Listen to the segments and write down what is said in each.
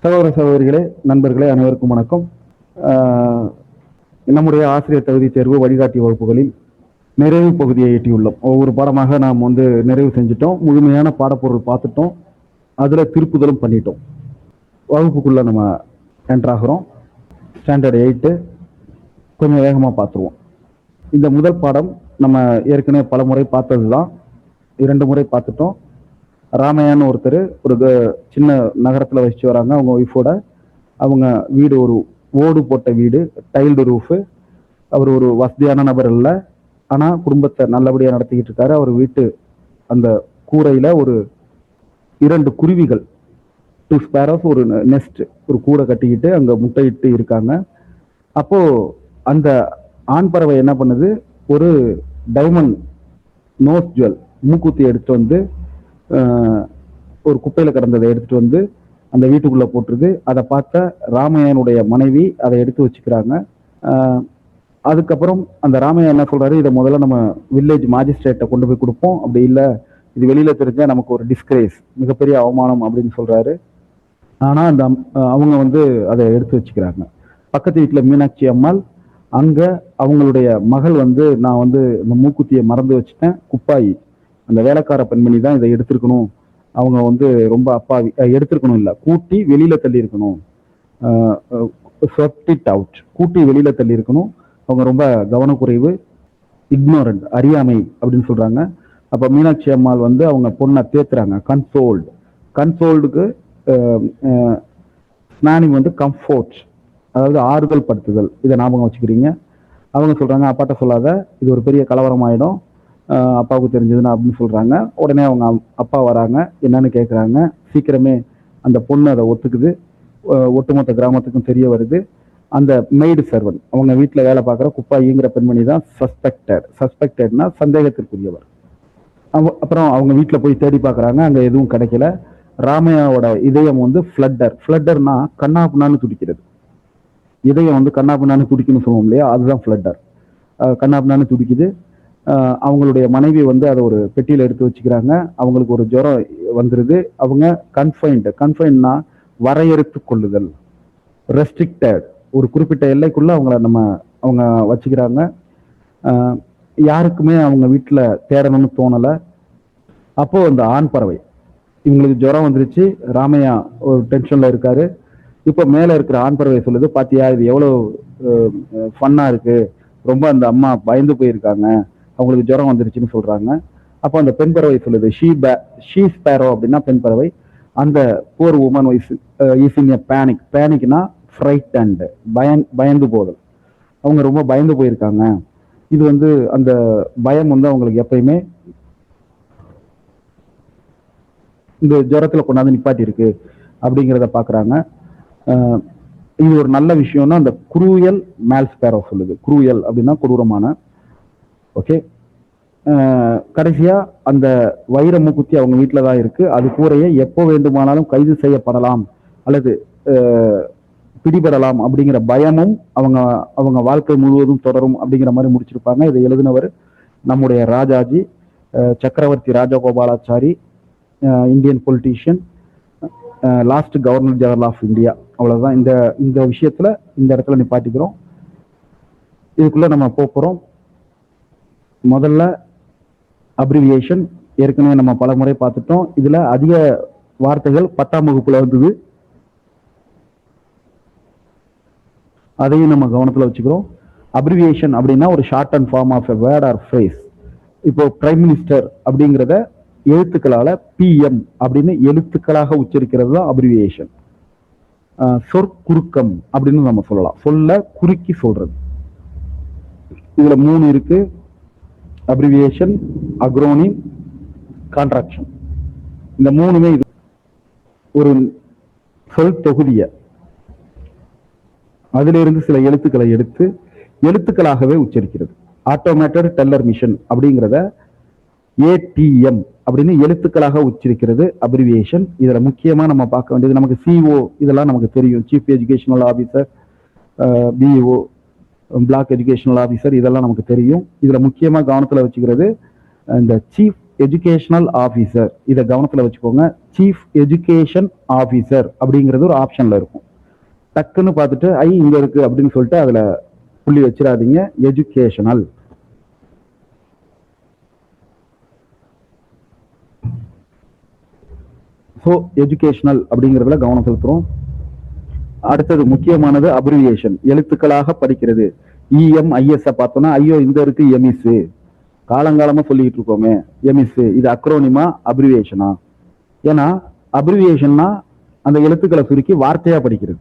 சகோதர சகோதரிகளே, நண்பர்களே, அனைவருக்கும் வணக்கம். நம்முடைய ஆசிரியர் தகுதி தேர்வு வழிகாட்டி வகுப்புகளில் நிறைவு பகுதியை எட்டியுள்ளோம். ஒவ்வொரு பாடமாக நாம் நிறைவு செஞ்சிட்டோம். முழுமையான பாடப்பொருள் பார்த்துட்டோம். அதில் திருப்புதலும் பண்ணிட்டோம். வகுப்புக்குள்ள நம்ம என்ட்ராகிறோம். ஸ்டாண்டர்ட் 8 கொஞ்சம் வேகமாக பார்த்துருவோம். இந்த முதல் பாடம் நம்ம ஏற்கனவே பல முறை பார்த்தது தான். 2 முறை பார்த்துட்டோம். ராமையான்னு ஒருத்தர் ஒரு சின்ன நகரத்தில் வசிச்சு வராங்க அவங்க ஒய்ஃபோட. அவங்க வீடு ஒரு ஓடு போட்ட வீடு, டைல்டு ரூஃபு. அவர் ஒரு வசதியான நபர் இல்லை, ஆனால் குடும்பத்தை நல்லபடியாக நடத்திக்கிட்டு இருக்காரு. அவர் வீட்டு அந்த கூரையில் ஒரு 2 குருவிகள், 2 ஸ்பேரோஸ், ஒரு நெஸ்ட், ஒரு கூடை கட்டிக்கிட்டு அங்கே முட்டையிட்டு இருக்காங்க. அப்போது அந்த ஆண் பறவை என்ன பண்ணுது, ஒரு டைமண்ட் நோஸ் ஜுவல் மூக்குத்தி எடுத்துட்டு வந்து ஒரு குப்பையில் கிடந்ததை எடுத்துட்டு வந்து அந்த வீட்டுக்குள்ளே போட்டுருது. அதை பார்த்த ராமையனுடைய மனைவி அதை எடுத்து வச்சுக்கிறாங்க. அதுக்கப்புறம் அந்த ராமையா என்ன சொல்றாரு, இதை முதல்ல நம்ம வில்லேஜ் மாஜிஸ்ட்ரேட்டை கொண்டு போய் கொடுப்போம், அப்படி இல்லை இது வெளியில தெரிஞ்சா நமக்கு ஒரு டிஸ்கிரேஸ், மிகப்பெரிய அவமானம் அப்படின்னு சொல்றாரு. ஆனால் அந்த அவங்க அதை எடுத்து வச்சுக்கிறாங்க. பக்கத்து வீட்டில் மீனாட்சி அம்மாள், அங்கே அவங்களுடைய மகள் நான் இந்த மூக்குத்தியை மறந்து வச்சுட்டேன், குப்பாயி, அந்த வேலைக்கார பெண்மணி தான் இதை எடுத்திருக்கணும், அவங்க ரொம்ப அப்பாவி, எடுத்திருக்கணும் இல்லை, கூட்டி வெளியில தள்ளி இருக்கணும், அவுட், கூட்டி வெளியில தள்ளி இருக்கணும், அவங்க ரொம்ப கவனக்குறைவு, இக்னோரண்ட், அறியாமை அப்படின்னு சொல்றாங்க. அப்ப மீனாட்சி அம்மாள் அவங்க பொண்ணை தேத்துறாங்க. கன்சோல்டுக்கு ஸ்னானிங் கம்ஃபோர்ட், அதாவது ஆறுதல் படுத்துதல். இதை ஞாபகம் வச்சுக்கிறீங்க. அவங்க சொல்றாங்க, அப்பாட்ட சொல்லாத, இது ஒரு பெரிய கலவரம் ஆயிடும், அப்பாவுக்கு தெரிஞ்சதுன்னா அப்படின்னு சொல்றாங்க. உடனே அவங்க அப்பா வராங்க, என்னன்னு கேட்குறாங்க. சீக்கிரமே அந்த பொண்ணு அதை ஒத்துக்குது. ஒட்டுமொத்த கிராமத்துக்கும் தெரிய வருது. அந்த மெய்டு சர்வன், அவங்க வீட்டில் வேலை பார்க்குற குப்பாயிங்கிற பெண்மணி தான் சஸ்பெக்டட்னா சந்தேகத்திற்குரியவர். அப்புறம் அவங்க வீட்டில் போய் தேடி பார்க்குறாங்க, அங்கே எதுவும் கிடைக்கல. ராமையாவோட இதயம் ஃப்ளட்டர்னா கண்ணாப்புண்ணான்னு துடிக்கிறது. இதயம் கண்ணாப்புண்ணான்னு துடிக்குன்னு சொல்லுவோம் இல்லையா, அதுதான் ஃப்ளட்டர். கண்ணாப்புண்ணான்னு துடிக்குது. அவங்களுடைய மனைவி அதை ஒரு பெட்டியில் எடுத்து வச்சுக்கிறாங்க. அவங்களுக்கு ஒரு ஜுரம் வந்துருது. அவங்க கன்ஃபைன்னா வரையறுத்து கொள்ளுதல், ரெஸ்ட்ரிக்டட், ஒரு குறிப்பிட்ட எல்லைக்குள்ள அவங்க வச்சுக்கிறாங்க. யாருக்குமே அவங்க வீட்டில் தேடணும்னு தோணலை. அப்போ அந்த ஆண் பறவை, இவங்களுக்கு ஜுரம் வந்துருச்சு, ராமையா ஒரு டென்ஷன்ல இருக்காரு. இப்போ மேல இருக்கிற ஆண் பறவை சொல்லுது, பாத்தியா இது எவ்வளவு ஃபன்னா இருக்கு, ரொம்ப அந்த அம்மா பயந்து போயிருக்காங்க, அவங்களுக்கு ஜுரம் வந்துருச்சுன்னு சொல்றாங்க. அப்போ அந்த பெண் பறவை சொல்லுது, ஷீ ஸ்பேரோ அப்படின்னா பெண் பறவை. அந்த poor woman is in a பேனிக்னா ஃப்ரைட்டன்ட், பயந்து போதல். அவங்க ரொம்ப பயந்து போயிருக்காங்க. இது அந்த பயம் அவங்களுக்கு எப்பயுமே இந்த ஜுரத்துல கொண்டாந்து நிப்பாட்டி இருக்கு அப்படிங்கிறத பாக்குறாங்க. இது ஒரு நல்ல விஷயம்னா அந்த குரூயல் மேல் ஸ்பேரோ சொல்லுது. குரூயல் அப்படின்னா கொடூரமான. ஓகே, கடைசியா அந்த வைர மூக்குத்தி அவங்க வீட்டில் தான் இருக்கு. அது கூரையை எப்போ வேண்டுமானாலும் கைது செய்யப்படலாம் அல்லது பிடிபடலாம் அப்படிங்கிற பயமும் அவங்க வாழ்க்கை முழுவதும் தொடரும் அப்படிங்கிற மாதிரி முடிச்சிருப்பாங்க. இதை எழுதினவர் நம்முடைய Rajaji, Chakravarti Rajagopalachari, Indian politician, last governor general of India. அவ்வளவுதான். இந்த விஷயத்துல இந்த இடத்துல நிப்பாட்டிக்கிறோம். இதுக்குள்ள நம்ம போறோம். முதல்ல அப்ரிவியேஷன் ஏற்கனவே நம்ம பல முறை பார்த்துட்டோம். இதுல அதிக வார்த்தைகள் 10ஆம் வகுப்புல வந்தது, அதையும் நம்ம கவனத்துல வச்சுக்கிறோம். அப்ரிவியேஷன் அப்படின்னா ஒரு short and form of a word or phrase. இப்போ பிரைம் மினிஸ்டர் அப்படிங்கிறத எழுத்துக்களால PM அப்படின்னு எழுத்துக்களாக உச்சரிக்கிறது தான் அப்ரிவியேஷன். சொற்குறுக்கம் அப்படின்னு நம்ம சொல்லலாம், சொல்ல குறுக்கி சொல்றது. இதுல 3 இருக்கு: அப்ரிவியேஷன், அக்ரோனிம், கான்ட்ராக்ஷன். இந்த 3மே இது ஒரு சொல் தொகுதிய அதுல இருந்து சில எழுத்துக்களை எடுத்து எழுத்துக்களாகவே உச்சரிக்கிறது. ஆட்டோமேட்டட் டெல்லர் மிஷின் அப்படிங்கிறத ATM அப்படின்னு எழுத்துக்களாக உச்சரிக்கிறது அப்ரிவியேஷன். இதுல முக்கியமா நம்ம பார்க்க வேண்டியது, நமக்கு CO இதெல்லாம் நமக்கு தெரியும், chief educational officer, BEO, black educational officer, இதெல்லாம் நமக்கு தெரியும். இதுல முக்கியமா கவனத்துல வச்சுக்கிறது இந்த சீஃப் எஜுகேஷனல் ஆஃபீஸர், இதை கவனத்துல வச்சுக்கோங்க. சீஃப் எஜுகேஷன் ஆஃபீஸர் அப்படிங்கிறது ஒரு ஆப்ஷன்ல இருக்கும். டக்குன்னு பார்த்துட்டு இங்க இருக்கு அப்படின்னு சொல்லிட்டு அதுல புள்ளி வச்சிடாதீங்க. எஜுகேஷனல். ஸோ எஜுகேஷனல் அப்படிங்கிறதுல கவனம் செலுத்துறோம். அடுத்தது முக்கியமானது அப்ரிவியேஷன், எழுத்துக்களாக படிக்கிறது. இஎம்ஐஎஸ் பார்த்தோம்னா ஐயோ இந்த இருக்கு எமிஸ், காலங்காலமா சொல்லிட்டு இருக்கோமே எமிஸ், இது அக்ரோனிமா அப்ரிவியேஷனா? ஏன்னா அப்ரிவியேஷன்னா அந்த எழுத்துக்களை சுருக்கி வார்த்தையா படிக்கிறது.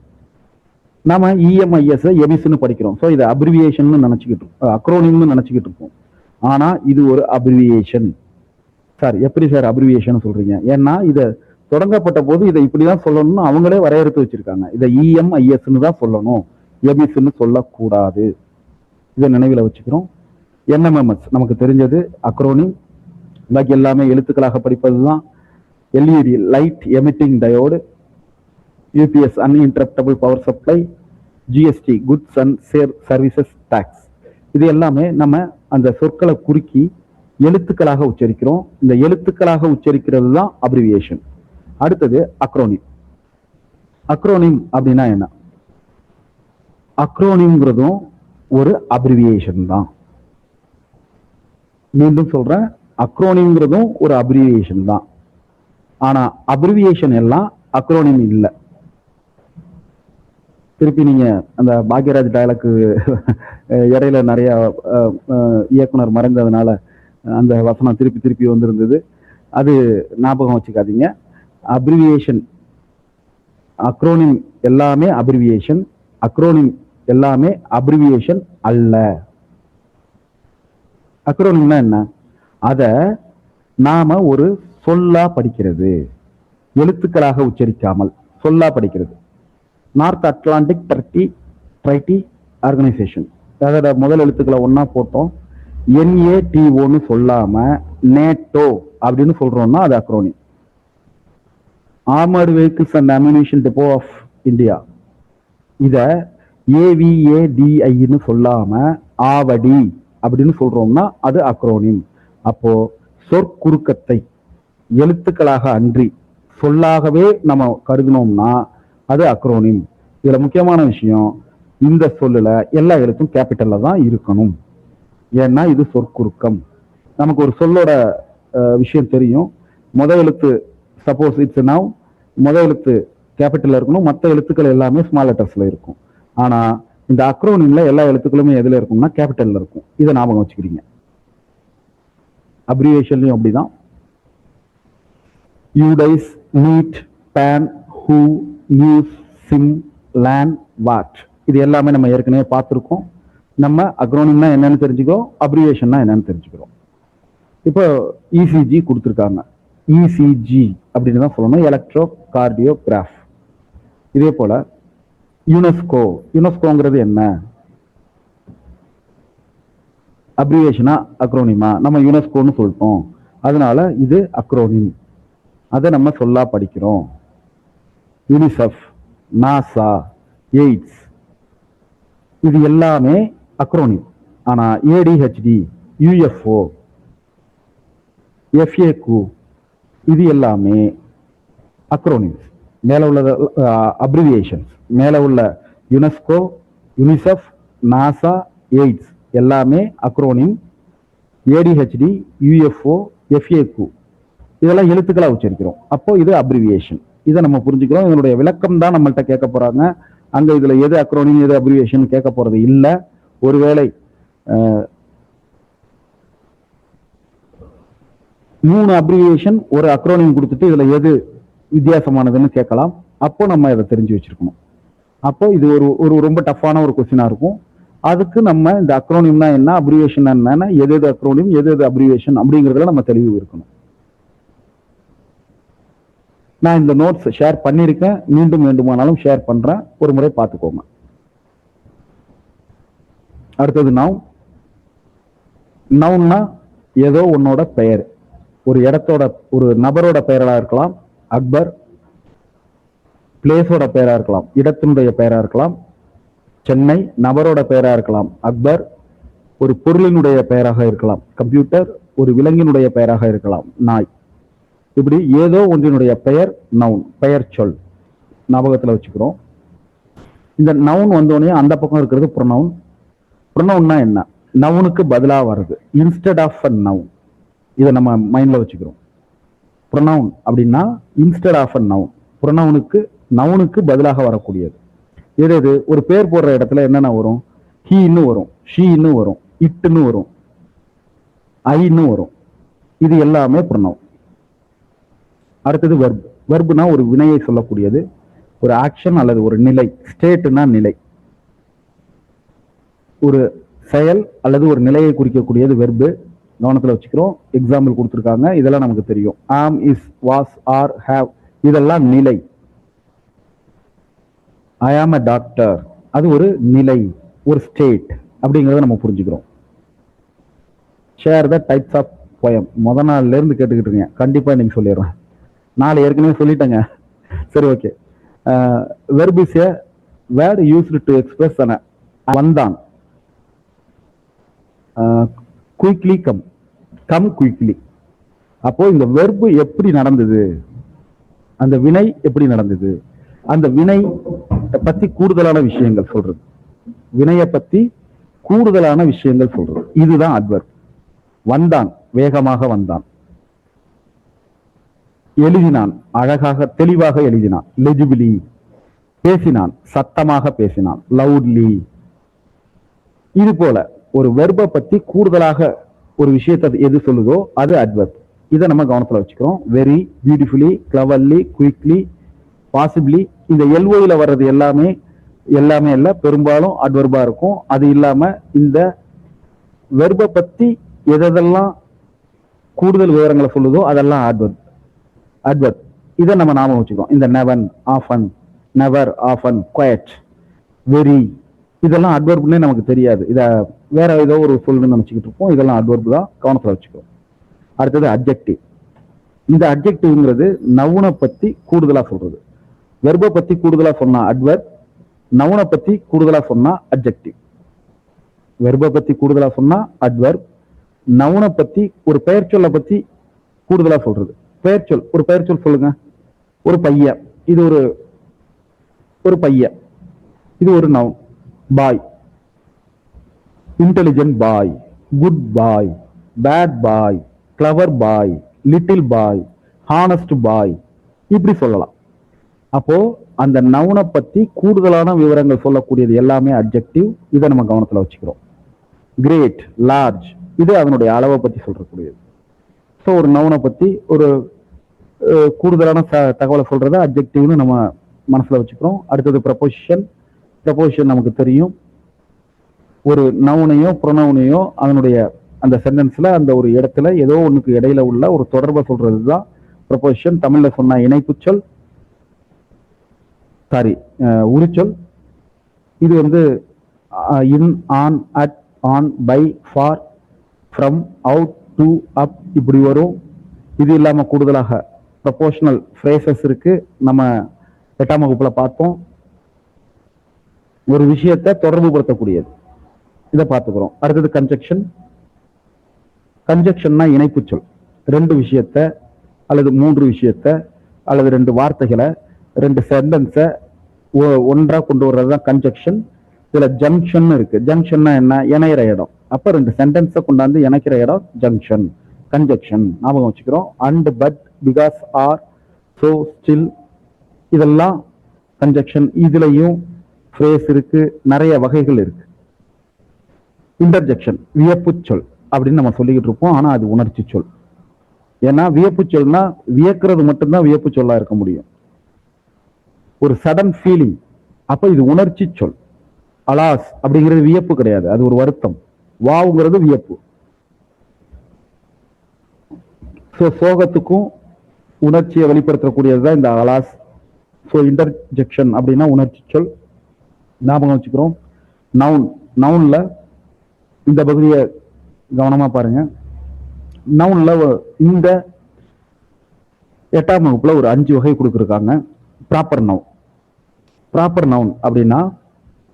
நாம இஎம்ஐஎஸ் எமிஸ்ன்னு படிக்கிறோம். ஸோ இது அப்ரிவியேஷன் நினைச்சுக்கிட்டு இருக்கோம், அக்ரோனிம்னு நினைச்சுக்கிட்டு இருக்கோம். ஆனா இது ஒரு அப்ரிவியேஷன். சார் எப்படி சார் அப்ரிவியேஷன் சொல்றீங்க? ஏன்னா இதை தொடங்கப்பட்ட போது இதை இப்படிதான் சொல்லணும்னு அவங்களே வரையறுத்து வச்சிருக்காங்க. இதை இஎம்ஐஎஸ்ன்னு தான் சொல்லணும், எமிஸ்ன்னு சொல்லக்கூடாது. இதை நினைவில் வச்சுக்கிறோம். என்எம்எம்எஸ் நமக்கு தெரிஞ்சது அக்ரோனிம், பாக்கி எல்லாமே எழுத்துக்களாக படிப்பதுதான். LED light emitting diode, UPS uninterruptible power supply, GST goods and services tax. இது எல்லாமே நம்ம அந்த சொற்களை குறுக்கி எழுத்துக்களாக உச்சரிக்கிறோம். இந்த எழுத்துக்களாக உச்சரிக்கிறது தான் அப்ரிவியேஷன். அடுத்தது அக்ரோனிம். அக்ரோனிம் அப்படின்னா என்ன? அக்ரோனிம்ங்கிறதும் ஒரு அப்ரிவியேஷன் தான். மீண்டும் சொல்றேன், அக்ரோனிம்ங்கிறதும் ஒரு அப்ரிவியேஷன் தான். ஆனா அப்ரிவியேஷன் எல்லாம் அக்ரோனிம் இல்லை. திருப்பி நீங்க அந்த பாக்யராஜ் டயலாக்கு இடையில நிறைய இயக்குனர் மறைந்ததுனால அந்த வசனம் திருப்பி திருப்பி வந்திருந்தது, அது ஞாபகம் வச்சுக்காதீங்க. அப்ரிவியேஷன், அக்ரோனிம் எல்லாமே அப்ரிவியேஷன், அக்ரோனிம் எல்லாமே அப்ரிவியேஷன் அல்ல. அக்ரோனிம்னா என்ன? அத நாம ஒரு சொல்லா படிக்கிறது, எழுத்துக்களாக உச்சரிக்காமல் சொல்லா படிக்கிறது. நார்த் அட்லாண்டிக் ட்ரைட்டி ஆர்கனைசேஷன், அதோட முதல் எழுத்துக்களை ஒன்னா போட்டோம், NATOன்னு சொல்லாம நேட்டோ அப்படின்னு சொல்றோம்னா அது acronym. Armoured vehicles and ammunition depot of India, இத AVADIன்னு சொல்லாம ஆவடி அப்படின்னு சொல்றோம்னா அது அக்ரோனிம். அப்போ சொற்குறுக்கத்தை எழுத்துக்களாக அன்றி சொல்லாகவே நம்ம கருதினோம்னா அது அக்ரோனிம். இதுல முக்கியமான விஷயம், இந்த சொல்லுல எல்லா எழுத்தும் கேபிட்டல்ல தான் இருக்கணும். ஏன்னா இது சொற்குறுக்கம். நமக்கு ஒரு சொல்லோட விஷயம் தெரியும். முதல் எழுத்து சப்போஸ் இட்ஸ் நவ், முதல் எழுத்து கேபிட்டல்ல இருக்கணும், மற்ற எழுத்துக்கள் எல்லாமே ஸ்மால் லெட்டர்ஸ்ல இருக்கும். ஆனா இந்த அக்ரோனிம்ல எல்லா எழுத்துக்களுமே எதுல இருக்கும்னா கேபிட்டல்ல இருக்கும். இதை ஞாபகம் வச்சுக்கிறீங்க. அப்ரிவியேஷன்லயும் அப்படிதான். யூடைஸ், நீட், பேன், ஹூ, நியூஸ், சிம், லேண்ட், வாட், இது எல்லாமே நம்ம ஏற்கனவே பார்த்துருக்கோம். நம்ம அக்ரோனிம்னா என்னன்னு தெரிஞ்சுக்கிறோம், அப்ரிவியேஷன்னா என்னன்னு தெரிஞ்சுக்கிறோம். இப்போ இசிஜி கொடுத்துருக்காங்க, இசிஜி அப்படின்னு தான் சொல்லணும், எலக்ட்ரோ கார்டியோகிராஃப். இதே போல யுனெஸ்கோ, யுனெஸ்கோங்கிறது என்ன? அப்ரிவியேஷனா அக்ரோனிமா? நம்ம யுனெஸ்கோன்னு சொல்லிட்டோம், அதனால இது அக்ரோனிம். அதை நம்ம சொல்லா படிக்கிறோம். யூனிசெஃப், நாசா, எய்ட்ஸ், இது எல்லாமே அக்ரோனிம். ஆனா ஏடிஹெச்டி, யுஎஃப்ஓ, எஃப்ஏகு, இது எல்லாமே அக்ரோனிம்ஸ். மேல உள்ள அப்ரிவியேஷன்ஸ், மேல உள்ள யுனெஸ்கோ, யூனிசெஃப், நாசா, எய்ட்ஸ் எல்லாமே அக்ரோனிம். ஏடிஹெச்டி, யுஎஃப்ஓ, எஃப்ஏகு இதெல்லாம் எழுத்துக்களா உச்சரிக்கிறோம். அப்போ இது அப்ரிவியேஷன். இதை நம்ம புரிஞ்சுக்கிறோம். இதனுடைய விளக்கம் தான் நம்மள்ட்ட கேட்க போறாங்க. அங்க இதுல எது அக்ரோனிம் எது அப்ரிவியேஷன் கேட்க போறது இல்ல. ஒருவேளை 3 அப்ரிவியேஷன் ஒரு அக்ரோனிம் கொடுத்துட்டு இதுல எது வித்தியாசமானதுன்னு கேட்கலாம். அப்போ நம்ம இதை தெரிஞ்சு வச்சிருக்கணும். அப்போ இது ஒரு ரொம்ப டஃப்பான ஒரு கொஸ்டினா இருக்கும். அதுக்கு நம்ம இந்த அக்ரோனிம்னா என்ன, அப்ரிவியேஷன் என்னன்னா, எது எது அக்ரோனிம் எது எது அப்ரிவியேஷன் அப்படிங்கிறதுல நம்ம தெளிவு இருக்கணும். நான் இந்த நோட்ஸ் ஷேர் பண்ணியிருக்கேன், மீண்டும் வேண்டுமானாலும் ஷேர் பண்றேன், ஒரு முறை பார்த்துக்கோங்க. அடுத்தது நவுன். நவுன்னா ஏதோ உன்னோட பெயர், ஒரு இடத்தோட ஒரு நபரோட பெயரா இருக்கலாம், அக்பர். பிளேஸோட பெயரா இருக்கலாம், இடத்தினுடைய பெயரா இருக்கலாம், சென்னை. நபரோட பெயரா இருக்கலாம், அக்பர். ஒரு பொருளினுடைய பெயராக இருக்கலாம், கம்ப்யூட்டர். ஒரு விலங்கினுடைய பெயராக இருக்கலாம், நாய். இப்படி ஏதோ ஒன்றினுடைய பெயர் நவுன், பெயர் சொல். ஞாபகத்துல வச்சுக்கிறோம். இந்த நவுன் வந்தோடனே அந்த பக்கம் இருக்கிறது ப்ரொனவுன். ப்ரொனவுன்னா என்ன? நவுனுக்கு பதிலாக வருது, இன்ஸ்டெட் ஆஃப் அ நவுன். இதை நம்ம மைண்ட்ல வச்சுக்கிறோம். ப்ரொனவுன் அப்படின்னா இன்ஸ்டெட் ஆஃப் அ நவுன், ப்ரொனவுனுக்கு நவுனுக்கு பதிலாக வரக்கூடியது. எது ஒரு பேர் போடுற இடத்துல என்னென்ன வரும்? ஹீன்னு வரும், ஷீன்னு வரும், இட்டுன்னு வரும், ஐன்னு வரும். இது எல்லாமே ப்ரொனவுன். அடுத்தது வெர்ப். வெர்ப்னா ஒரு வினையை சொல்லக்கூடியது, ஒரு ஆக்ஷன் அல்லது ஒரு நிலை. ஸ்டேட்னா நிலை, ஒரு செயல் அல்லது ஒரு நிலையை குறிக்கக்கூடியது வெர்பு. கவனத்தில் வச்சுக்கிறோம். எக்ஸாம்பிள் கொடுத்துருக்காங்க, இதெல்லாம் நமக்கு தெரியும். ஆம், இஸ், வாஸ், ஆர், ஹேவ், இதெல்லாம் நிலை. ஐ ஆம் அ டாக்டர், அது ஒரு நிலை, ஒரு ஸ்டேட் அப்படிங்கிறத நம்ம புரிஞ்சுக்கிறோம். Share the types of poem. முத நாள்ல இருந்து கேட்டுக்கிட்டு இருக்கீங்க, கண்டிப்பா நீங்க சொல்லிடுறேன். 4 ஏற்கனவே சொல்லிட்டேங்க. சரி, okay. Verb is a word used to express வந்தான். Quickly come, come quickly. அப்போ இந்த வெர்பு எப்படி நடந்தது, அந்த வினை எப்படி நடந்தது, அந்த வினை பத்தி கூடுதலான விஷயங்கள் சொல்றது, வினையை பத்தி கூடுதலான விஷயங்கள் சொல்றது, இதுதான் அட்வர்ப். வந்தான், வேகமாக வந்தான். எழுதினான், அழகாக தெளிவாக எழுதினான், லெஜிபிலி. பேசினான், சத்தமாக பேசினான், லவுட்லி. இது போல ஒரு வெர்பை பத்தி கூடுதலாக ஒரு விஷயத்தை எது சொல்லுதோ அது அட்வர்ப். இதை நம்ம கவனத்தில் வச்சுக்கிறோம். Very, beautifully, cleverly, quickly, possibly. இந்த எல்ஓயில வர்றது எல்லாமே இல்ல, பெரும்பாலும் அட்வர்பா இருக்கும். அது இல்லாம இந்த வெர்பை பத்தி எதெல்லாம் கூடுதல் விவரங்களை சொல்லுதோ அதெல்லாம் அட்வர்ப். அட்வர்ப் இதை நம்ம ஞாபகம் வச்சுக்கிறோம். இந்த never, often, never, often, quite, very, இதெல்லாம் அட்வர்ப்னே நமக்கு தெரியாது. இதை வேற ஏதோ ஒரு சொல்லுன்னு நினைச்சுக்கிட்டு இருப்போம். இதெல்லாம் அட்வர்ப் தான், கவனத்தில் வச்சுக்கிறோம். அடுத்தது அட்ஜெக்டிவ். இந்த அட்ஜெக்டிவ்ங்கிறது நவுனை பத்தி கூடுதலா சொல்றது. வெர்பை பத்தி கூடுதலா சொன்னா அட்வர்ப், நவுனை பத்தி கூடுதலா சொன்னா அட்ஜெக்டிவ். வெர்பை பத்தி கூடுதலா சொன்னா அட்வர்ப், நவுனை பத்தி ஒரு பெயர் சொல்லை பத்தி கூடுதலா சொல்றது. பெயர் சொல், ஒரு பெயர் சொல் சொல்லுங்க. ஒரு பையன், இது ஒரு பையன், இது ஒரு noun. Boy, intelligent boy, good boy, bad boy, clever boy, little boy, honest boy, இப்படி சொல்லலாம். அப்போ அந்த நவுனை பத்தி கூடுதலான விவரங்கள் சொல்லக்கூடியது எல்லாமே அட்ஜெக்டிவ். இதை நம்ம கவனத்தில் வச்சுக்கிறோம். கிரேட், லார்ஜ், இது அதனுடைய அளவை பத்தி சொல்றக்கூடியது. ஸோ ஒரு நவுனை பத்தி ஒரு கூடுதலான தகவலை சொல்றத அட்ஜெக்டிவ்னு நம்ம மனசுல வச்சுக்கிறோம். அடுத்தது ப்ரப்போசிஷன். ப்ரப்போசிஷன் நமக்கு தெரியும். ஒரு நவுனையோ ப்ரொனவுனையோ அதனுடைய அந்த சென்டென்ஸ்ல அந்த ஒரு இடத்துல ஏதோ ஒண்ணுக்கு இடையில உள்ள ஒரு தொடர்பை சொல்றது தான் ப்ரப்போசிஷன். தமிழ்ல சொன்ன இணைப்புச்சொல், உரிச்சொல். இது in, on, at, on, by, for, from, out, to, up, இப்படி வரும். இது இல்லாம கூடுதலாக ப்ரப்போஷனல் ஃப்ரேசஸ் இருக்கு. நம்ம 8ஆம் வகுப்புல பார்த்தோம். ஒரு விஷயத்தை தொடர்பு படுத்தக்கூடியது, இதை பார்த்துக்கிறோம். அடுத்தது கன்ஜெக்ஷன். கன்ஜெக்ஷன்னா இணைப்பு சொல். 2 விஷயத்தை அல்லது 3 விஷயத்தை அல்லது 2 வார்த்தைகளை, 2 சென்டென்ஸை ஒன்றா கொண்டு வர்றதுதான் கன்ஜெக்ஷன். இதுல ஜங்ஷன் இருக்கு. ஜங்ஷன்னா என்ன? இணையிற இடம். அப்ப 2 சென்டென்ஸை கொண்டாந்து இணைக்கிற இடம் ஜங்ஷன், கன்ஜெக்ஷன். ஞாபகம் வச்சுக்கிறோம். And, but, because, or, so, still, இதெல்லாம் கன்ஜெக்ஷன். இதுலயும் ஃப்ரேஸ் இருக்கு, நிறைய வகைகள் இருக்கு. இன்டர்ஜெக்ஷன், வியப்பு சொல் அப்படின்னு நம்ம சொல்லிக்கிட்டு இருப்போம். ஆனா அது உணர்ச்சி சொல். ஏன்னா வியப்பு சொல்னா வியக்கிறது மட்டும்தான் வியப்பு சொல்லா இருக்க முடியும். ஒரு சடன் ஃபீலிங், அப்ப இது உணர்ச்சி சொல். அலாஸ் அப்படிங்கிறது வியப்பு கிடையாது, அது ஒரு வருத்தம். வாவுங்கிறது வியப்பு. சோகத்துக்கும் உணர்ச்சியை வெளிப்படுத்தக்கூடியதுதான் இந்த அலாஸ். ஸோ இன்டர்ஜெக்ஷன் அப்படின்னா உணர்ச்சி சொல். ஞாபகம் வச்சுக்கிறோம். நவுன். நவுன்ல இந்த பகுதியை கவனமா பாருங்க. நவுன்ல இந்த 8ஆம் வகுப்புல ஒரு 5 வகை கொடுத்துருக்காங்க. Proper noun. ப்ராப்பர் நவுன் அப்படின்னா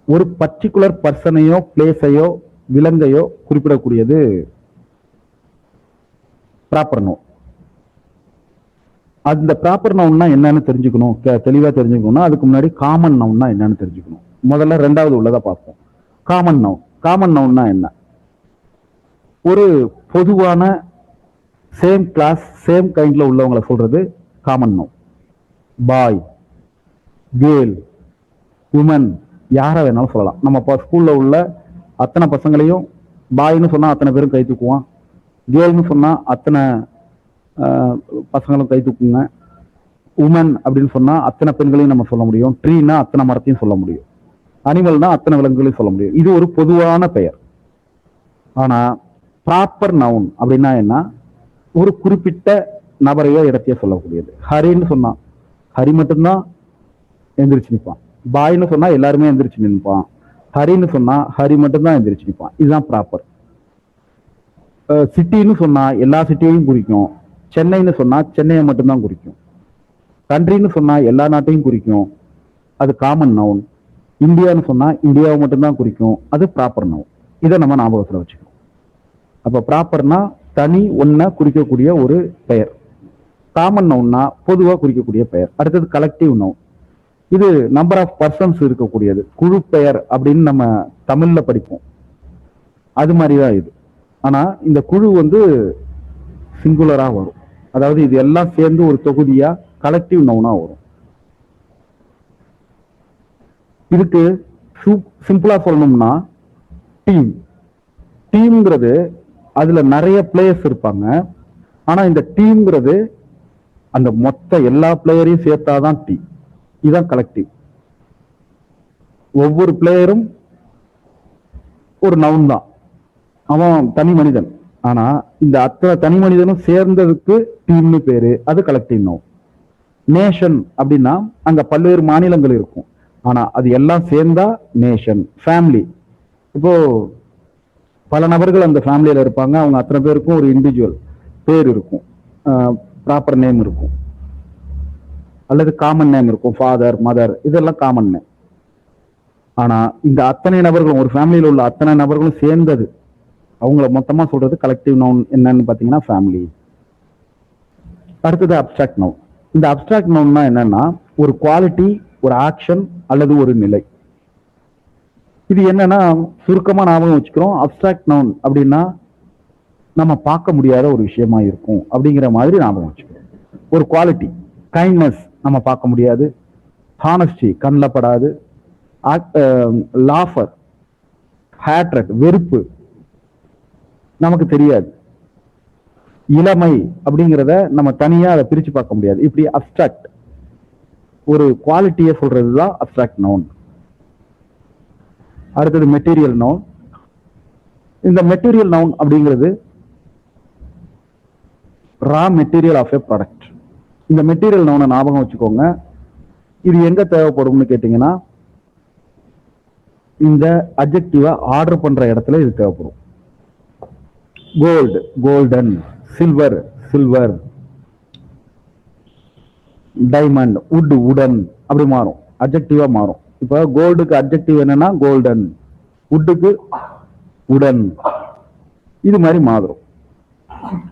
ஒரு பர்டிகுலர் பர்சனையோ, பிளேஸையோ, விலங்கையோ குறிப்பிடக்கூடியது ப்ராப்பர் நவுன். அந்த ப்ராப்பர் நவுன்னா என்னன்னு தெரிஞ்சுக்கணும், தெளிவா தெரிஞ்சுக்கணும்னா அதுக்கு முன்னாடி காமன் நவுன்னா என்னன்னு தெரிஞ்சுக்கணும். முதல்ல ரெண்டாவது உள்ளதை பார்ப்போம். Common noun. காமன் நவுன்னா என்ன? ஒரு பொதுவான சேம் கிளாஸ் சேம் கைண்ட்ல உள்ளவங்களை சொல்றது காமன் நவுன். பாய், கேர்ள், உமன், யாரை வேணாலும் சொல்லலாம். நம்ம ஸ்கூல்ல உள்ள அத்தனை பசங்களையும் பாய்னு சொன்னா அத்தனை பேரும் கை தூக்குவான், கேர்ள்னு சொன்னா அத்தனை பசங்களும் கை தூக்குங்க, உமன் அப்படின்னு சொன்னா அத்தனை பெண்களையும் நம்ம சொல்ல முடியும், ட்ரீனா அத்தனை மரத்தையும் சொல்ல முடியும், அனிமல்னா அத்தனை விலங்குகளையும் சொல்ல முடியும். இது ஒரு பொதுவான பெயர். ஆனா ப்ராப்பர் நவுன் அப்படின்னா என்ன? ஒரு குறிப்பிட்ட நபரையோ இடத்தையோ சொல்லக்கூடியது. ஹரின்னு சொன்னா ஹரி மட்டும்தான் எந்திரிச்சு நிற்பான், பாய்னு சொன்னா எல்லாருமே எந்திரிச்சு நிற்பான், ஹரின்னு சொன்னா ஹரி மட்டும்தான் எந்திரிச்சு நிற்பான். இதுதான் ப்ராப்பர். சிட்டின்னு சொன்னா எல்லா சிட்டியையும் குறிக்கும், சென்னைன்னு சொன்னா சென்னையை மட்டும்தான் குறிக்கும், கண்ட்ரின்னு சொன்னா எல்லா நாட்டையும் குறிக்கும், அது காமன் நவுன். இந்தியான்னு சொன்னா இந்தியாவை மட்டும்தான் குறிக்கும், அது ப்ராப்பர் நவுன். இதை நம்ம ஞாபகத்தில் வச்சுக்கணும். அப்ப ப்ராப்பர்னா தனி ஒன்ன குறிக்கக்கூடிய ஒரு பெயர், காமன் நவுன்னா பொதுவா குறிக்கக்கூடிய பெயர். அடுத்தது கலெக்டிவ் நவுன். இது நம்பர் ஆஃப் பர்சன்ஸ் இருக்கக்கூடியது, குழு பெயர் அப்படின்னு நம்ம தமிழ்ல படிப்போம், அது மாதிரிதான் இது. ஆனா இந்த குழு சிங்குலரா வரும், அதாவது இது எல்லாம் சேர்ந்து ஒரு தொகுதியா கலெக்டிவ் நவுனா வரும். இதுக்கு சிம்பிளா சொல்லணும்னா டீம். டீம்ங்கிறது அதுல நிறைய பிளேயர்ஸ் இருப்பாங்க. ஆனா இந்த டீம்ங்கிறது அந்த மொத்த எல்லா பிளேயரையும் சேர்த்தாதான் டீம். இதுதான் கலெக்டிவ். ஒவ்வொரு பிளேயரும் ஒரு நவுன் தான், அவன் தனி மனிதன். ஆனா இந்த அத்தனை தனி மனிதனும் சேர்ந்ததுக்கு டீம்னு பேரு, அது கலெக்டிவ் நவுன். நேஷன் அப்படின்னா அங்க பல்வேறு மாநிலங்கள் இருக்கும், ஆனா அது எல்லாம் சேர்ந்தா நேஷன். ஃபேமிலி, இப்போ பல நபர்கள் அந்த ஃபேமிலியில இருப்பாங்க, அவங்க அத்தனை பேருக்கும் ஒரு இண்டிவிஜுவல் பேர் இருக்கும், ப்ராப்பர் நேம் இருக்கும், அல்லது காமன் நேம் இருக்கும், ஃபாதர், மதர், இதெல்லாம் காமன் நேம். ஆனா இந்த அத்தனை நபர்களும், ஒரு ஃபேமிலியில் உள்ள அத்தனை நபர்களும் சேர்ந்தது, அவங்கள மொத்தமா சொல்றது கலெக்டிவ் நவுன். என்னன்னு பாத்தீங்கன்னா ஃபேமிலி. அடுத்தது அப்டிராக்ட் நவுன். இந்த அப்டிராக்ட் நவுன்னா என்னன்னா ஒரு குவாலிட்டி, ஒரு ஆக்ஷன் அல்லது ஒரு நிலை. இது என்னன்னா சுருக்கமா ஞாபகம் வச்சுக்கிறோம். அப்டிராக்ட் நவுன் அப்படின்னா நம்ம பார்க்க முடியாத ஒரு விஷயமா இருக்கும் அப்படிங்கிற மாதிரி ஞாபகம் வச்சுக்கிறோம். ஒரு குவாலிட்டி, கைண்ட்னஸ் நம்ம பார்க்க முடியாது, ஹானஸ்டி கண்ணில் படாது, லாஃபர், ஹேட்ரட் வெறுப்பு நமக்கு தெரியாது, இளமை அப்படிங்கிறத நம்ம தனியா அதை பிரிச்சு பார்க்க முடியாது. இப்படி அப்டிராக்ட் ஒரு குவாலிட்டியை சொல்றதுதான் அப்டிராக்ட் நவுன். அடுத்தது மெட்டீரியல் நவுன். இந்த மெட்டீரியல் நவுன் அப்படிங்கிறது raw material of a product. இந்த மெட்டீரியல் நவுனை ஞாபகம் வச்சுக்கோங்க. இது எங்க தேவைப்படும்னு கேட்டீங்கன்னா இந்த அட்ஜெக்டிவா ஆர்டர் பண்ற இடத்துல இது தேவைப்படும். Gold, golden, silver, silver, diamond, wood, wooden, அப்படி மாறும், அட்ஜெக்டிவா மாறும். இப்ப கோல்டுக்கு அட்ஜெக்டிவ் என்னன்னா கோல்டன், உட்டுக்கு உடன், இது மாதிரி மாறும்.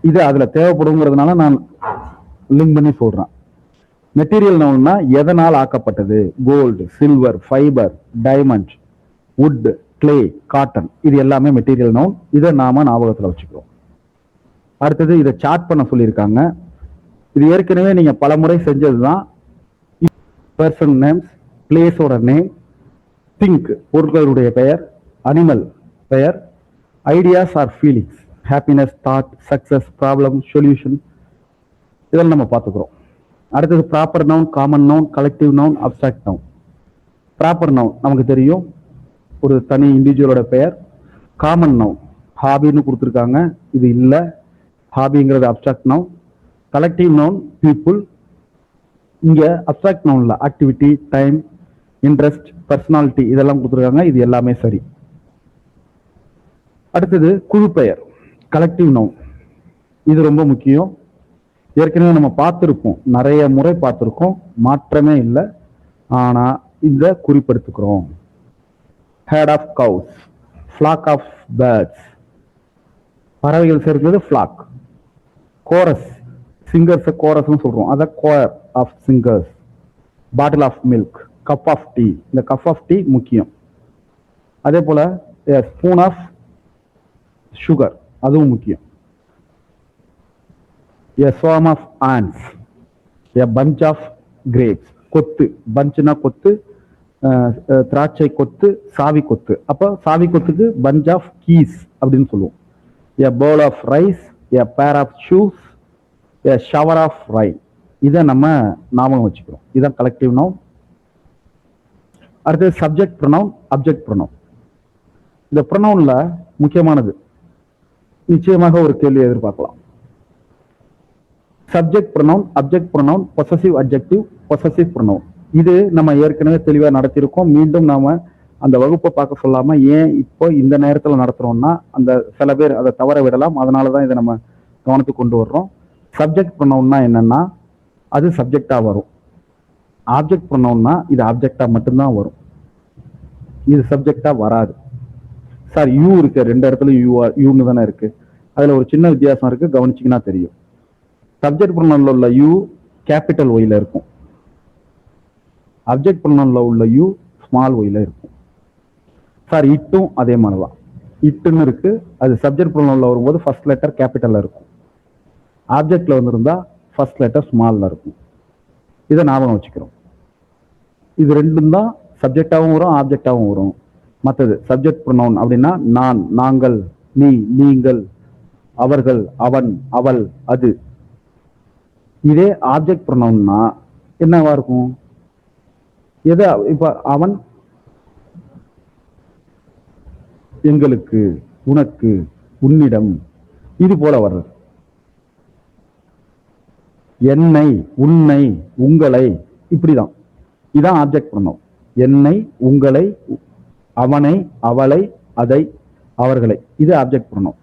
இது அதுல தேவைப்படுங்கிறதுனால நான் லிங்க் பண்ணி சொல்றேன். மெட்டீரியல் நவுன்னா எதனால் ஆக்கப்பட்டது, கோல்டு, சில்வர், ஃபைபர், டைமண்ட், உட், கிளே, காட்டன், இது எல்லாமே மெட்டீரியல் நவுன். இதை நாம ஞாபகத்துல வச்சுக்கிறோம். அடுத்தது இதை சார்ட் பண்ண சொல்லியிருக்காங்க. இது ஏற்கனவே நீங்க பல முறை செஞ்சதுதான். பர்சன் நேம்ஸ், பிளேஸோட நேம், திங்க் பொருட்களுடைய பெயர், அனிமல் பெயர், ideas or feelings, happiness, thought, success, problem, solution, இதெல்லாம் நம்ம பார்த்துக்கிறோம். அடுத்தது proper noun, common noun, collective noun, abstract noun. Proper noun நமக்கு தெரியும், ஒரு தனி இண்டிவிஜுவலோட பெயர். காமன் நவுன் ஹாபின்னு கொடுத்துருக்காங்க, இது இல்லை, ஹாபிங்கிறது abstract noun. Collective noun people. இங்க அப்டிராக்ட் நவுன்ல ஆக்டிவிட்டி, டைம், இன்ட்ரெஸ்ட், பர்சனாலிட்டி இதெல்லாம் கொடுத்துருக்காங்க, இது எல்லாமே சரி. அடுத்தது குழு பெயர், கலெக்டிவ் நவுன். இது ரொம்ப முக்கியம். ஏற்கனவே நம்ம பார்த்துருப்போம், நிறைய முறை பார்த்துருக்கோம், மாற்றமே இல்லை. ஆனா இதை குறிப்பெடுத்துக்கிறோம். Herd of cows, flock of birds, பறவைகள் சேர்க்கிறது ஃபிளாக். கோரஸ், சிங்கர்ஸை கோரஸ்னு சொல்கிறோம், அதை choir of singers. Bottle of milk, cup of tea, இந்த கப் ஆஃப் டீ முக்கியம். அதே போல் ஸ்பூன் ஆஃப் சுகர், அதுவும் முக்கியம். A swarm of ants, a bunch of grapes. கொத்து, பஞ்சுனா கொத்து, திராட்சை கொத்து, சாவி கொத்து. அப்போ சாவி கொத்துக்கு பஞ்ச் ஆஃப் கீஸ் அப்படின்னு சொல்லுவோம். A bowl of rice, a pair of shoes, a shower of rain. இதை நம்ம ஞாபகம் வச்சுக்கிறோம். இதான் கலெக்டிவ் நவுன். அடுத்தது சப்ஜெக்ட் ப்ரொனவுன், அப்ஜெக்ட் ப்ரொனவுன். இந்த ப்ரொனவுன்ல முக்கியமானது, நிச்சயமாக ஒரு கேள்வி எதிர்பார்க்கலாம். Subject pronoun, object pronoun, possessive adjective, possessive pronoun. இது நம்ம ஏற்கனவே தெளிவாக நடத்தியிருக்கோம். மீண்டும் நாம அந்த வகுப்பை பார்க்க சொல்லாம ஏன் இப்போ இந்த நேரத்தில் நடத்துறோம்னா, அந்த சில பேர் அதை தவற விடலாம். அதனால தான் இதை நம்ம கவனத்துக்கு கொண்டு வர்றோம். சப்ஜெக்ட் ப்ரொனவுன்னா என்னன்னா, அது சப்ஜெக்டா வரும். ஆப்ஜெக்ட் ப்ரொனவுன்னா இது ஆப்ஜெக்டா மட்டும்தான் வரும், இது சப்ஜெக்டா வராது. சார் யூ இருக்கு, ரெண்டு இடத்துல யூன்னு தானே இருக்கு. அதுல ஒரு சின்ன வித்தியாசம் இருக்கு, கவனிச்சிங்கன்னா தெரியும். சப்ஜெக்ட் ப்ரொனவுன்ல உள்ள யூ கேபிட்டல் ஒய்ல இருக்கும், அப்ஜெக்ட் ப்ரொனவுன்ல உள்ள யூ ஸ்மால் ஒய்ல இருக்கும். சார் இட்டும் அதே மாதிரிதான், இட்டுன்னு இருக்கு, அது சப்ஜெக்ட் ப்ரொனவுன்ல வரும்போது ஃபர்ஸ்ட் லெட்டர் கேபிட்டல்ல இருக்கும், ஆப்ஜெக்ட்ல வந்திருந்தா ஃபர்ஸ்ட் லெட்டர் ஸ்மால்ல இருக்கும். இதை ஞாபகம் வச்சுக்கிறோம். இது ரெண்டும் தான் சப்ஜெக்டாகவும் வரும், ஆப்ஜெக்டாகவும் வரும். மற்றது சப்ஜெக்ட் ப்ரொனவுன் அப்படின்னா நான், நாங்கள், நீ, நீங்கள், அவர்கள், அவன், அவள், அது. இதே ஆப்ஜெக்ட் ப்ரொனவுன்னா என்னவா இருக்கும்? எது இப்ப அவன் எங்களுக்கு, உனக்கு, உன்னிடம், இது போல வர்றது. என்னை, உன்னை, உங்களை, இப்படிதான். இதான் ஆப்ஜெக்ட் ப்ரொனவுன். என்னை, உங்களை, அவனை, அவளை, அதை, அவர்களை, இது ஆப்ஜெக்ட் ப்ரொனவுன்.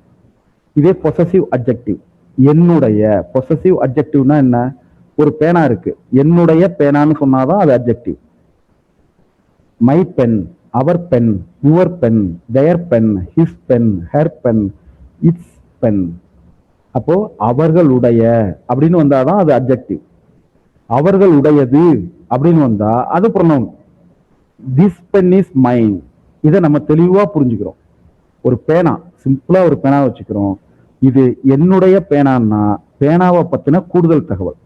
இதே பொசசிவ் அட்ஜெக்டிவ், என்னுடைய. பொசசிவ் அட்ஜெக்டிவ்னா என்ன? ஒரு பேனா இருக்கு, என்னுடைய பேனான்னு சொன்னாதான் அது adjective. My pen, our pen, your pen, their pen, his pen, her pen, its pen. அப்போ அவர்களுடைய அப்படின்னு வந்தாதான் அது அட்ஜெக்டிவ். அவர்களுடையது அப்படின்னு வந்தா அது pronoun. This pen is mine. இதை நம்ம தெளிவா புரிஞ்சுக்கிறோம். ஒரு பேனா, சிம்பிளா ஒரு பேனா வச்சுக்கிறோம், இது என்னுடைய பேனான்னா பேனாவை பத்தின கூடுதல் தகவல்.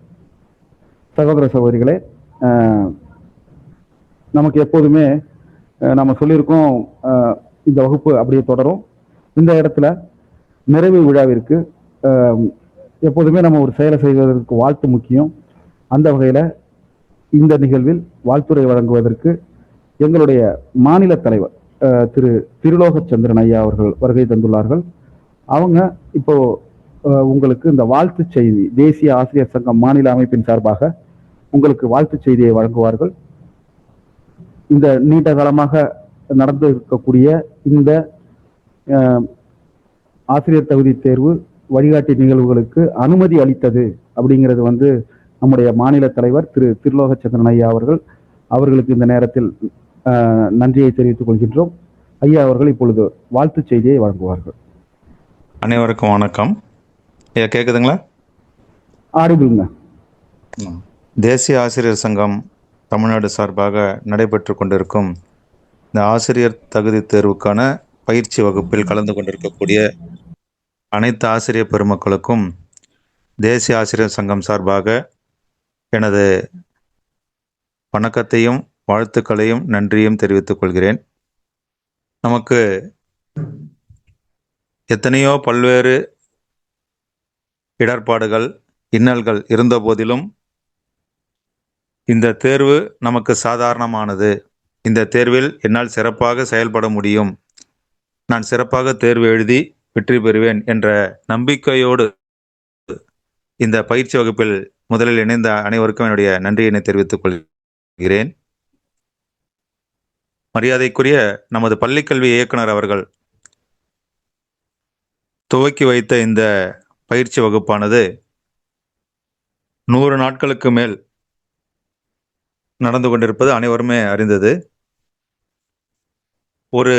சகோதர சகோதரிகளே, நமக்கு எப்போதுமே நம்ம சொல்லியிருக்கோம், இந்த வகுப்பு அப்படியே தொடரும். இந்த இடத்துல நிறைவு விழாவிற்கு எப்போதுமே நம்ம ஒரு செயலை செய்வதற்கு வாழ்த்து முக்கியம். அந்த வகையில் இந்த நிகழ்வில் வாழ்த்துரை வழங்குவதற்கு எங்களுடைய மாநில தலைவர் திரு திருலோகச்சந்திரன் ஐயா அவர்கள் வருகை தந்துள்ளார்கள். அவங்க இப்போ உங்களுக்கு இந்த வாழ்த்து செய்தி, தேசிய ஆசிரியர் சங்கம் மாநில அமைப்பின் சார்பாக உங்களுக்கு வாழ்த்து செய்தியை வழங்குவார்கள். இந்த நீண்ட காலமாக நடந்து இருக்கக்கூடிய இந்த ஆசிரியர் தகுதி தேர்வு வழிகாட்டி நிகழ்வுகளுக்கு அனுமதி அளித்தது அப்படிங்கிறது நம்முடைய மாநில தலைவர் திரு திருலோகச்சந்திரன் ஐயா அவர்கள். அவர்களுக்கு இந்த நேரத்தில் நன்றியை தெரிவித்துக் கொள்கின்றோம். ஐயா அவர்கள் இப்பொழுது வாழ்த்து செய்தியை வழங்குவார்கள். அனைவருக்கும் வணக்கம். கேக்குதுங்களா? ஆடிபிள்ங்க. தேசிய ஆசிரியர் சங்கம் தமிழ்நாடு சார்பாக நடைபெற்று கொண்டிருக்கும் இந்த ஆசிரியர் தகுதி தேர்வுக்கான பயிற்சி வகுப்பில் கலந்து கொண்டிருக்கக்கூடிய அனைத்து ஆசிரியர் பெருமக்களுக்கும் தேசிய ஆசிரியர் சங்கம் சார்பாக எனது வணக்கத்தையும் வாழ்த்துக்களையும் நன்றியும் தெரிவித்துக் கொள்கிறேன். நமக்கு எத்தனையோ பல்வேறு இடர்பாடுகள், இன்னல்கள் இருந்த போதிலும் இந்த தேர்வு நமக்கு சாதாரணமானது. இந்த தேர்வில் என்னால் சிறப்பாக செயல்பட முடியும், நான் சிறப்பாக தேர்வு எழுதி வெற்றி பெறுவேன் என்ற நம்பிக்கையோடு இந்த பயிற்சி வகுப்பில் முதலில் இணைந்த அனைவருக்கும் என்னுடைய நன்றியினை தெரிவித்துக் கொள்கிறேன். மரியாதைக்குரிய நமது பள்ளிக்கல்வி இயக்குனர் அவர்கள் துவக்கி வைத்த இந்த பயிற்சி வகுப்பானது 100 நாட்களுக்கு மேல் நடந்து கொண்டிருப்பது அனைவருமே அறிந்தது. ஒரு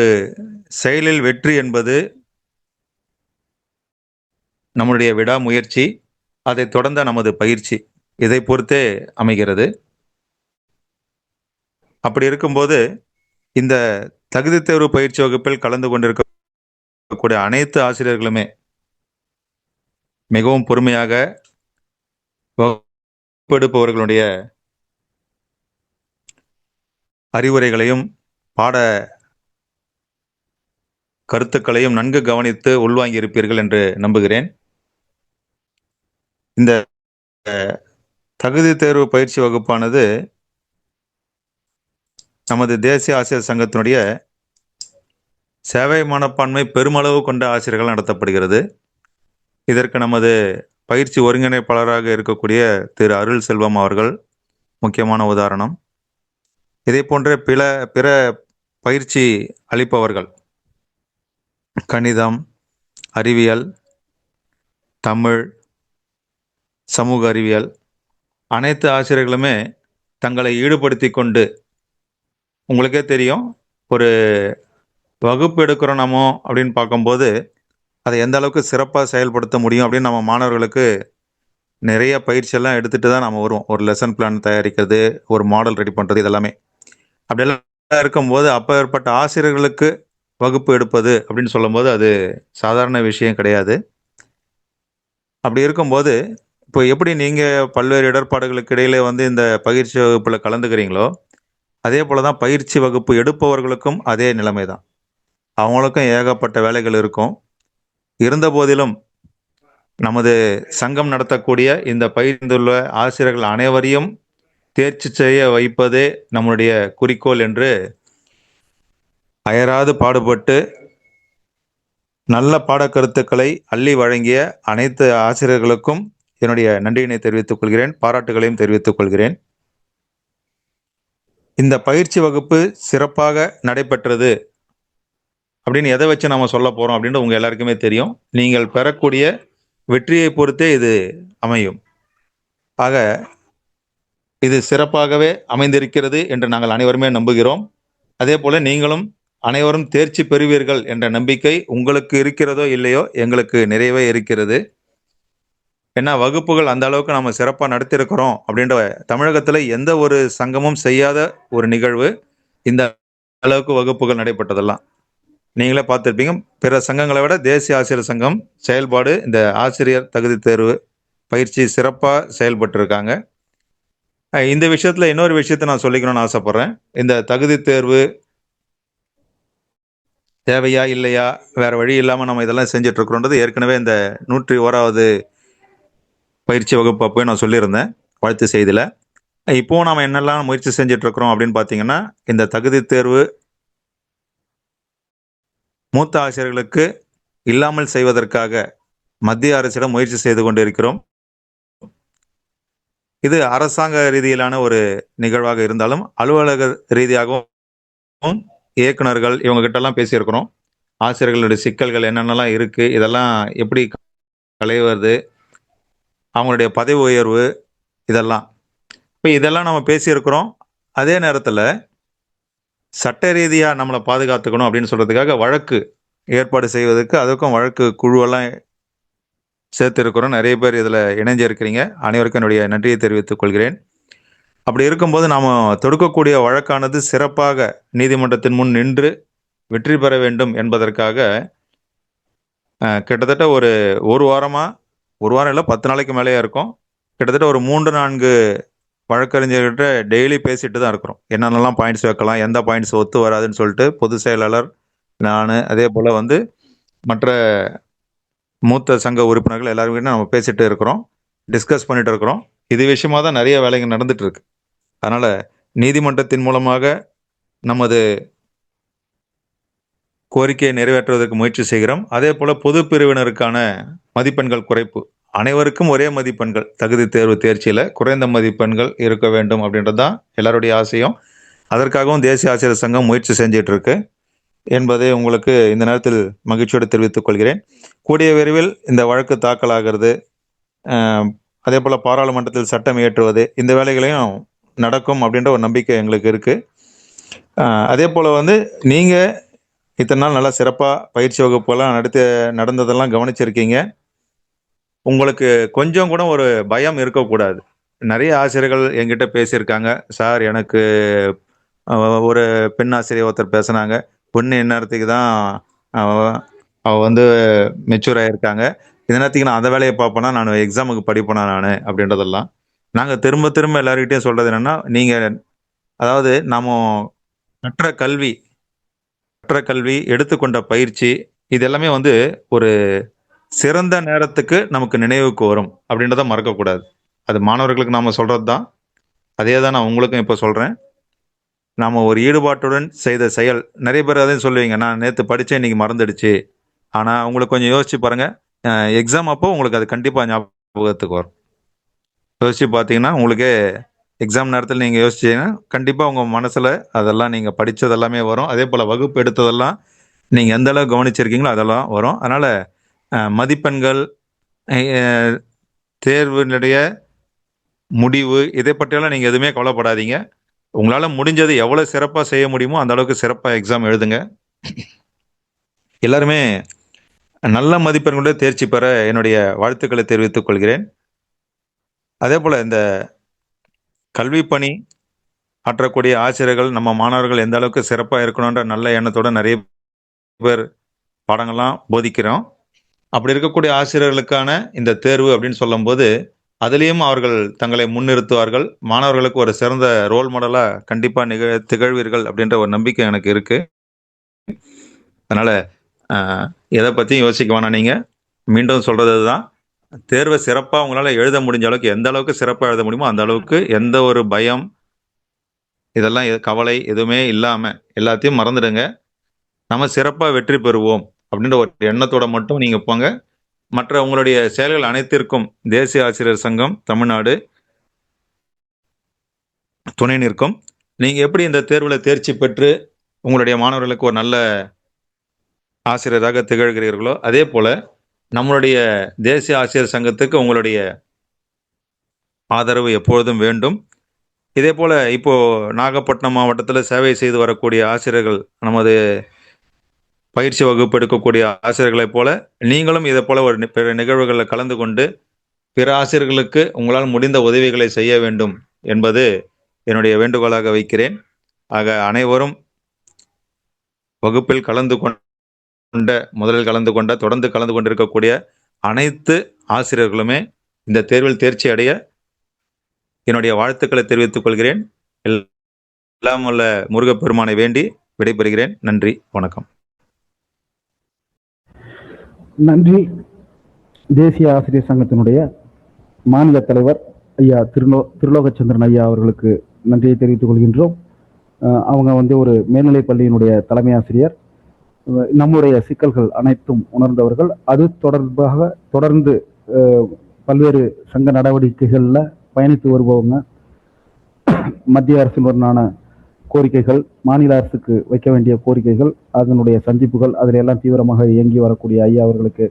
செயலில் வெற்றி என்பது நம்முடைய விடாமுயற்சி, அதை தொடர்ந்த நமது பயிற்சி இதை பொறுத்தே அமைகிறது. அப்படி இருக்கும்போது இந்த தகுதி தேர்வு பயிற்சி வகுப்பில் கலந்து கொண்டிருக்கக்கூடிய அனைத்து ஆசிரியர்களுமே மிகவும் பொறுமையாக வகுப்பெடுப்பவர்களுடைய அறிவுரைகளையும் பாட கருத்துக்களையும் நன்கு கவனித்து உள்வாங்கி இருப்பீர்கள் என்று நம்புகிறேன். இந்த தகுதி தேர்வு பயிற்சி வகுப்பானது நமது தேசிய ஆசிரியர் சங்கத்தினுடைய சேவை மனப்பான்மை பெருமளவு கொண்ட ஆசிரியர்கள் நடத்தப்படுகிறது. இதற்கு நமது பயிற்சி ஒருங்கிணைப்பாளராக இருக்கக்கூடிய திரு அருள் செல்வம் அவர்கள் முக்கியமான உதாரணம். இதே போன்ற பிற பயிற்சி அளிப்பவர்கள் கணிதம், அறிவியல், தமிழ், சமூக அறிவியல் அனைத்து ஆசிரியர்களுமே தங்களை ஈடுபடுத்தி கொண்டு, உங்களுக்கே தெரியும், ஒரு வகுப்பு எடுக்கிறோம் நம்ம அப்படின்னு பார்க்கும்போது அதை எந்த அளவுக்கு சிறப்பாக செயல்படுத்த முடியும் அப்படின்னு நம்ம மாணவர்களுக்கு நிறைய பயிற்சியெல்லாம் எடுத்துகிட்டு தான் நம்ம வருவோம். ஒரு லெசன் பிளான் தயாரிக்கிறது, ஒரு மாடல் ரெடி பண்ணுறது, இதெல்லாமே அப்படியெல்லாம் இருக்கும்போது அப்போ ஏற்பட்ட ஆசிரியர்களுக்கு வகுப்பு எடுப்பது அப்படின்னு சொல்லும்போது அது சாதாரண விஷயம் கிடையாது. அப்படி இருக்கும்போது இப்போ எப்படி நீங்கள் பல்வேறு இடர்பாடுகளுக்கு இடையிலே இந்த பயிற்சி வகுப்பில் கலந்துக்கிறீங்களோ, அதே போல தான் பயிற்சி வகுப்பு எடுப்பவர்களுக்கும் அதே நிலைமை தான். அவங்களுக்கும் ஏகப்பட்ட வேலைகள் இருக்கும். இருந்த போதிலும் நமது சங்கம் நடத்தக்கூடிய இந்த பயிர்ந்துள்ள ஆசிரியர்கள் அனைவரையும் தேர்ச்சி செய்ய வைப்பதே நம்முடைய குறிக்கோள் என்று அயராது பாடுபட்டு நல்ல பாடக்கருத்துக்களை அள்ளி வழங்கிய அனைத்து ஆசிரியர்களுக்கும் என்னுடைய நன்றியினை தெரிவித்துக் கொள்கிறேன், பாராட்டுகளையும் தெரிவித்துக் கொள்கிறேன். இந்த பயிற்சி வகுப்பு சிறப்பாக நடைபெற்றது அப்படின்னு எதை வச்சு நம்ம சொல்ல போகிறோம் அப்படின்னு உங்கள் எல்லாருக்குமே தெரியும். நீங்கள் பெறக்கூடிய வெற்றியை பொறுத்தே இது அமையும். ஆக இது சிறப்பாகவே அமைந்திருக்கிறது என்று நாங்கள் அனைவருமே நம்புகிறோம். அதே போல் நீங்களும் அனைவரும் தேர்ச்சி பெறுவீர்கள் என்ற நம்பிக்கை உங்களுக்கு இருக்கிறதோ இல்லையோ எங்களுக்கு நிறையவே இருக்கிறது. ஏன்னா வகுப்புகள் அந்த அளவுக்கு நம்ம சிறப்பாக நடத்தியிருக்கிறோம் அப்படின்ற தமிழகத்தில் எந்த ஒரு சங்கமும் செய்யாத ஒரு நிகழ்வு இந்த அளவுக்கு வகுப்புகள் நடைபெற்றதெல்லாம் நீங்களே பார்த்துருப்பீங்க. பிற சங்கங்களை விட தேசிய ஆசிரியர் சங்கம் செயல்பாடு இந்த ஆசிரியர் தகுதி தேர்வு பயிற்சி சிறப்பாக செயல்பட்டு இருக்காங்க. இந்த விஷயத்தில் இன்னொரு விஷயத்தை நான் சொல்லிக்கணும்னு ஆசைப்பட்றேன். இந்த தகுதி தேர்வு தேவையா இல்லையா, வேற வழி இல்லாமல் நம்ம இதெல்லாம் செஞ்சுட்டு இருக்கிறோன்றது ஏற்கனவே இந்த 101வது பயிற்சி வகுப்பு அப்போயே நான் சொல்லியிருந்தேன் வாழ்த்து செய்தியில். இப்போது நம்ம என்னெல்லாம் முயற்சி செஞ்சுட்டு இருக்கிறோம் அப்படின்னு பார்த்தீங்கன்னா, இந்த தகுதி தேர்வு மூத்த ஆசிரியர்களுக்கு இல்லாமல் செய்வதற்காக மத்திய அரசிடம் முயற்சி செய்து கொண்டிருக்கிறோம். இது அரசாங்க ரீதியிலான ஒரு நிகழ்வாக இருந்தாலும் அலுவலக ரீதியாகவும் இயக்குநர்கள் இவங்க கிட்டலாம் பேசியிருக்கிறோம். ஆசிரியர்களுடைய சிக்கல்கள் என்னென்னலாம் இருக்குது, இதெல்லாம் எப்படி களைவது, அவங்களுடைய பதவி உயர்வு, இதெல்லாம் நம்ம பேசியிருக்கிறோம். அதே நேரத்தில் சட்ட ரீதியாக நம்மளை பாதுகாத்துக்கணும் அப்படின்னு சொல்கிறதுக்காக வழக்கு ஏற்பாடு செய்வதற்கு அதுக்கும் வழக்கு குழுவெல்லாம் சேர்த்துருக்கிறோம். நிறைய பேர் இதில் இணைஞ்சிருக்கிறீங்க. அனைவருக்கும் என்னுடைய நன்றியை தெரிவித்துக் கொள்கிறேன். அப்படி இருக்கும்போது நாம் தொடுக்கக்கூடிய வழக்கானது சிறப்பாக நீதிமன்றத்தின் முன் நின்று வெற்றி பெற வேண்டும் என்பதற்காக கிட்டத்தட்ட ஒரு வாரம் இல்லை 10 நாளைக்கு மேலேயே இருக்கும். கிட்டத்தட்ட ஒரு 3-4 வழக்கறிஞர்கிட்ட டெய்லி பேசிட்டு தான் இருக்கிறோம். என்னென்னலாம் பாயிண்ட்ஸ் வைக்கலாம், எந்த பாயிண்ட்ஸ் ஒத்து வராதுன்னு சொல்லிட்டு பொதுச் செயலாளர், நான், அதே போல் மற்ற மூத்த சங்க உறுப்பினர்கள் எல்லாருமே நம்ம பேசிட்டு இருக்கிறோம், டிஸ்கஸ் பண்ணிட்டு இருக்கிறோம். இது விஷயமா தான் நிறைய வேலைகள் நடந்துட்டு இருக்கு. அதனால் நீதிமன்றத்தின் மூலமாக நமது கோரிக்கையை நிறைவேற்றுவதற்கு முயற்சி செய்கிறோம். அதே போல் பொது பிரிவினருக்கான மதிப்பெண்கள் குறைப்பு, அனைவருக்கும் ஒரே மதிப்பெண்கள், தகுதி தேர்வு தேர்ச்சியில் குறைந்த மதிப்பெண்கள் இருக்க வேண்டும் அப்படின்றது தான் எல்லாருடைய ஆசையும். அதற்காகவும் தேசிய ஆசிரியர் சங்கம் முயற்சி செஞ்சிட்டு இருக்கு என்பதை உங்களுக்கு இந்த நேரத்தில் மகிழ்ச்சியோடு தெரிவித்துக் கொள்கிறேன். கூடிய விரைவில் இந்த வழக்கு தாக்கலாகிறது, அதே போல் பாராளுமன்றத்தில் சட்டம் இயற்றுவது, இந்த வேலைகளையும் நடக்கும் அப்படின்ற ஒரு நம்பிக்கை எங்களுக்கு இருக்குது. அதே போல் நீங்கள் இத்தனை நாள் நல்லா சிறப்பாக பயிற்சி வகுப்பெல்லாம் நடந்ததெல்லாம் கவனிச்சிருக்கீங்க. உங்களுக்கு கொஞ்சம் கூட ஒரு பயம் இருக்கக்கூடாது. நிறைய ஆசிரியர்கள் என்கிட்ட பேசியிருக்காங்க. சார் எனக்கு ஒரு பெண் ஆசிரியர் ஒருத்தர் பேசுனாங்க. பொண்ணு இந்நேரத்துக்கு தான் அவ அவ வந்து மெச்சூர் ஆயிருக்காங்க. இந்த நேரத்துக்கு நான் அந்த வேலையை பார்ப்பேனா, நான் எக்ஸாமுக்கு படிப்பேனா நானு அப்படின்றதெல்லாம். நாங்க திரும்ப திரும்ப எல்லார்கிட்டயும் சொல்றது என்னன்னா, நீங்க அதாவது நாம கற்ற கல்வி கற்ற கல்வி, எடுத்துக்கொண்ட பயிற்சி, இது எல்லாமே வந்து ஒரு சிறந்த நேரத்துக்கு நமக்கு நினைவுக்கு வரும் அப்படின்றத மறக்கக்கூடாது. அது மாணவர்களுக்கு நாம சொல்றது தான். அதே தான் நான் உங்களுக்கும் இப்ப சொல்றேன். நாம ஒரு ஈடுபாட்டுடன் செய்த செயல், நிறைய பேர் அதையும் சொல்லுவீங்க. நான் நேத்து படிச்சேன், இன்னைக்கு மறந்துடுச்சு. ஆனா உங்களுக்கு கொஞ்சம் யோசிச்சு பாருங்க. எக்ஸாம் அப்போ உங்களுக்கு அது கண்டிப்பா ஞாபகத்துக்கு வரும். யோசிச்சு பார்த்தீங்கன்னா, உங்களுக்கே எக்ஸாம் நேரத்துல நீங்க யோசிச்சீங்கன்னா, கண்டிப்பா உங்க மனசுல அதெல்லாம் நீங்க படிச்சது எல்லாமே வரும். அதேபோல வகுப்பு எடுத்ததெல்லாம் நீங்க எந்த அளவுக்கு கவனிச்சிருக்கீங்களோ அதெல்லாம் வரும். அதனால மதிப்பெண்கள், அ தேர்வினுடைய முடிவு, இதை பற்றியெல்லாம் நீங்க எதுவுமே கவலைப்படாதீங்க. உங்களால முடிஞ்சது எவ்வளவு சிறப்பா செய்ய முடியுமோ அந்த அளவுக்கு சிறப்பா எக்ஸாம் எழுதுங்க. எல்லாருமே நல்ல மதிப்பெண்களோட தேர்ச்சி பெற என்னுடைய வாழ்த்துக்களை தெரிவித்துக் கொள்கிறேன். அதேபோல இந்த கல்வி பணி ஆற்றக்கூடிய ஆசிரியர்கள், நம்ம மாணவர்கள் எந்த அளவுக்கு சிறப்பா இருக்கணும்ன்ற நல்ல எண்ணத்தோட நிறைய பேர் பாடங்கள்லாம் போதிக்கிறோம். அப்படி இருக்கக்கூடிய ஆசிரியர்களுக்கான இந்த தேர்வு அப்படின்னு சொல்லும்போது, அதிலேயும் அவர்கள் தங்களை முன்னிறுத்துவார்கள். மாணவர்களுக்கு ஒரு சிறந்த ரோல் மாடலா கண்டிப்பா திகழ்வீர்கள் அப்படின்ற ஒரு நம்பிக்கை எனக்கு இருக்கு. அதனால எதை பத்தியும் யோசிக்க வேணாம் நீங்க. மீண்டும் சொல்றது தான், தேர்வை சிறப்பா உங்களால எழுத முடிஞ்ச அளவுக்கு, எந்த அளவுக்கு சிறப்பா எழுத முடியுமோ அந்த அளவுக்கு எந்த ஒரு பயம், இதெல்லாம் கவலை எதுவுமே இல்லாம எல்லாத்தையும் மறந்துடுங்க. நம்ம சிறப்பா வெற்றி பெறுவோம் அப்படின்ற ஒரு எண்ணத்தோட மட்டும் நீங்க போங்க. மற்ற உங்களுடைய செயல்கள் அனைத்திற்கும் தேசிய ஆசிரியர் சங்கம் தமிழ்நாடு துணை நிற்கும். நீங்க எப்படி இந்த தேர்வுல தேர்ச்சி பெற்று உங்களுடைய மாணவர்களுக்கு ஒரு நல்ல ஆசிரியராக திகழ்கிறீர்களோ, அதே போல நம்மளுடைய தேசிய ஆசிரியர் சங்கத்துக்கு உங்களுடைய ஆதரவு எப்பொழுதும் வேண்டும். இதே போல இப்போ நாகப்பட்டினம் மாவட்டத்தில் சேவை செய்து வரக்கூடிய ஆசிரியர்கள், நமது பயிற்சி வகுப்பு எடுக்கக்கூடிய ஆசிரியர்களைப் போல நீங்களும் இதை போல ஒரு பிற நிகழ்வுகளில் கலந்து கொண்டு பிற ஆசிரியர்களுக்கு உங்களால் முடிந்த உதவிகளை செய்ய வேண்டும் என்பது என்னுடைய வேண்டுகோளாக வைக்கிறேன். ஆக அனைவரும் வகுப்பில் கலந்து கொண்ட, முதலில் கலந்து கொண்ட, தொடர்ந்து கலந்து கொண்டிருக்கக்கூடிய அனைத்து ஆசிரியர்களுமே இந்த தேர்வில் தேர்ச்சி அடைய என்னுடைய வாழ்த்துக்களை தெரிவித்துக் கொள்கிறேன். எல்லாம் வல்ல முருகப்பெருமானை வேண்டி விடைபெறுகிறேன். நன்றி, வணக்கம். நன்றி. தேசிய ஆசிரியர் சங்கத்தினுடைய மாநில தலைவர் ஐயா திருலோகச்சந்திரன் ஐயா அவர்களுக்கு நன்றியை தெரிவித்துக் கொள்கின்றோம். அவங்க வந்து ஒரு மேல்நிலைப் பள்ளியினுடைய தலைமை ஆசிரியர். நம்முடைய சிக்கல்கள் அனைத்தும் உணர்ந்தவர்கள். அது தொடர்பாக தொடர்ந்து பல்வேறு சங்க நடவடிக்கைகளில் பயணித்து வருபவங்க. மத்திய அரசினுடனான கோரிக்கைகள், மாநில அரசுக்கு வைக்க வேண்டிய கோரிக்கைகள், அதனுடைய சந்திப்புகள், அதில் எல்லாம் தீவிரமாக இயங்கி வரக்கூடிய ஐயா அவர்களுக்கு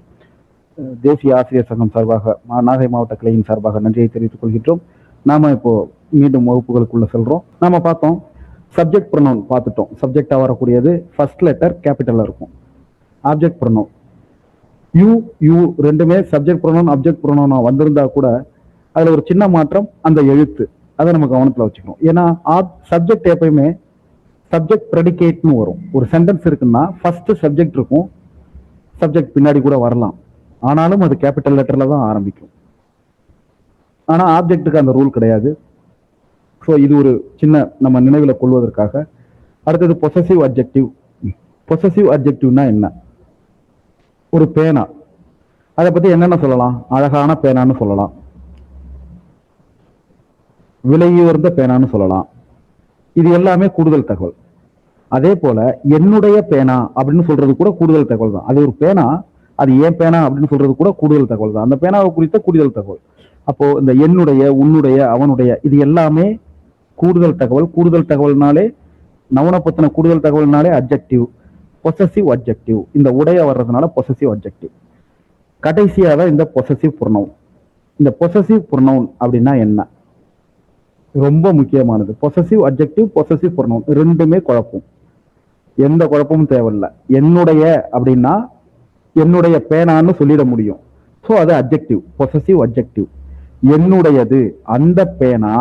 தேசிய ஆசிரியர் சங்கம் சார்பாக, நாகை மாவட்ட கிளையின் சார்பாக நன்றியை தெரிவித்துக் கொள்கின்றோம். நாம இப்போ மீண்டும் வகுப்புகளுக்குள்ள செல்றோம். நாம பார்த்தோம் சப்ஜெக்ட் ப்ரொனவுன் பார்த்துட்டோம். சப்ஜெக்டா வரக்கூடியது ஃபர்ஸ்ட் லெட்டர் கேபிட்டல்ல இருக்கும். ஆப்ஜெக்ட் ப்ரொனவுன் யூ ரெண்டுமே சப்ஜெக்ட் ப்ரொனவுன் ஆப்ஜெக்ட் ப்ரொனவுனா வந்திருந்தா கூட அதுல ஒரு சின்ன மாற்றம், அந்த எழுத்து, அதை நம்ம கவனத்துல வச்சுக்கணும். ஏன்னா சப்ஜெக்ட் எப்பயுமே சப்ஜெக்ட் ப்ரெடிகேட்னு வரும். ஒரு சென்டென்ஸ் இருக்குன்னா ஃபர்ஸ்ட் சப்ஜெக்ட் இருக்கும், சப்ஜெக்ட் பின்னாடி கூட வரலாம், ஆனாலும் அது கேபிட்டல் லெட்டர்ல தான் ஆரம்பிக்கும். ஆனா ஆப்ஜெக்ட்டுக்கு அந்த ரூல் கிடையாது. ஸோ இது ஒரு சின்ன நம்ம நினைவில் கொள்வதற்காக. அடுத்தது பொசசிவ் அட்ஜெக்டிவ். பொசசிவ் அட்ஜெக்டிவ்னா என்ன? ஒரு பேனா, அதை பத்தி என்னென்ன சொல்லலாம்? அழகான பேனான்னு சொல்லலாம், விலையுயர்ந்த பேனான்னு சொல்லலாம். இது எல்லாமே கூடுதல் தகவல். அதே போல என்னுடைய பேனா அப்படின்னு சொல்றது கூட கூடுதல் தகவல் தான். அது ஒரு பேனா, அது ஏன் பேனா அப்படின்னு சொல்றது கூட கூடுதல் தகவல் தான். அந்த பேனாவை குறித்த கூடுதல் தகவல். அப்போ இந்த என்னுடைய, உன்னுடைய, அவனுடைய, இது எல்லாமே கூடுதல் தகவல். கூடுதல் தகவல்னாலே, நவுனை பத்தின கூடுதல் தகவல்னாலே அட்ஜெக்டிவ், பொசசிவ் அட்ஜெக்டிவ். இந்த உடைய வர்றதுனால பொசசிவ் அட்ஜெக்டிவ். கடைசியாக தான் இந்த பொசசிவ் ப்ரொனவுன். இந்த பொசசிவ் ப்ரொனவுன் அப்படின்னா என்ன? ரொம்ப முக்கியமானது. பொசசிவ் அட்ஜெக்டிவ், பொசசிவ் ப்ரொனவுன் ரெண்டுமே குழப்பம். எந்த குழப்பமும் தேவையில்லை. என்னுடைய அப்படின்னா என்னுடைய பேனான்னு சொல்லிட முடியும். ஸோ அது அப்ஜெக்டிவ், பொசசிவ் அப்ஜெக்டிவ். என்னுடையது, அந்த பேனா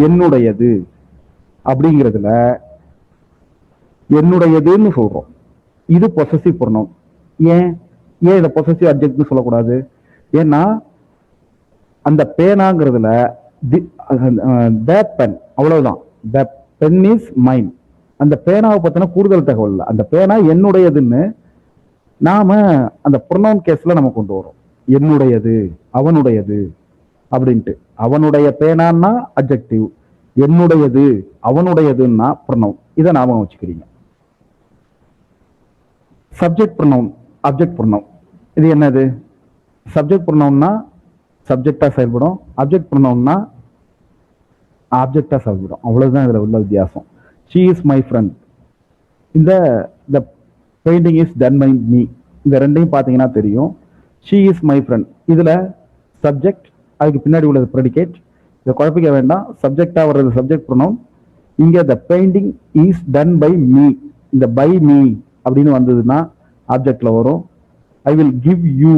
என்னுடையது அப்படிங்கிறதுல என்னுடையதுன்னு சொல்றோம். இது பொசசிவ் ப்ரொனவுன். ஏன் ஏன் இதை பொசசிவ் அப்ஜெக்ட்னு சொல்லக்கூடாது? ஏன்னா அந்த பேனாங்கிறதுல த பென், அவ்வளவுதான். The pen is mine. அந்த பேனாவை பத்தின கூடுதல் தகவல் இல்லை. அந்த பேனா என்னுடையதுன்னு நாம அந்த ப்ரொனவுன் கேஸ்ல நம்ம கொண்டு வரோம். என்னுடையது, அவனுடையது அப்படின்ட்டு. அவனுடைய பேனான்னா அப்ஜெக்டிவ், என்னுடையது அவனுடையதுன்னா ப்ரொனவுன். இதை ஞாபகம் வச்சுக்கிறீங்க. Subject pronoun, object pronoun. இது என்னது? சப்ஜெக்ட் ப்ரொனவுன்னா சப்ஜெக்டா செயல்படும், அப்ஜெக்ட் ப்ரொனவுன்னா ஆப்ஜெக்டா செயல்படும். அவ்வளவுதான் இதுல உள்ள வித்தியாசம். ஷீ இஸ் மை ஃப்ரெண்ட், இந்த the painting is done by me, இந்த ரெண்டையும் பார்த்தீங்கன்னா தெரியும். ஷீ இஸ் மை ஃப்ரெண்ட், இதுல சப்ஜெக்ட், அதுக்கு பின்னாடி உள்ளது ப்ரெடிகேட். இதை குழப்பிக்க வேண்டாம். சப்ஜெக்டா வர்றது சப்ஜெக்ட் ப்ரொனவுன். இங்க the painting is done by me, இந்த பை மீ அப்படின்னு வந்ததுன்னா ஆப்ஜெக்ட்ல வரும். ஐ வில் கிவ் யூ,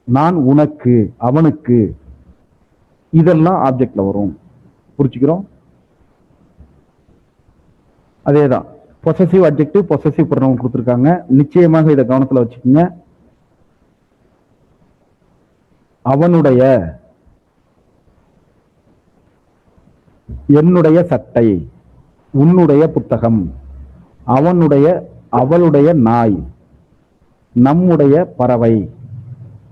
நான் உனக்கு, அவனுக்கு, இதெல்லாம் ஆப்ஜெக்ட்ல வரும். புரிச்சுக்கிறோம்? அதேதான். பொசசிவ் அட்ஜெக்டிவ், பொசசிவ் ப்ரொனவுன் கொடுத்துருக்காங்க. நிச்சயமாக இதை கவனத்துல வச்சுக்கோங்க. அவனுடைய, என்னுடைய சட்டை, உன்னுடைய புத்தகம், அவனுடைய, அவளுடைய நாய், நம்முடைய பறவை,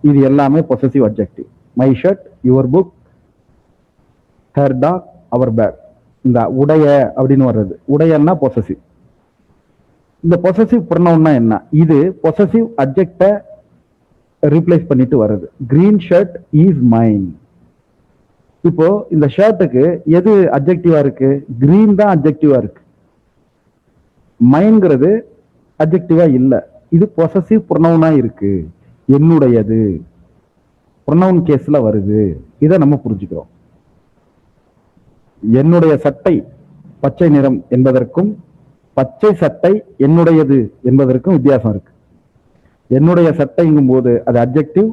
இது எல்லாமே possessive adjective. My shirt, your book, her dog, our bag. இந்த உடைய அப்படின்னு வர்றது, உடையன்னா பொசசிவ். இந்த பொசசிவ் ப்ரொனவுன்னா என்ன? இது பொசசிவ் அட்ஜெக்ட ரீப்ளேஸ் பண்ணிட்டு வருது. Green shirt is mine. இப்போ இந்த ஷர்ட்டுக்கு எது அட்ஜெக்டிவா இருக்கு? கிரீன் தான் அட்ஜெக்டிவா இருக்கு. மைன்ங்கிறது அட்ஜெக்டிவா இல்ல. இது பொசசிவ் ப்ரொனவுனா இருக்கு. என்னுடையது ப்ரொனவுன் கேஸ்ல வருது. இதை நம்ம புரிஞ்சுக்கிறோம். என்னுடைய சட்டை பச்சை நிறம் என்பதற்கும் பச்சை சட்டை என்னுடையது என்பதற்கும் வித்தியாசம் இருக்கு. என்னுடைய சட்டைங்கும் போது அது அட்ஜெக்டிவ்,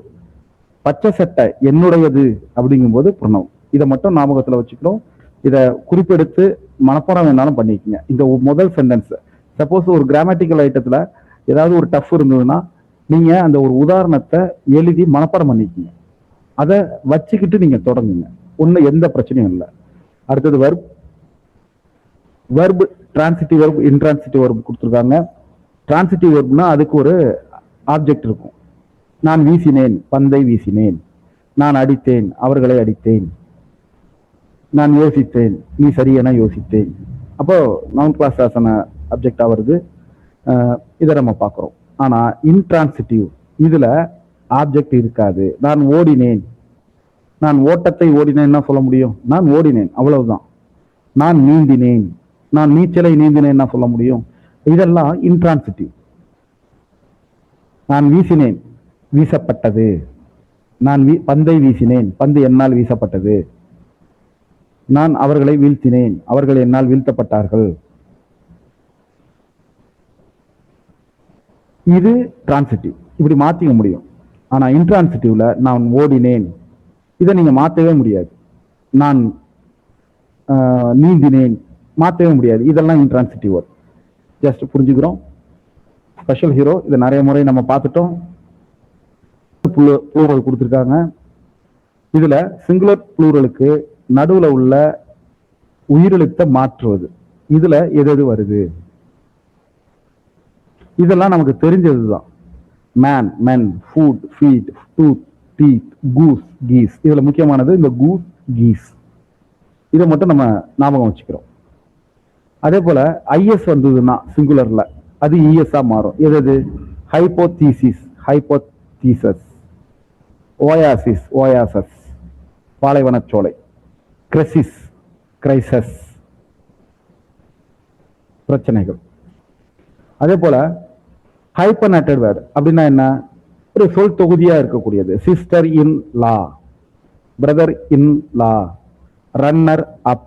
பச்சை சட்டை என்னுடையது அப்படிங்கும் போது ப்ரொனவுன். இதை மட்டும் ஞாபகத்துல வச்சுக்கிறோம். இதை குறிப்பெடுத்து மனப்பாடம் வேணாலும் பண்ணிக்கங்க. இந்த முதல் சென்டென்ஸ், சப்போஸ் ஒரு கிராமட்டிக்கல் ஐட்டத்துல ஏதாவது ஒரு டஃப் இருந்ததுன்னா நீங்க அந்த ஒரு உதாரணத்தை எழுதி மனப்பாடம் பண்ணிக்கங்க. அதை வச்சுக்கிட்டு நீங்க தொடங்குங்க. ஒன்னும் எந்த பிரச்சனையும் இல்லை. அடுத்தது verb. Verb transitive verb, intransitive verb கொடுத்துருக்காங்க. டிரான்சிட்டிவ் வெர்ப்னா அதுக்கு ஒரு ஆப்ஜெக்ட் இருக்கும். நான் வீசினேன், பந்தை வீசினேன். நான் அடித்தேன், அவர்களை அடித்தேன். நான் யோசித்தேன், நீ சரியென யோசித்தேன். அப்போ நவுன் கிளாஸ் ஆசன அப்ஜெக்டா வருது. இதை நம்ம பார்க்கிறோம். ஆனா இன்ட்ரான்சிட்டிவ் இதுல ஆப்ஜெக்ட் இருக்காது. நான் ஓடினேன், நான் ஓட்டத்தை ஓடினேன்னா சொல்ல முடியும்? நான் ஓடினேன், அவ்வளவுதான். நான் நீந்தினேன், நான் நீச்சலை நீந்தினேன்னா சொல்ல முடியும்? இதெல்லாம் இன்ட்ரான்சிட்டிவ். நான் வீசினேன், வீசப்பட்டது. நான் பந்தை வீசினேன், பந்து என்னால் வீசப்பட்டது. நான் அவர்களை வீழ்த்தினேன், அவர்கள் என்னால் வீழ்த்தப்பட்டார்கள். இது டிரான்சிட்டிவ், இப்படி மாத்திக்க முடியும். ஆனா இன்ட்ரான்சிட்டிவ்ல நான் ஓடினேன், இதை நீங்க மாத்தவே முடியாது. நான் நீந்தினேன், மாத்தவே முடியாது. இதெல்லாம் இன்ட்ரான்சிட்டிவ் வேர்ட். ஜஸ்ட் புரிஞ்சுக்கிறோம். ஸ்பெஷல் ஹீரோ இதை நிறைய முறை நம்ம பார்த்துட்டோம். ப்ளூரல் கொடுத்துருக்காங்க. இதுல சிங்குலர் ப்ளூரலுக்கு நடுவுல உள்ள உயிரெழுத்தை மாற்றுவது, இதுல எது எது வருது? இதெல்லாம் நமக்கு தெரிஞ்சதுதான். Man, men, foot, feet, tooth, teeth, goose, geese. இதுல முக்கியமானது இந்த கூஸ், கீஸ். இதை மட்டும் நம்ம ஞாபகம் வச்சுக்கிறோம். அதே போல ஐஎஸ் வந்ததுன்னா சிங்குலர்ல அது இஎஸ்ஆ மாறும். எது? ஹைப்போதீசிஸ், ஹைப்போதீசஸ். ஓயாசிஸ், ஓயாசஸ், பாலைவனச்சோலை. கிரைசிஸ், கிரைசஸ், பிரச்சனைகள். அதே போல ஹைப்பர்நேட்டட் வேர்டு அப்படின்னா என்ன? ஒரு சொல் தொகுதியா இருக்கக்கூடியது. Sister in law, brother in law, runner up,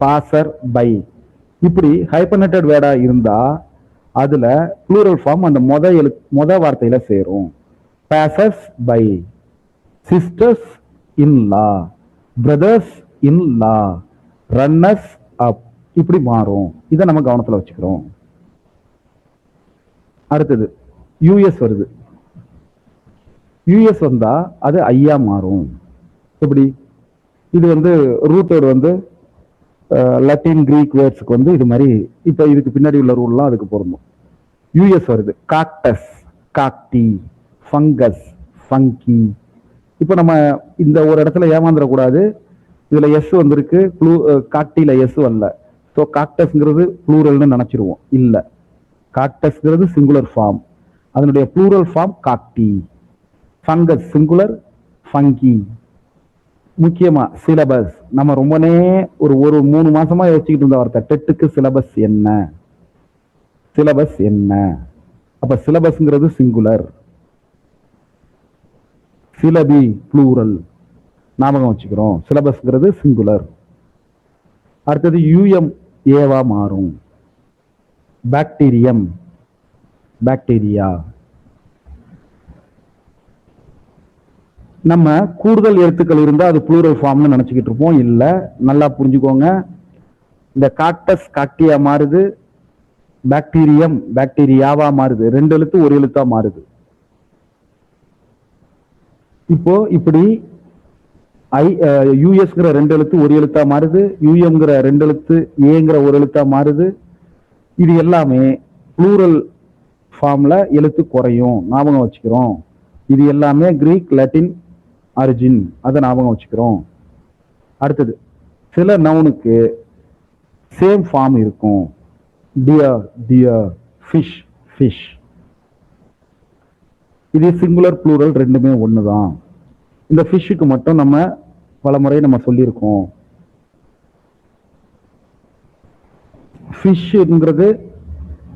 passer by. இப்படி ஹைப்பர்நேட்டட் வேர்டா இருந்தா அதுல ப்ளூரல் ஃபார்ம் அந்த மொத வார்த்தையில சேரும். Passers by, sisters in law, brothers in law, runners up, இப்படி மாறும். இதை நம்ம கவனத்துல வச்சுக்கிறோம். அடுத்தது யூஎஸ் வருது. யூஎஸ் வந்தா அது ஐயா மாறும். எப்படி? இது வந்து ரூட் வேர்டு வந்து லத்தீன் கிரீக் வேர்ட்ஸுக்கு வந்து இது மாதிரி இப்ப இதுக்கு பின்னாடி உள்ள ரூல்லாம் அதுக்கு பொருந்தும். யூஎஸ் வருது. Cactus, cacti, fungus, fungi. இப்ப நம்ம இந்த ஒரு இடத்துல ஏமாந்துடக்கூடாது. இதுல எஸ் வந்திருக்கு, காக்டில எஸ் வரல. ஸோ காக்டஸ்ங்கிறது ப்ளூரல்னு நினைச்சிருவோம். இல்ல, காக்டஸ்ங்கிறது சிங்குலர் ஃபார்ம், அதனுடைய plural form cacti. Fungus singular, fungi. முக்கியமா சிலபஸ், நம்ம ரொம்பனே ஒரு 3 மாசமா யோசிச்சுக்கிட்டு இருந்த வார்த்தை டெட்டுக்கு சிலபஸ் என்ன, சிலபஸ் என்ன. அப்ப சிலபஸ்ங்கிறது சிங்குலர், சிலபி ப்ளூரல், ஞாபகம் வச்சுக்கிறோம். சிலபஸ்ங்கிறது சிங்குலர். அடுத்தது யூஎம் ஏவா மாறும். Bacterium, bacteria. நம்ம கூடுதல் எழுத்துக்கள் இருந்தா அது ப்ளூரல் ஃபார்ம்னு நினைச்சுக்கிட்டு இருப்போம். இல்ல, நல்லா புரிஞ்சுக்கோங்க. இந்த காக்டஸ் காக்டியா மாறுது, பாக்டீரியம் பாக்டீரியாவா மாறுது. 2 எழுத்து 1 எழுத்தா மாறுது. இப்போ இப்படி யூஎஸ்ங்கிற 2 எழுத்து 1 எழுத்தா மாறுது, யூஎம்ங்கிற 2 எழுத்து ஏங்கிற 1 எழுத்தா மாறுது. இது எல்லாமே ப்ளூரல் ஃபார்ம்ல எழுத்து குறையும், ஞாபகம் வச்சுக்கிறோம். இது எல்லாமே கிரீக் லாட்டின் ஆரிஜின், அதை ஞாபகம் வச்சுக்கிறோம். அடுத்தது சில நவுனுக்கு சேம் ஃபார்ம் இருக்கும். Dear, dear, fish, fish. இது சிங்குலர் ப்ளூரல் ரெண்டுமே ஒண்ணுதான். இந்த ஃபிஷ்ஷுக்கு மட்டும் நம்ம பல முறை நம்ம சொல்லியிருக்கோம். ஃபிஷ்ங்கிறது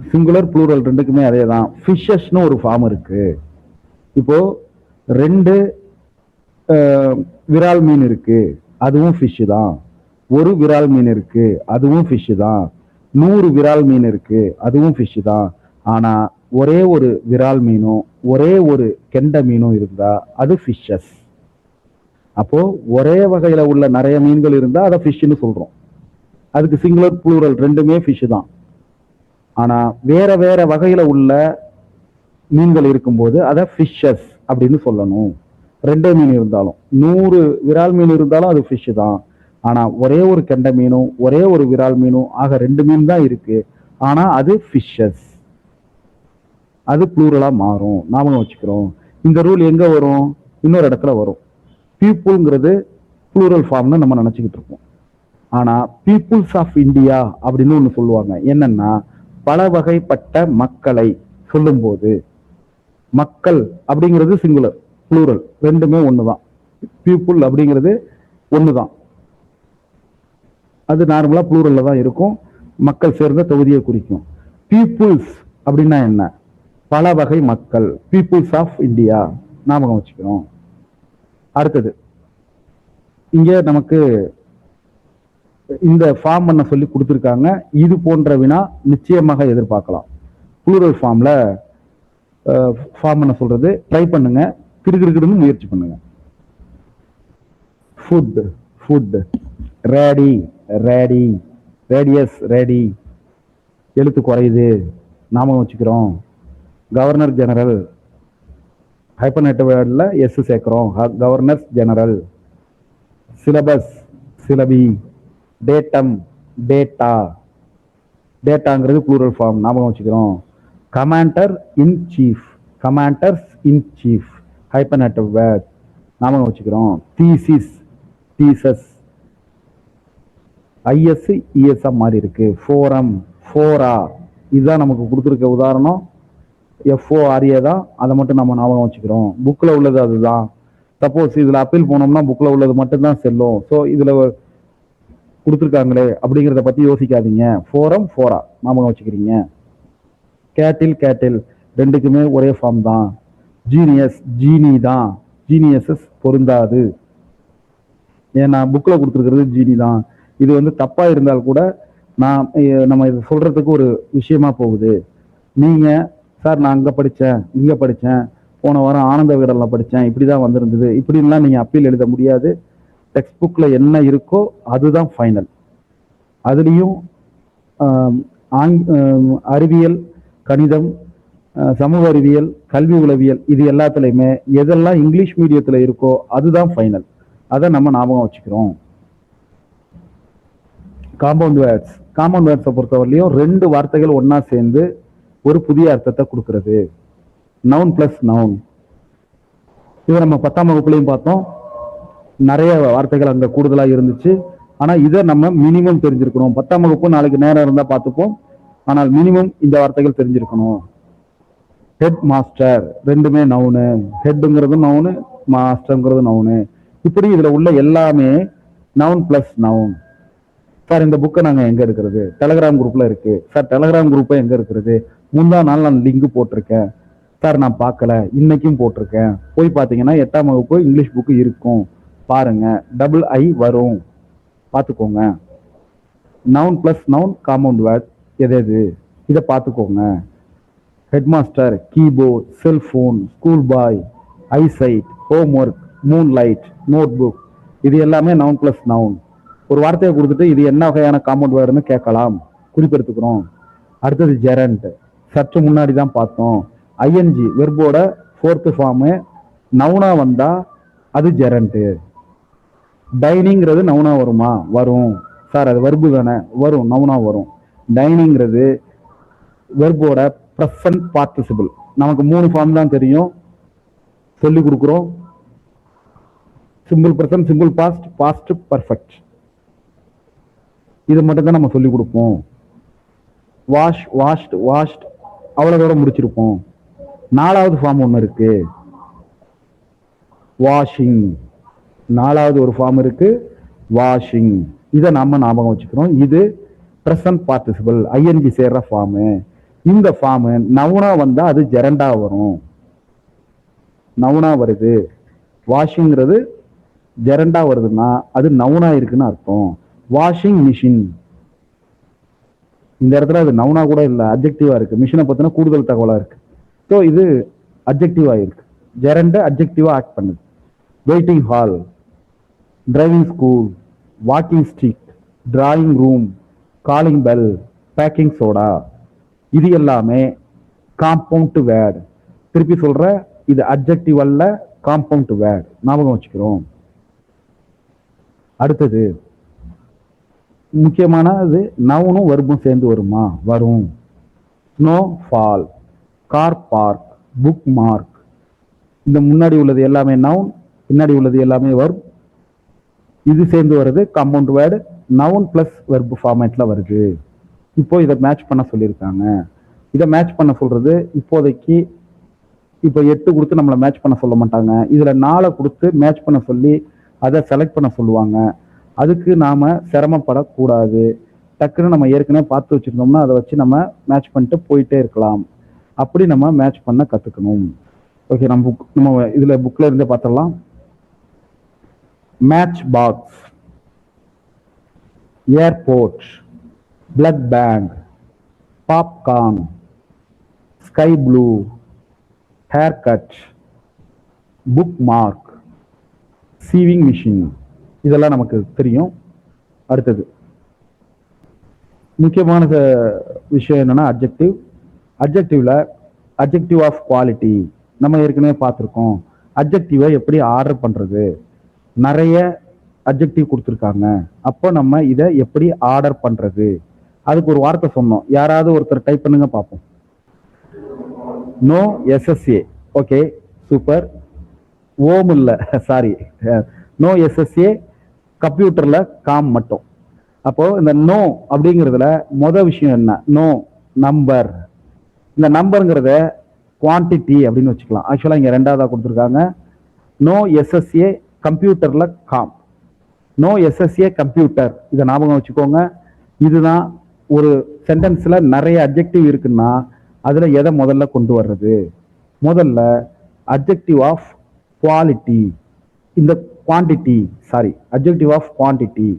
சிங்குலர் ப்ளூரல் ரெண்டுக்குமே அதே தான். ஃபிஷஸ்னு ஒரு ஃபார்ம் இருக்கு. இப்போ 2 விரால் மீன் இருக்கு, அதுவும் ஃபிஷ் தான். 1 விரால் மீன் இருக்கு, அதுவும் ஃபிஷ் தான். 100 விரால் மீன் இருக்கு, அதுவும் ஃபிஷ் தான். ஆனா ஒரே ஒரு விரால் மீனும் ஒரே ஒரு கெண்ட மீனும் இருந்தா அது ஃபிஷஸ். அப்போ ஒரே வகையில உள்ள நிறைய மீன்கள் இருந்தா அதை ஃபிஷ்னு சொல்றோம். அதுக்கு சிங்குலர் ப்ளூரல் ரெண்டுமே ஃபிஷ் தான். ஆனா வேற வேற வகையில உள்ள மீன்கள் இருக்கும்போது அதை ஃபிஷஸ் அப்படின்னு சொல்லணும். 2 மீன் இருந்தாலும், 100 விரால் மீன் இருந்தாலும் அது ஃபிஷ் தான். ஆனா ஒரே ஒரு கெண்ட மீனும் ஒரே ஒரு விரால் மீனும் ஆக 2 மீன் தான் இருக்கு, ஆனா அது ஃபிஷஸ், அது ப்ளூரலா மாறும். ஞாபகம் வச்சுக்கிறோம். இந்த ரூல் எங்க வரும்? இன்னொரு இடத்துல வரும். பீப்புள்ங்கிறது ப்ளூரல் ஃபார்ம்னு நம்ம நினைச்சுக்கிட்டு இருக்கோம். ஆனா பீப்புள்ஸ் ஆஃப் இந்தியா அப்படின்னு ஒண்ணு சொல்லுவாங்க. என்னன்னா பல வகைப்பட்ட மக்களை சொல்லும்போது மக்கள் அப்படிங்கிறது சிங்குலர், ப்ளூரல் ரெண்டுமே ஒண்ணுதான். பீப்புள் அப்படிங்கிறது ஒண்ணுதான். அது நார்மலா ப்ளூரல்ல தான் இருக்கும், மக்கள் சேர்ந்த தொகுதியை குறிக்கும். பீப்புள்ஸ் அப்படின்னா என்ன? பல வகை மக்கள், பீப்புள்ஸ் ஆஃப் இந்தியா, ஞாபகம் வச்சுக்கிறோம். அடுத்தது இங்க நமக்கு இந்த ஃபார்ம் பண்ண சொல்லி கொடுத்துருக்காங்க. இது போன்ற வினா நிச்சயமாக எதிர்பார்க்கலாம். ப்ளூரல் ஃபார்ம்ல ஃபார்ம் பண்ண சொல்றது ட்ரை பண்ணுங்க, கிடுகிடுன்னு முயற்சி பண்ணுங்க. Foot, foot. Radii, radii. Radius, radii. எழுத்து குறையுது, ஞாபகம் வச்சுக்கிறோம். கவர்னர் ஜெனரல், ஹைப்பர்நெட் வேர்டில் எஸ் சேர்க்கிறோம், governors general. Syllabus, syllabi. Datum, data. டேட்டாங்கிறது ப்ளூரல் ஃபார்ம், ஞாபகம் வச்சுக்கிறோம். Commander in chief, commanders in chief, hyphenated word, ஞாபகம் வச்சுக்கிறோம். Thesis, theses. ஐஎஸ் இஎஸ்ஆ மாறி இருக்கு. Forum, fora. இதுதான் நமக்கு கொடுத்துருக்க உதாரணம். எஃப்ஓஆர்ஏ தான், அதை மட்டும் நம்ம ஞாபகம் வச்சுக்கிறோம். புக்கில் உள்ளது அதுதான். சப்போஸ் இதில் அப்பீல் போனோம்னா புக்கில் உள்ளது மட்டும்தான் செல்லும். ஸோ இதில் கொடுத்துருக்காங்களே அப்படிங்கிறத பற்றி யோசிக்காதீங்க. ஃபோரம், ஃபோரா ஞாபகம் வச்சுக்கிறீங்க. கேட்டில், கேட்டில் ரெண்டுக்குமே ஒரே ஃபார்ம் தான். ஜீனியஸ், ஜீனி தான். ஜீனியஸஸ் பொருந்தாது, ஏன்னா புக்கில் கொடுத்துருக்கிறது ஜீனி தான். இது வந்து தப்பா இருந்தால் கூட நம்ம இது சொல்றதுக்கு ஒரு விஷயமா போகுது. நீங்க சார் நான் அங்க படித்தேன் இங்க படித்தேன் போன வாரம் ஆனந்த விகடனில் படித்தேன், இப்படி தான் வந்திருந்தது, இப்படின்லாம் நீங்கள் அப்பீல் எழுத முடியாது. டெக்ஸ்ட் புக்கில் என்ன இருக்கோ அதுதான் ஃபைனல். அதுலேயும் அறிவியல், கணிதம், சமூக அறிவியல், கல்வி உளவியல், இது எல்லாத்துலேயுமே எதெல்லாம் இங்கிலீஷ் மீடியத்தில் இருக்கோ அதுதான் ஃபைனல். அதை நம்ம ஞாபகம் வச்சுக்கிறோம். காம்பவுண்ட் வேர்ட்ஸை பொறுத்தவரையிலையும் 2 வார்த்தைகள் ஒன்றா சேர்ந்து ஒரு புதிய அர்த்தத்தை கொடுக்கறது. Noun plus noun. இதை நம்ம 10ஆம் வகுப்புலையும் பார்த்தோம். நிறைய வார்த்தைகள் அங்கே கூடுதலாக இருந்துச்சு. ஆனால் இதை நம்ம மினிமம் தெரிஞ்சிருக்கணும். 10ஆம் வகுப்பு நாளைக்கு நேரம் இருந்தால் பார்த்துப்போம். ஆனால் மினிமம் இந்த வார்த்தைகள் தெரிஞ்சிருக்கணும். ஹெட் மாஸ்டர், ரெண்டுமே நவுனு. ஹெட்டுங்கிறது நவுனு, மாஸ்டர்ங்கிறது நவுனு. இப்படி இதில் உள்ள எல்லாமே நவுன் பிளஸ் நவுன். சார் இந்த புக்கை நாங்கள் எங்கே இருக்கிறது? டெலகிராம் குரூப்பில் இருக்குது. சார் டெலகிராம் குரூப்பை எங்கே இருக்கிறது? முந்தா நாள் நான் லிங்க் போட்டிருக்கேன் சார், நான் பார்க்கல, இன்னைக்கும் போட்டிருக்கேன். போய் பார்த்தீங்கன்னா 8ஆம் வகுப்பு இங்கிலீஷ் புக்கு இருக்கும், பாருங்க. II வரும், பார்த்துக்கோங்க. Noun plus noun compound word எது இதை பார்த்துக்கோங்க. Headmaster, keyboard, cellphone, school boy, eyesight, homework, moonlight, note book, இது எல்லாமே நவுன் பிளஸ் நவுன். ஒரு வார்த்தையை கொடுத்துட்டு இது என்ன வகையான காம்பவுண்ட் வேர்டுன்னு கேட்கலாம், குறிப்பெடுத்துக்கிறோம். அடுத்தது ஜெரண்ட், சற்று முன்னாடி தான் பார்த்தோம். ஐஎன்ஜி வெர்போட 4th ஃபார்மு நவுனா வந்தா அது ஜெரண்ட்டு. டைனிங்கிறது நவுனா வருமா? வரும். சார் அது வெர்பு தானே? வரும், நவுனா வரும். டைனிங்கிறது வெர்போட ப்ரெசன்ட் பார்ட்டிசிபிள். நமக்கு 3 ஃபார்ம் தான் தெரியும், சொல்லி கொடுக்குறோம். Simple present, simple past, past perfect. இது மட்டும் தான் நம்ம சொல்லி கொடுப்போம். வாஷ், வாஷ்ட், வாஷ்ட் அவ்வளோதோட முடிச்சிருப்போம். 4வது ஃபார்ம் ஒன்று இருக்கு, வாஷிங். 4வது ஒரு ஃபார்ம் இருக்கு, வாஷிங். இதை நாம ஞாபகம் வச்சுக்கிறோம். இது ப்ரெசன்ட் பார்ட்டிசிபிள், ஐஎன்ஜி சேர்ற ஃபார்மு. இந்த ஃபார்மு நவுனா வந்தா அது ஜெரண்டா வரும். நவுனா வருது, வாஷிங்கிறது ஜெரண்டா வருதுன்னா அது நவுனா இருக்குன்னு அர்த்தம். வாஷிங் மிஷின், இந்த இடத்துல அது நவுனா கூட இல்லை, அப்ஜெக்டிவா இருக்கு. மிஷினை பத்தின கூடுதல் தகவலா இருக்கு. ஸோ இது அப்ஜெக்டிவா இருக்கு. ஜெரண்ட அப்ஜெக்டிவா ஆக்ட் பண்ணுது. Waiting hall, driving school, walking stick, drawing room, calling bell, baking soda, இது எல்லாமே காம்பவுண்ட் வேர்டு. திருப்பி சொல்ற, இது அப்ஜெக்டிவ் அல்ல, காம்பவுண்ட் வேர்டு. ஞாபகம் வச்சுக்கிறோம். அடுத்தது முக்கியமானது, நவுனும் வெர்பும் சேர்ந்து வருமா? வரும். Snow fall, car park, book mark, இந்த முன்னாடி உள்ளது எல்லாமே நவுன், பின்னாடி உள்ளது எல்லாமே வெர்ப். இது சேர்ந்து வருது compound word. Noun plus verb ஃபார்மேட்ல வருது. இப்போ இதை மேட்ச் பண்ண சொல்லியிருக்காங்க. இதை மேட்ச் பண்ண சொல்றது இப்போதைக்கு, இப்போ 8 கொடுத்து நம்மளை மேட்ச் பண்ண சொல்ல மாட்டாங்க. இதுல 4 கொடுத்து மேட்ச் பண்ண சொல்லி அதை செலக்ட் பண்ண சொல்லுவாங்க. அதுக்கு நாம சிரமப்படக்கூடாது. டக்குன்னு நம்ம ஏற்கனவே பார்த்து வச்சிருந்தோம்னா அதை வச்சு நம்ம மேட்ச் பண்ணிட்டு போயிட்டே இருக்கலாம். அப்படி நம்ம மேட்ச் பண்ண கத்துக்கணும். ஓகே, நம்ம இதுல புக்ல இருந்தே பார்த்துடலாம். Match box, airport, blood bank, popcorn, sky blue, hair cut, book mark, சீவிங் machine, இதெல்லாம் நமக்கு தெரியும். அடுத்தது முக்கியமான விஷயம் என்னன்னா அட்ஜெக்டிவ். அட்ஜெக்டிவ்ல அட்ஜெக்டிவ் ஆஃப் குவாலிட்டி நம்ம ஏற்கனவே பார்த்துருக்கோம். அட்ஜெக்டிவை எப்படி ஆர்டர் பண்றது? நிறைய அட்ஜெக்டிவ் கொடுத்துருக்காங்க. அப்போ நம்ம இதை எப்படி ஆர்டர் பண்றது? அதுக்கு ஒரு வார்த்தை சொன்னோம். யாராவது ஒருத்தர் டைப் பண்ணுங்க பார்ப்போம். No SSA. Okay, super. ஓம் இல்லை, சாரி, நோ எஸ்எஸ்ஏ, கம்ப்யூட்டர்ல காம் மட்டும். அப்போ இந்த நோ அப்படிங்கிறதுல மொதல் விஷயம் என்ன? No number. இந்த நம்பருங்கிறத குவான்டிட்டி அப்படின்னு வச்சுக்கலாம். ஆக்சுவலா இங்க 2வதா கொடுத்துருக்காங்க. நோ எஸ்எஸ்ஏ கம்ப்யூட்டர்ல காம், நோ எஸ்எஸ்ஏ கம்ப்யூட்டர். இதை ஞாபகம் வச்சுக்கோங்க. இதுதான் ஒரு சென்டென்ஸ்ல நிறைய அட்ஜெக்டிவ் இருக்குன்னா அதுல எதை முதல்ல கொண்டு வர்றது? முதல்ல அட்ஜெக்டிவ் ஆஃப் குவாலிட்டி. இந்த quantity, sorry, adjective of quantity.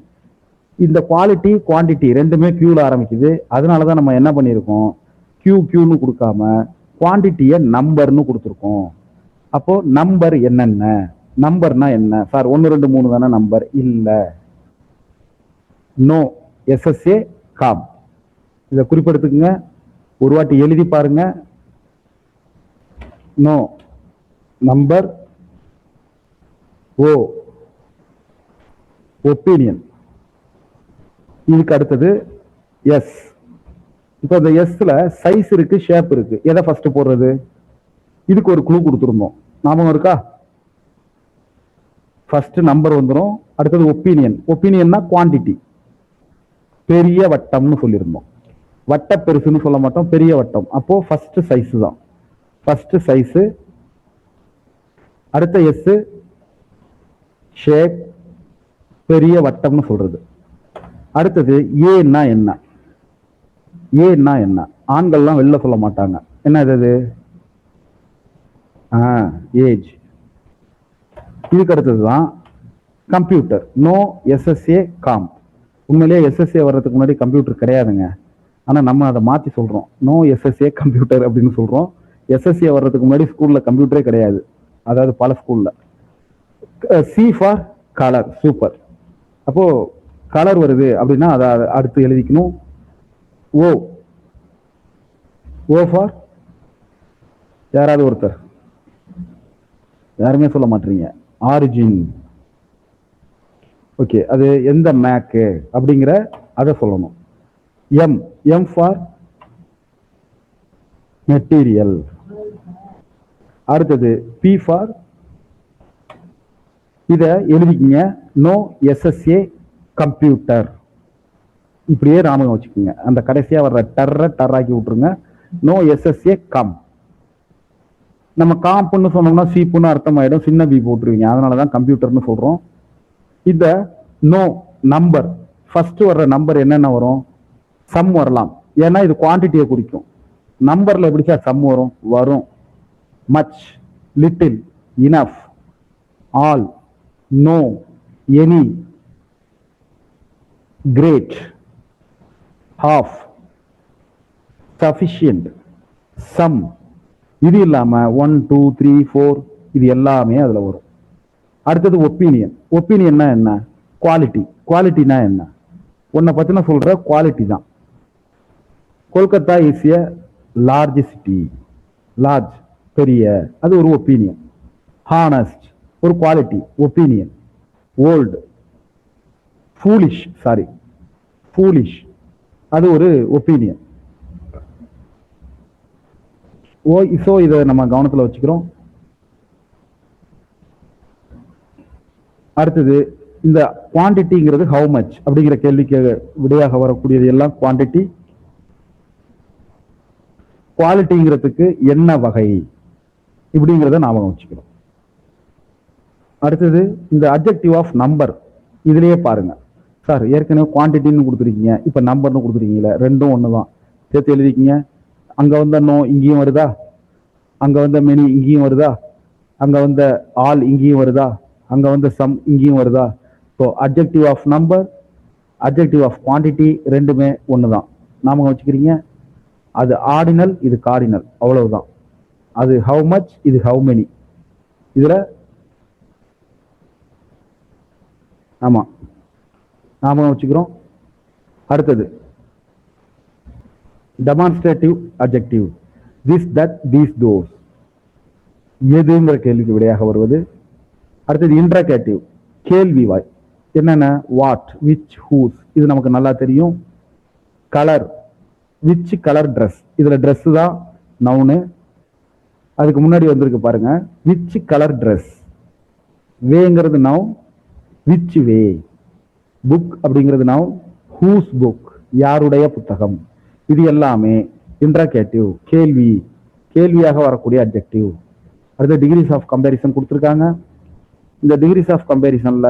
இந்த குவாலிட்டி குவான்டிட்டி ரெண்டுமே கியூல ஆரம்பிக்குது. அதனாலதான் நம்ம என்ன பண்ணியிருக்கோம், கியூன்னு கொடுக்காம குவான்டிட்டியை நம்பர்னு கொடுத்துருக்கோம். அப்போ நம்பர் என்னென்ன, நம்பர்னா என்ன சார்? 1 2 3 தானே நம்பர்? இல்ல, நோ, எஸ்எஸ்ஏ காம். இதை குறிப்பெடுத்துக்குங்க, ஒரு வாட்டி எழுதி பாருங்க. நோ நம்பர், ஓ ஒப்பீனியன். இதுக்கு அடுத்தது எஸ். இப்போ இந்த எஸ்ல சைஸ் இருக்கு, ஷேப் இருக்கு. எதை ஃபர்ஸ்ட் போடுறது? இதுக்கு ஒரு க்ளூ கொடுத்துருந்தோம், ஞாபகம் இருக்கா? ஃபர்ஸ்ட் நம்பர் வந்துடும், அடுத்தது ஒப்பீனியன். ஒப்பீனியன்னா குவான்டிட்டி, பெரிய வட்டம்னு சொல்லியிருந்தோம். வட்ட பெருசுன்னு சொல்ல மாட்டோம், பெரிய வட்டம். அப்போ ஃபர்ஸ்ட் சைஸ் தான், ஃபர்ஸ்ட் சைஸ். அடுத்த எஸ் ஷேப், பெரிய வட்டம்னு சொல்றது. அடுத்தது ஏன்னா என்ன? ஏன்னா என்ன? ஆண்கள்லாம் வெளில சொல்ல மாட்டாங்க. என்ன இது? ஏஜ். இதுக்கு அடுத்ததுதான் கம்ப்யூட்டர். No SSA com. உண்மையிலேயே எஸ்எஸ்ஏ வர்றதுக்கு முன்னாடி கம்ப்யூட்டர் கிடையாதுங்க. ஆனா நம்ம அதை மாத்தி சொல்றோம், நோ எஸ்எஸ்ஏ கம்ப்யூட்டர் அப்படின்னு சொல்றோம். எஸ்எஸ்ஏ வர்றதுக்கு முன்னாடி ஸ்கூல்ல கம்ப்யூட்டரே கிடையாது, அதாவது பல ஸ்கூல்ல. C for colour, super. அப்போ கலர் வருது அப்படின்னா அதை அடுத்து எழுதிக்கணும். ஓ, ஓ ஃபார் யாராவது ஒருத்தர், யாருமே சொல்ல மாட்டீங்க. ஆரிஜின். ஓகே, அது எந்த மேக்கு அப்படிங்கிற அதை சொல்லணும். M, M for material. அடுத்தது பி ஃபார், இதை எழுதிக்கிங்க, நோ எஸ்எஸ்ஏ கம்ப்யூட்டர். இப்படியே ஞாபகம் வச்சுக்கோங்க. அந்த கடைசியா வர்ற டர்ராக்கி விட்டுருங்க. No SSA com. நம்ம காம்ப்னு சொன்னோம்னா சீப்புன்னு அர்த்தம் ஆயிடும், சின்ன பி போட்டுருவீங்க. அதனாலதான் கம்ப்யூட்டர்னு சொல்றோம். இந்த நோ நம்பர், ஃபர்ஸ்ட் வர்ற நம்பர் என்னென்ன வரும்? சம் வரலாம், ஏன்னா இது குவான்டிட்டியை குறிக்கும். நம்பர்ல எப்படி சார் சம் வரும்? வரும். Much, little, enough, all, no, any, great, half, sufficient, some. இது இல்லாம 1 2 3 4 இது எல்லாமே அதுல வரும். அடுத்தது ஒப்பீனியன். ஒப்பீனியன்னா என்ன? குவாலிட்டி. குவாலிட்டினா என்ன? உன்னை பத்தின சொல்ற குவாலிட்டி தான். Kolkata is a large city. Large, பெரிய, அது ஒரு ஒப்பீனியன். ஹானஸ்ட், ஒரு quality, opinion. Old, foolish, sorry foolish, அது ஒரு ஒப்பீனியன். ஸோ இதை நம்ம கவனத்தில் வச்சுக்கிறோம். அடுத்தது இந்த குவான்டிட்டிங்கிறது ஹவு மச் அப்படிங்கிற கேள்விக்கு விடையாக வரக்கூடியது எல்லாம் குவான்டிட்டி. குவாலிட்டிங்கிறதுக்கு என்ன வகை இப்படிங்கிறத ஞாபகம் வச்சுக்கிறோம். அடுத்தது இந்த அட்ஜெக்டிவ் ஆஃப் நம்பர். இதுலயே பாருங்க சார், ஏற்கனவே குவான்டிட்டின்னு கொடுத்துருக்கீங்க, இப்ப நம்பர்னு கொடுத்துருக்கீங்களா? ரெண்டும் ஒண்ணுதான், சேர்த்து எழுதிக்கிங்க. அங்க வந்த நோ இங்கேயும் வருதா, அங்க வந்த மெனி இங்கேயும் வருதா, அங்க வந்த ஆல் இங்கேயும் வருதா, அங்க வந்த சம் இங்கேயும் வருதா? So adjective of number, adjective of quantity ரெண்டுமே ஒண்ணுதான், ஞாபகம் வச்சுக்கிறீங்க. அது ஆர்டினல், இது கார்டினல், அவ்வளவுதான். அது ஹவு மச், இது ஹவு மெனி. இதுல ஆமா ஞாபகம் வச்சுக்கிறோம். அடுத்தது demonstrative adjective. This, that, these, those. எதுங்கிற கேள்விக்கு விடையாக வருவது. அடுத்தது இன்ட்ராகேட்டிவ், கேள்வி வாய். என்னென்ன? வாட், விச், ஹூஸ், இது நமக்கு நல்லா தெரியும். கலர், விச் கலர் ட்ரெஸ், இதுல ட்ரெஸ் தான் நவுனு. அதுக்கு முன்னாடி வந்திருக்கு பாருங்க, விச் கலர் ட்ரெஸ். வேங்கிறது நவுன், விச் வே. புக் அப்படிங்கிறது நவுன், ஹூஸ் புக், யாருடைய புத்தகம். இது எல்லாமே இன்ட்ராகேட்டிவ், கேள்வி, கேள்வியாக வரக்கூடிய அட்ஜெக்டிவ். அடுத்த டிகிரிஸ் ஆஃப் கம்பேரிசன் கொடுத்துருக்காங்க. இந்த டிகிரிஸ் ஆஃப் கம்பேரிசன்ல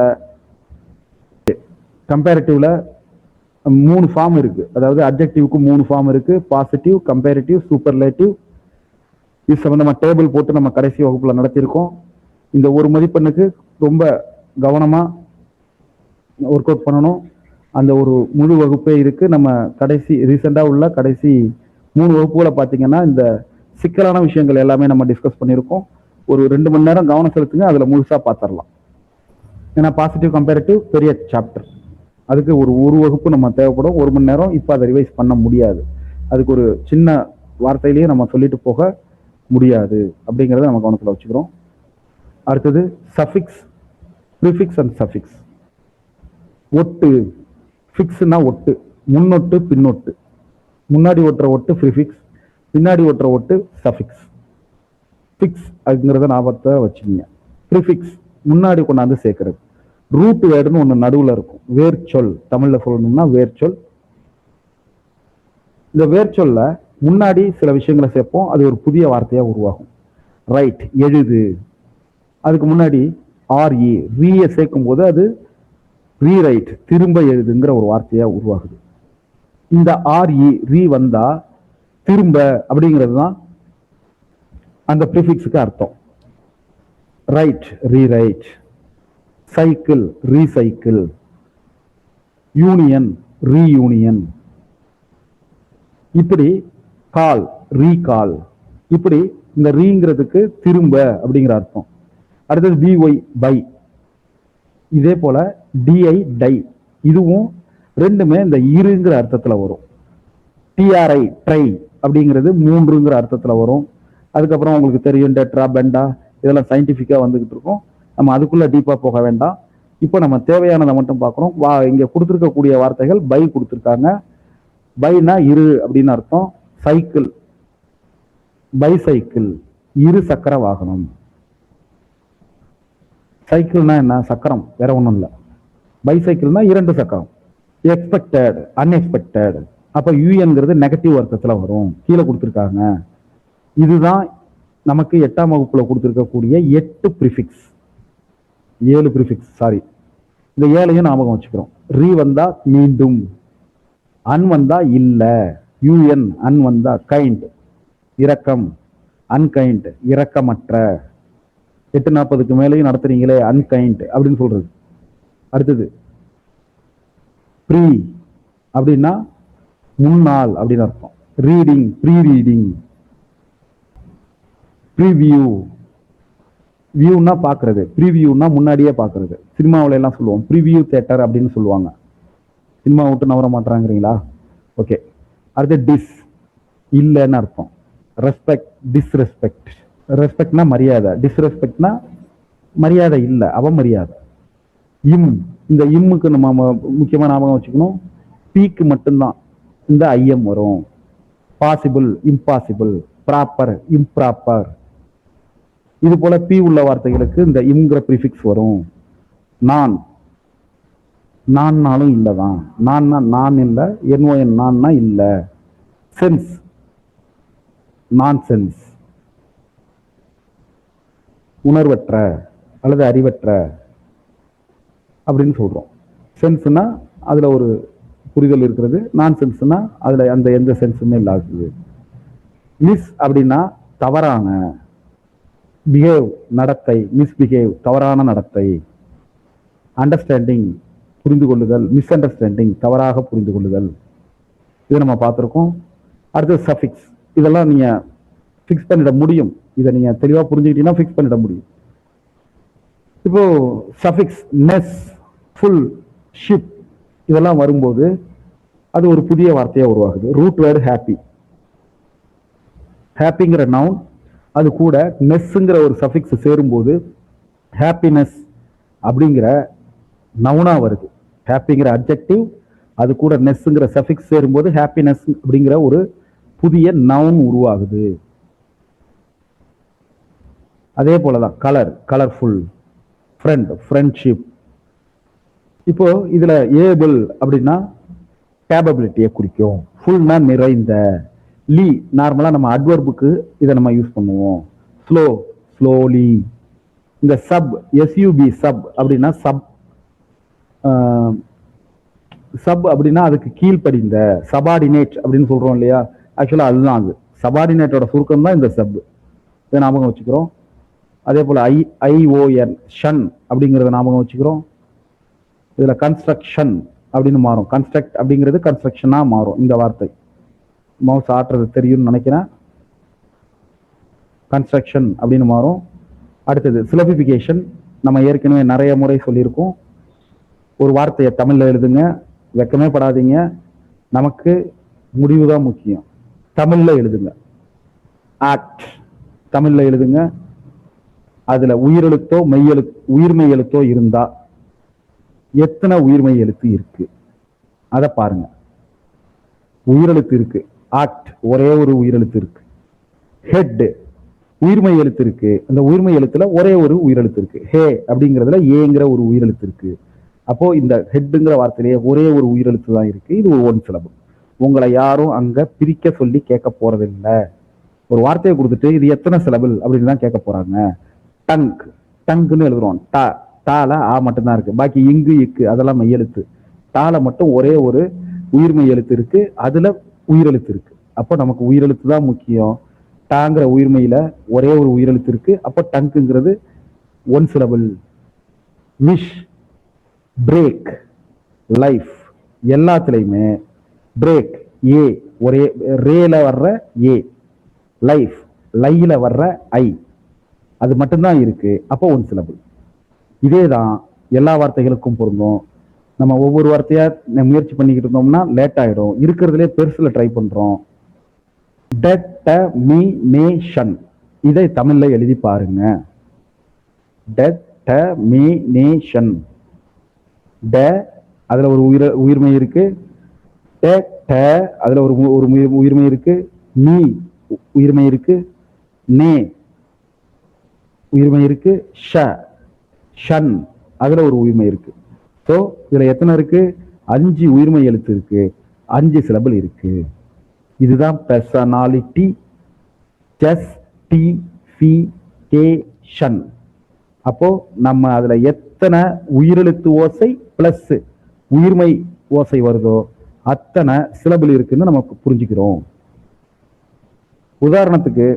கம்பேரிட்டிவ்ல 3 ஃபார்ம் இருக்கு. அதாவது அட்ஜெக்டிவ்க்கு 3 ஃபார்ம் இருக்கு, பாசிட்டிவ், கம்பேரிட்டிவ், சூப்பர்லேட்டிவ். இது சம்பந்தமா டேபிள் போட்டு நம்ம கடைசி வகுப்புல நடத்தியிருக்கோம். இந்த ஒரு மதிப்பெண்ணுக்கு ரொம்ப கவனமா ஒர்க் அவுட் பண்ணணும். அந்த ஒரு முழு வகுப்பே இருக்கு. நம்ம கடைசி ரீசெண்டா உள்ள கடைசி 3 வகுப்புகளை பார்த்தீங்கன்னா இந்த சிக்கலான விஷயங்கள் எல்லாமே நம்ம டிஸ்கஸ் பண்ணியிருக்கோம். ஒரு 2 மணி நேரம் கவனம் செலுத்துங்க, அதில் முழுசாக பார்த்துடலாம். ஏன்னா பாசிட்டிவ் கம்பேரிட்டிவ் பெரிய சாப்டர், அதுக்கு ஒரு வகுப்பு நம்ம தேவைப்படும். 1 மணி நேரம் இப்போ அதை ரிவைஸ் பண்ண முடியாது, அதுக்கு ஒரு சின்ன வார்த்தையிலேயே நம்ம சொல்லிட்டு போக முடியாது அப்படிங்கிறத நம்ம கவனத்தில் வச்சுக்கிறோம். அடுத்தது சஃபிக்ஸ், ப்ரிஃபிக்ஸ் அண்ட் சஃபிக்ஸ். ஒட்டு, ஃபிக்ஸ்னா ஒட்டு, முன்னொட்டு பின்னொட்டு. முன்னாடி ஒட்டுற ஒட்டு ப்ரிஃபிக்ஸ், பின்னாடி ஒட்டுற ஒட்டு சஃபிக்ஸ். ஃபிக்ஸ் அப்படிங்கிறத ஞாபகத்தை வச்சுக்கோங்க. ப்ரிஃபிக்ஸ் முன்னாடி கொண்டாந்து சேர்க்கறது. ரூட் வேர்டுன்னு ஒன்று நடுவில் இருக்கும், வேர்ச்சொல். தமிழில் சொல்லணும்னா வேர்ச்சொல். இந்த வேர்ச்சொல்ல முன்னாடி சில விஷயங்களை சேர்ப்போம், அது ஒரு புதிய வார்த்தையாக உருவாகும். ரைட், எழுது. அதுக்கு முன்னாடி ஆர்இ, ரீயை சேர்க்கும் போது அது ரீரைட், திரும்ப எழுதுங்கிற ஒரு வார்த்தையாக உருவாகுது. இந்த ஆர்இ ரீ வந்தா திரும்ப அப்படிங்கிறது தான் அந்த ப்ரிஃபிக்ஸுக்கு அர்த்தம். Right, rewrite. Cycle, recycle. Union, reunion. இப்படி கால், ரீகால். இப்படி இந்த ரீங்கிறதுக்கு திரும்ப அப்படிங்கிற அர்த்தம். அடுத்தது பிஒய், பை. இதே போல டிஐ, டை. இதுவும் ரெண்டுமே இந்த இருங்கிற அர்த்தத்தில் வரும். டிஆர்ஐ, ட்ரை அப்படிங்கிறது 3ங்கிற அர்த்தத்தில் வரும். அதுக்கப்புறம் உங்களுக்கு தெரியும் டெட்ரா, பெண்டா, இதெல்லாம் சயின்டிஃபிக்காக வந்துகிட்டு இருக்கும். நம்ம அதுக்குள்ள டீப்பாக போக வேண்டாம். இப்போ நம்ம தேவையானதை மட்டும் பார்க்குறோம். இங்கே கொடுத்துருக்கக்கூடிய வார்த்தைகள் பை கொடுத்துருக்காங்க. பைனா இரு அப்படின்னு அர்த்தம். சைக்கிள், பைசைக்கிள், இரு சக்கர வாகனம். சைக்கிள்னா என்ன? சக்கரம், வேற ஒன்றும் இல்லை. பைசைக்கிள்னா 2 சக்கரம். Expected, unexpected. அப்போ யூஎன்கிறது நெகட்டிவ் அர்த்தத்தில் வரும், கீழே கொடுத்துருக்காங்க. இதுதான் நமக்கு 8ஆம் வகுப்புல கொடுத்துருக்கக்கூடிய 8 ப்ரிஃபிக்ஸ், 7 ப்ரிஃபிக்ஸ், சாரி. இந்த 7ஐயும் ஞாபகம் வச்சுக்கிறோம். ரீ வந்தா மீண்டும், அன் வந்தா இல்ல, யூஎன் அன் வந்தா கைண்ட், இரக்கம், அன்கைண்ட், இரக்கமற்ற. 8:40க்கு மேலேயும் நடத்துறீங்களே அன்கைண்ட் அப்படின்னு சொல்றது. அடுத்தது ப்ரீ அப்படின்னா முன்னாள் அப்படின்னு அர்த்தம். Reading, pre reading. ப்ரீவியூ, வியூனா பார்க்கறது, ப்ரீவியூனா முன்னாடியே பார்க்கறது. சினிமாவில எல்லாம் சொல்லுவோம் ப்ரீவியூ தியேட்டர் அப்படின்னு சொல்லுவாங்க. சினிமா விட்டு நவர மாட்டாங்கிறீங்களா? ஓகே. அடுத்து டிஸ், இல்லைன்னு அர்த்தம். Respect, disrespect. ரெஸ்பெக்ட்னா மரியாதை, டிஸ்ரெஸ்பெக்ட்னா மரியாதை இல்லை, அவமரியாதை. இம், இந்த இம்முக்கு நம்ம முக்கியமாக ஞாபகம் வச்சுக்கணும், பீக்கு மட்டும்தான் இந்த ஐஎம் வரும். Possible, impossible, proper, improper. இது போல பி உள்ள வார்த்தைகளுக்கு இந்த இம்ங்கிற ப்ரிஃபிக்ஸ் வரும். நான், நான்னாலும் இல்லைதான். நான்னா நான் இல்லை, என்ஓஎன் நான்னா இல்லை. சென்ஸ், நான் சென்ஸ், உணர்வற்ற அல்லது அறிவற்ற அப்படின்னு சொல்றோம். சென்ஸ்னா அதுல ஒரு புரிதல் இருக்கிறது, நான் சென்ஸ்னா அதுல அந்த எந்த சென்ஸுமே இல்லாதது. மிஸ் அப்படின்னா தவறான, பிஹேவ் நடத்தை, மிஸ்பிஹேவ் தவறான நடத்தை. அண்டர்ஸ்டாண்டிங் புரிந்து கொள்ளுதல், மிஸ் அண்டர்ஸ்டாண்டிங் தவறாக புரிந்து கொள்ளுதல். இதை நம்ம பார்த்துருக்கோம். அடுத்து சஃபிக்ஸ், இதெல்லாம் நீங்க ஃபிக்ஸ் பண்ணிட முடியும். இதை நீங்க தெளிவா புரிஞ்சுக்கிட்டீங்கன்னா ஃபிக்ஸ் பண்ணிட முடியும். இப்போ சஃபிக்ஸ், நெஸ், ஃபுல், ஷிப் இதெல்லாம் வரும்போது அது ஒரு புதிய வார்த்தையா உருவாகுது. ரூட் வேர்டு ஹாப்பி, ஹாப்பிங்கிற நவுன், அது கூட நெஸ்ங்கிற ஒரு சஃபிக்ஸ் சேரும்போது ஹாப்பினஸ் அப்படிங்கிற நவுனா வருது. ஹாப்பிங்கிற அட்ஜெக்டிவ், அது கூட நெஸ்ங்கிற சஃபிக்ஸ் சேரும்போது ஹாப்பினஸ் அப்படிங்கிற ஒரு புதிய நவுன் உருவாகுது. அதே போலதான் கலர், கலர்ஃபுல், ஃப்ரெண்ட், ஃப்ரெண்ட்ஷிப். இப்போ இதுல ஏபிள் அப்படின்னா கேபபிலிட்டியை குறிக்கும். ஃபுல்னா நிறைந்த. லீ நார்மலா நம்ம அட்வர்புக்கு இதை நம்ம யூஸ் பண்ணுவோம். Slow, slowly. இந்த சப், எஸ்யூபி சப் அப்படின்னா சப், சப் அப்படின்னா அதுக்கு கீழ்ப்படிந்த, சபார்டினேட் அப்படின்னு சொல்றோம் இல்லையா? ஆக்சுவலா அதுதான் அது. சபார்டினேட்டோட சுருக்கம் தான் இந்த சப். இதை ஞாபகம் வச்சுக்கிறோம். அதே போல ஐஓஎன் ஷன் அப்படிங்கிறத ஞாபகம் வச்சுக்கிறோம். இதுல கன்ஸ்ட்ரக்ஷன் அப்படின்னு மாறும். கன்ஸ்ட்ரக்ட் அப்படிங்கிறது கன்ஸ்ட்ரக்ஷனா மாறும். இந்த வார்த்தை மவுஸ் ஆட்டுறது தெரியும்னு நினைக்கிறேன். கன்ஸ்ட்ரக்ஷன் அப்படின்னு மாறும். அடுத்தது சிலபிஃபிகேஷன். நம்ம ஏற்கனவே நிறைய முறை சொல்லியிருக்கோம். ஒரு வார்த்தையை தமிழ்ல எழுதுங்க, வெக்கமே படாதீங்க, நமக்கு முடிவு தான் முக்கியம். தமிழ்ல எழுதுங்க. ஆக்ட் தமிழ்ல எழுதுங்க. அதுல உயிரெழுத்தோ உயிர்மெய் எழுத்தோ இருந்தா எத்தனை உயிர்மெய் எழுத்து இருக்கு அதை பாருங்க. உயிரெழுத்து இருக்கு, ஆக்ட் ஒரே ஒரு உயிரெழுத்து இருக்கு. ஹெட் உயிர்மெய் எழுத்து இருக்கு, அந்த உயிர்மெய் எழுத்துல ஒரே ஒரு உயிரெழுத்து இருக்கு. ஹே அப்படிங்கிறதுல ஏங்கிற ஒரு உயிரெழுத்து இருக்கு. அப்போ இந்த ஹெட்டுங்கிற வார்த்தையிலேயே ஒரே ஒரு உயிரெழுத்து தான் இருக்கு. இது ஒரு ஒன் சிலபிள். உங்களை யாரும் அங்க பிரிக்க சொல்லி கேட்க போறதில்லை. ஒரு வார்த்தையை கொடுத்துட்டு இது எத்தனை சிலபிள் அப்படின்னு தான் கேட்க போறாங்க. டங்க், டங்குன்னு எழுதுறோம். டால ஆ மட்டும்தான் இருக்கு, பாக்கி இங்கு இக்கு அதெல்லாம் மெய்யெழுத்து. டால மட்டும் ஒரே ஒரு உயிர்மெய் எழுத்து இருக்கு, அதுல உயிரெழுத்து இருக்கு. அப்போ நமக்கு உயிரெழுத்து தான் முக்கியம். டாங்கிற உயிர்மெயில ஒரே ஒரு உயிரெழுத்து இருக்கு, அப்போ டங்குங்கிறது one syllable. Wish, break, life எல்லாத்துலயுமே பிரேக் ஏ ஒரே, ரேல வர்ற ஏ, லைஃப் லைல வர்ற ஐ, அது மட்டும்தான் இருக்கு. அப்போ ஒன் சிலபிள். இதே தான் எல்லா வார்த்தைகளுக்கும் பொருந்தும். நம்ம ஒவ்வொரு வார்த்தையா முயற்சி பண்ணிக்கிட்டு இருந்தோம்னா லேட் ஆயிடும். இருக்கிறதுலே பெருசுல ட்ரை பண்றோம். டெட்டர்மினேஷன் இதை தமிழ்ல எழுதி பாருங்க. டெட்டர்மினேஷன். ட அதுல ஒரு உயிர்மை இருக்கு, அதுல ஒரு உயிர்மை இருக்கு, மீ உயிர்மை இருக்கு, நே உயிர்மை இருக்கு, ஷன் அதுல ஒரு உயிர்மை இருக்கு. ஸோ இதுல எத்தனை இருக்கு? 5 உயிர்மை எழுத்து இருக்கு, 5 சிலபிள் இருக்கு. இதுதான் பெர்சனாலிட்டி ஜஸ்டிஃபிகேஷன். அப்போ நம்ம அதுல எத்தனை உயிரெழுத்து ஓசை பிளஸ் உயிர்மை ஓசை வருதோ அத்தனை சிலபிள் இருக்குன்னு நமக்கு புரிஞ்சுக்கிறோம். உதாரணத்துக்கு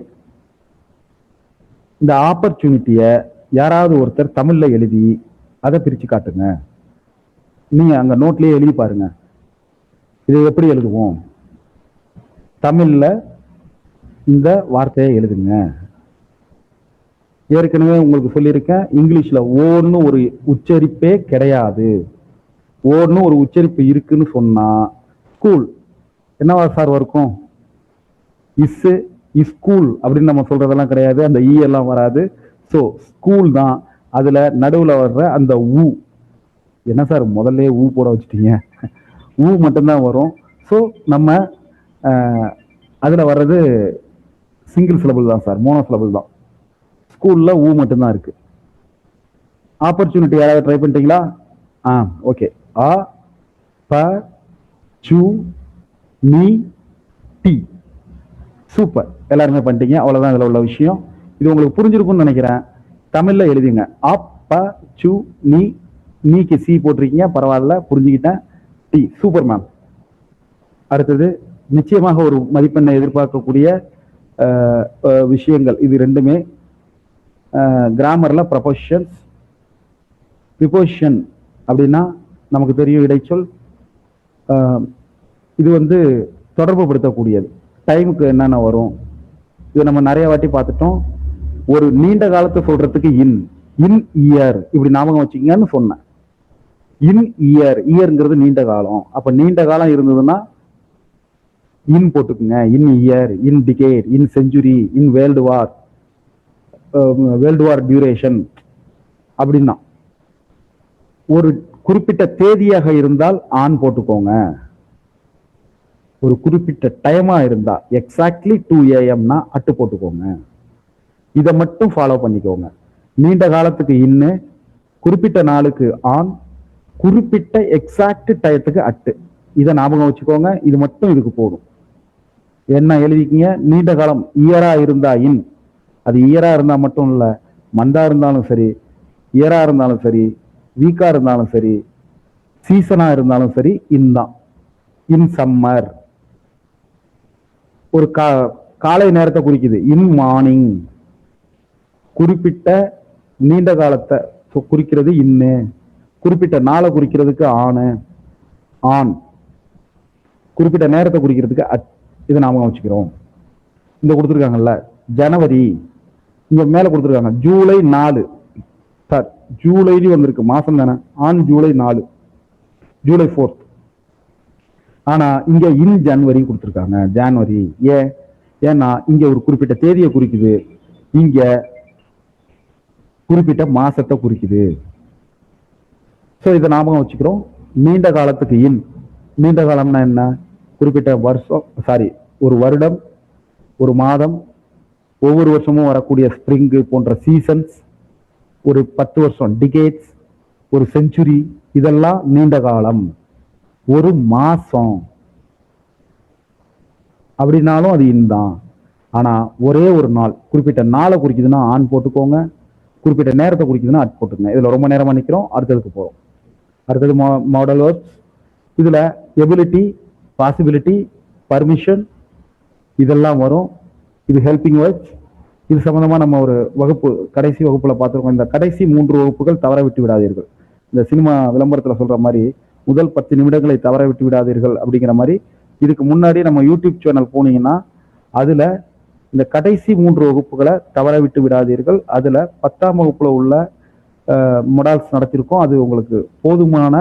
இந்த ஆப்பர்ச்சுனிட்டிய யாராவது ஒருத்தர் தமிழ்ல எழுதி அதை பிரிச்சு காட்டுங்க. நீங்க அங்க நோட்லயே எழுதி பாருங்க. இதை எப்படி எழுதுவோம்? தமிழ்ல இந்த வார்த்தையை எழுதுங்க. ஏற்கனவே உங்களுக்கு சொல்லியிருக்கேன், இங்கிலீஷ்ல ஓன்னு ஒரு உச்சரிப்பே கிடையாது. ஓன்னு ஒரு உச்சரிப்பு இருக்குன்னு சொன்னா ஸ்கூல் என்னவா சார் இருக்கும்? ஸ்கூல் அப்படின்னு நம்ம சொல்றதெல்லாம் கிடையாது, அந்த ஈ எல்லாம் வராது. ஸோ ஸ்கூல் தான். அதுல நடுவுல வர்ற அந்த ஊ, என்ன சார் முதல்ல ஊ போட வச்சுட்டீங்க, ஊ மட்டும்தான் வரும். ஸோ நம்ம அதுல வர்றது சிங்கிள் சிலபிள் தான் சார், மோனோ சிலபிள் தான். ஸ்கூல்ல ஊ மட்டும்தான் இருக்கு. ஆப்பர்ச்சுனிட்டி யாராவது ட்ரை பண்ணிட்டீங்களா? ஓகே. ஆ ப சு நீ டி. சூப்பர், எல்லாருமே பண்ணிட்டீங்க. அவ்வளவுதான் இதுல உள்ள விஷயம். இது உங்களுக்கு புரிஞ்சிருக்கும்னு நினைக்கிறேன். தமிழ்ல எழுதிங்க. அப்ப சு நீ, நீக்கு சி போட்டிருக்கீங்க, பரவாயில்ல, புரிஞ்சுக்கிட்டேன். டி. Super ma'am. அடுத்தது நிச்சயமாக ஒரு மதிப்பெண்ணை எதிர்பார்க்கக்கூடிய விஷயங்கள் இது ரெண்டுமே. கிராமர்ல ப்ரொபோஷன்ஸ், ப்ரிபோசிஷன் அப்படின்னா நமக்கு தெரியும், இடைச்சொல். இது வந்து தொடர்பு படுத்தக்கூடியது. டைமுக்கு என்னென்ன வரும் இது நம்ம நிறைய வாட்டி பார்த்துட்டோம். ஒரு நீண்ட காலத்தை சொல்றதுக்கு இன் இயர் இப்படி ஞாபகம் வச்சுக்கீங்கன்னு சொன்னேன். இன் இயர், இயர்ங்கிறது நீண்ட காலம். அப்ப நீண்ட காலம் இருந்ததுன்னா இன் போட்டுக்குங்க. In year, in decade, in century, in world war duration அப்படின்னா. ஒரு குறிப்பிட்ட தேதியாக இருந்தால் ஆன் போட்டுக்கோங்க. ஒரு குறிப்பிட்ட டைமா இருந்தா எக்ஸாக்ட்லி 2 AM அட்டு போட்டுக்கோங்க. இதை மட்டும் ஃபாலோ பண்ணிக்கோங்க. நீண்ட காலத்துக்கு இன்னு, குறிப்பிட்ட நாளுக்கு ஆன், குறிப்பிட்ட எக்ஸாக்ட் டயத்துக்கு அட்டு. இதை ஞாபகம் வச்சுக்கோங்க. இது மட்டும் இதுக்கு போதும். என்ன எழுதிக்கிங்க? நீண்ட காலம் இயரா இருந்தா இன், அது இயரா இருந்தா மட்டும் இல்ல, மந்தா இருந்தாலும் சரி, இயரா இருந்தாலும் சரி, வீக்கா இருந்தாலும் சரி, சீசனா இருந்தாலும் சரி, இன் தான். இன் சம்மர் ஒரு காலை நேரத்தை குறிக்குது, இன் மார்னிங். குறிப்பிட்ட நீண்ட காலத்தை குறிக்கிறது இன்னு, குறிப்பிட்ட நாளை குறிக்கிறதுக்கு ஆன், குறிப்பிட்ட நேரத்தை குறிக்கிறதுக்கு இதை நாம வச்சுக்கிறோம். இந்த கொடுத்துருக்காங்கல்ல, ஜனவரி இங்க மேல கொடுத்துருக்காங்க ஜூலை 4 சார், ஜூலைலயும் வந்திருக்கு மாசம் தானே, ஆன் ஜூலை 4, ஜூலை 4. ஆனா இங்க இன் ஜனவரி கொடுத்துருக்காங்க, ஜனவரி. ஏன்னா இங்க ஒரு குறிப்பிட்ட தேதியை குறிக்குது, இங்க குறிப்பிட்ட மாசத்தை குறிக்குது. ஸோ இதை ஞாபகம் வச்சுக்கிறோம். நீண்ட காலத்துக்கு இன், நீண்ட காலம்னா என்ன, குறிப்பிட்ட வருஷம், சாரி ஒரு வருடம், ஒரு மாதம், ஒவ்வொரு வருஷமும் வரக்கூடிய ஸ்ப்ரிங்கு போன்ற சீசன்ஸ், ஒரு 10 வருஷம் டிகேட்ஸ், ஒரு செஞ்சுரி, இதெல்லாம் நீண்ட காலம். ஒரு மாசம் அப்படின்னாலும் அது இன் தான். ஆனா ஒரே ஒரு நாள், குறிப்பிட்ட நாளை குறிக்குதுன்னா ஆன் போட்டுக்கோங்க, குறிப்பிட்ட நேரத்தை குறிக்குதுன்னா அட் போட்டுக்கோங்க. இதுல ரொம்ப நேரமா நிக்கிறோம், அடுத்ததுக்கு போறோம். அடுத்தது மாடல் வேர்ப்ஸ். இதுல எபிலிட்டி, பாசிபிலிட்டி, பர்மிஷன் இதெல்லாம் வரும். இது ஹெல்பிங் வேர்ப்ஸ். இது சம்பந்தமா நம்ம ஒரு வகுப்பு, கடைசி வகுப்புல பார்த்துருக்கோம். இந்த கடைசி 3 வகுப்புகள் தவற விட்டு விடாதீர்கள். இந்த சினிமா விளம்பரத்துல சொல்ற மாதிரி முதல் 10 நிமிடங்களை தவற விட்டு விடாதீர்கள் அப்படிங்கிற மாதிரி, இதுக்கு முன்னாடி நம்ம யூடியூப் சேனல் போனீங்கன்னா அதுல இந்த கடைசி 3 வகுப்புகளை தவற விட்டு விடாதீர்கள். அதுல 10ஆம் வகுப்புல உள்ள மொடால்ஸ் நடத்திருக்கோம். அது உங்களுக்கு போதுமான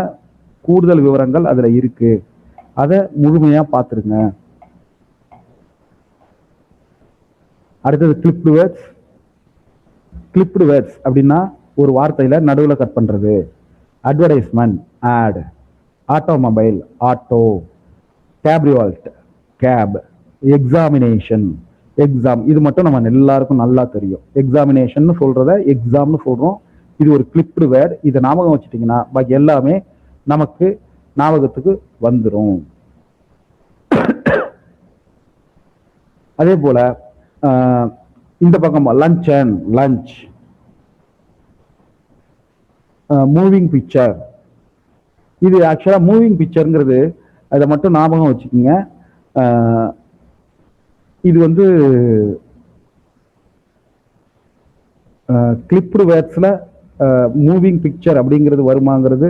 கூடுதல் விவரங்கள் அதுல இருக்கு, அதை முழுமையா பார்த்துருங்க. அடுத்தது கிளிப்டு வேர்ட்ஸ். கிளிப்டு வேர்ட்ஸ் அப்படின்னா ஒரு வார்த்தையில நடுவில் கட் பண்றது. Advertisement, ad. Automobile, auto. Cabriolet, cab. Examination, exam. இது மட்டும் நம்ம எல்லாருக்கும் நல்லா தெரியும். எக்ஸாமினேஷன் சொல்றத எக்ஸாம்னு சொல்றோம். இது ஒரு கிளிப்டு வேர்ட். இதை ஞாபகம் வச்சுட்டீங்கன்னா பாக்கி எல்லாமே நமக்கு ஞாபகத்துக்கு வந்துடும். அதே போல இந்த பக்கம் lunch and lunch, moving picture. இது ஆக்சுவலா மூவிங் பிக்சர்ங்கிறது அதை மட்டும் ஞாபகம் வச்சுக்கோங்க. இது வந்து கிளிப்டு வேர்ட்ஸ்ல மூவிங் பிக்சர் அப்படிங்கிறது வருமாங்கிறது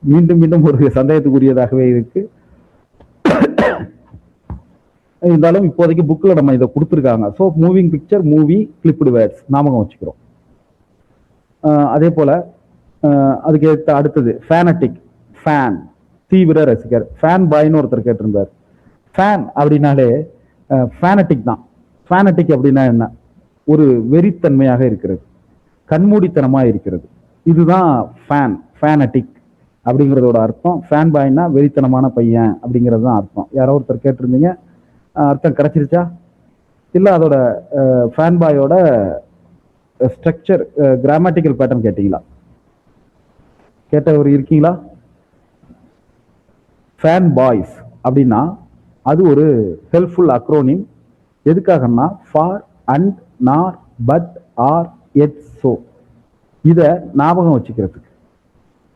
மீண்டும் மீண்டும் ஒரு சந்தேகத்துக்குரியதாகவே இருக்கு. இருந்தாலும் இப்போதைக்கு புக்கில் நம்ம இதை கொடுத்துருக்காங்க. So moving picture, movie, clipped words ஞாபகம் வச்சுக்கிறோம். அதே போல அதுக்கு அடுத்தது ஃபேனட்டிக், ஃபேன், தீவிர ரசிகர். ஃபேன் பாய்னு ஒருத்தர் கேட்டிருந்தார். ஃபேன் அப்படின்னாலே ஃபேனட்டிக் தான். ஃபேனட்டிக் அப்படின்னா என்ன, ஒரு வெறித்தன்மையாக இருக்கிறது, கண்மூடித்தனமா இருக்கிறது. இதுதான் ஃபேன், ஃபேனட்டிக் அப்படிங்கிறதோட அர்த்தம். ஃபேன் பாய்னா வெறித்தனமான பையன் அப்படிங்கிறது தான் அர்த்தம். யாரோ ஒருத்தர் கேட்டிருந்தீங்க, அர்த்தம் கிடைச்சிருச்சா? இல்லை அதோட ஃபேன் பாயோட ஸ்ட்ரக்சர், கிராமட்டிக்கல் பேட்டர்ன் கேட்டீங்களா? கேட்டவர் இருக்கீங்களா? ஃபேன் பாய்ஸ் அப்படின்னா அது ஒரு ஹெல்ப்ஃபுல் அக்ரோனிம். எதுக்காகன்னா ஃபார், அண்ட், நார், பட், ஆர், எட், சோ. இதை ஞாபகம் வச்சுக்கிறதுக்கு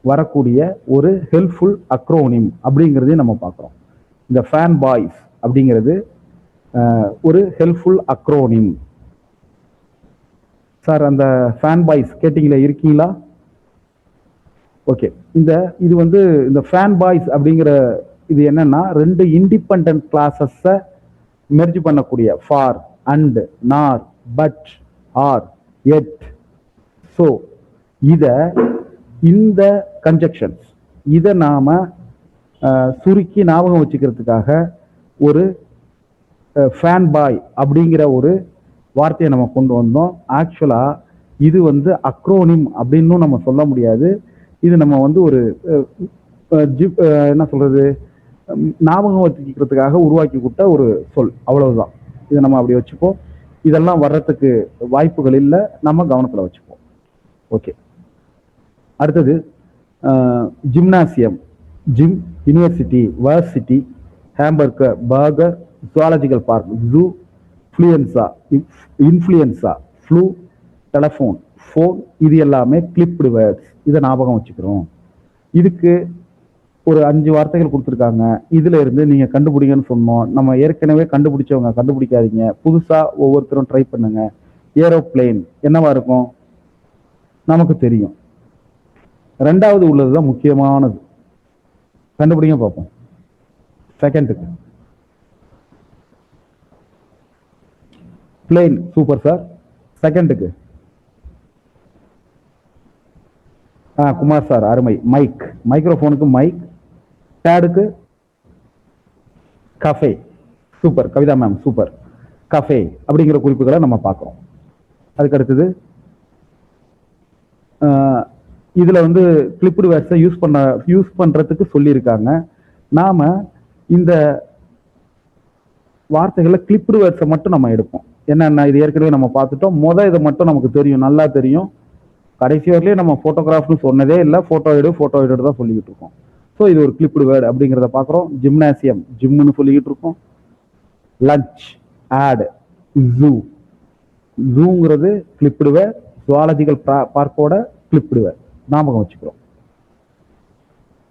வரக்கூடிய ஒரு ஹெல்ப்ஃபுல் அக்ரோனிம் அப்படிங்கிறதையும் நம்ம பார்க்குறோம். இந்த ஃபேன் பாய்ஸ் அப்படிங்கிறது ஒரு ஹெல்ப்ஃபுல் அக்ரோனிம். சார் அந்த ஃபேன் பாய்ஸ் கேட்டீங்களா, இருக்கீங்களா? ஓகே. இது வந்து இந்த ஃபேன் பாய்ஸ் அப்படிங்கிற இது என்னன்னா 2 இண்டிபெண்டன்ட் கிளாஸஸை மெர்ஜ் பண்ணக்கூடிய ஃபார், அண்ட், நார், பட், ஆர், எட், சோ. இந்த கன்ஜெக்ஷன்ஸ் இதை நாம சுருக்கி ஞாபகம் வச்சுக்கிறதுக்காக ஒரு ஃபேன் பாய் அப்படிங்கிற ஒரு வார்த்தையை நம்ம கொண்டு வந்தோம். ஆக்சுவலா இது வந்து அக்ரோனிம் அப்படின்னு நம்ம சொல்ல முடியாது. இது நம்ம வந்து ஒரு என்ன சொல்றது, ஞாபகம் வச்சுக்கிறதுக்காக உருவாக்கி கொடுத்த ஒரு சொல், அவ்வளவுதான். இதை நம்ம அப்படி வச்சுப்போம். இதெல்லாம் வர்றதுக்கு வாய்ப்புகள் இல்லை, நம்ம கவனத்தில் வச்சுப்போம். ஓகே. அடுத்தது gymnasium, gym, university, varsity, hamburger, burger, zoological park, zoo, influenza, flu, telephone, phone. இது எல்லாமே கிளிப்டு வேர்ட்ஸ். இதை ஞாபகம் வச்சுக்கிறோம். இதுக்கு ஒரு 5 வார்த்தைகள் கொடுத்துருக்காங்க. இதுல இருந்து நீங்க கண்டுபிடிங்கன்னு சொன்னோம். நம்ம ஏற்கனவே கண்டுபிடிச்சவங்க கண்டுபிடிக்காதீங்க, புதுசா ஒவ்வொருத்தரும் ட்ரை பண்ணுங்க. ஏரோப்ளேன் என்னவா இருக்கும் நமக்கு தெரியும். 2வது உள்ளதுதான் முக்கியமானது, கண்டுபிடிங்க பார்ப்போம். செகண்டுக்கு பிளேன், சூப்பர் சார். செகண்டுக்கு குமார் சார் அருமை. மைக், மைக்ரோஃபோனுக்கு மைக். தேர்டுக்கு cafe. Super Kavitha ma'am, super. Cafe அப்படிங்கிற குறிப்புகளை நம்ம பார்க்குறோம். அதுக்கு அடுத்தது இதுல வந்து கிளிப்டு வேர்ட்ஸை யூஸ் பண்றதுக்கு சொல்லியிருக்காங்க. நாம இந்த வார்த்தைகளை கிளிப்டு வேர்ட்ஸை மட்டும் நம்ம எடுப்போம். என்னென்ன இது ஏற்கனவே நம்ம பார்த்துட்டோம். இதை மட்டும் நமக்கு தெரியும், நல்லா தெரியும். கடைசி வரலையும் நம்ம போட்டோகிராஃப்னு சொன்னதே இல்லை, ஃபோட்டோ எடு தான் சொல்லிக்கிட்டு இருக்கோம். ஸோ இது ஒரு கிளிப்டு வேர்டு அப்படிங்கிறத பார்க்குறோம். ஜிம்னாசியம், ஜிம்னு சொல்லிக்கிட்டு இருக்கோம். Lunch, ad, zoo. ஜூங்கிறது கிளிப்டு வேர்ட், ஜுவாலஜிக்கல் பார்க்கோட கிளிப்டு வேர்ட், ஞாபகம் வச்சுக்கிறோம்.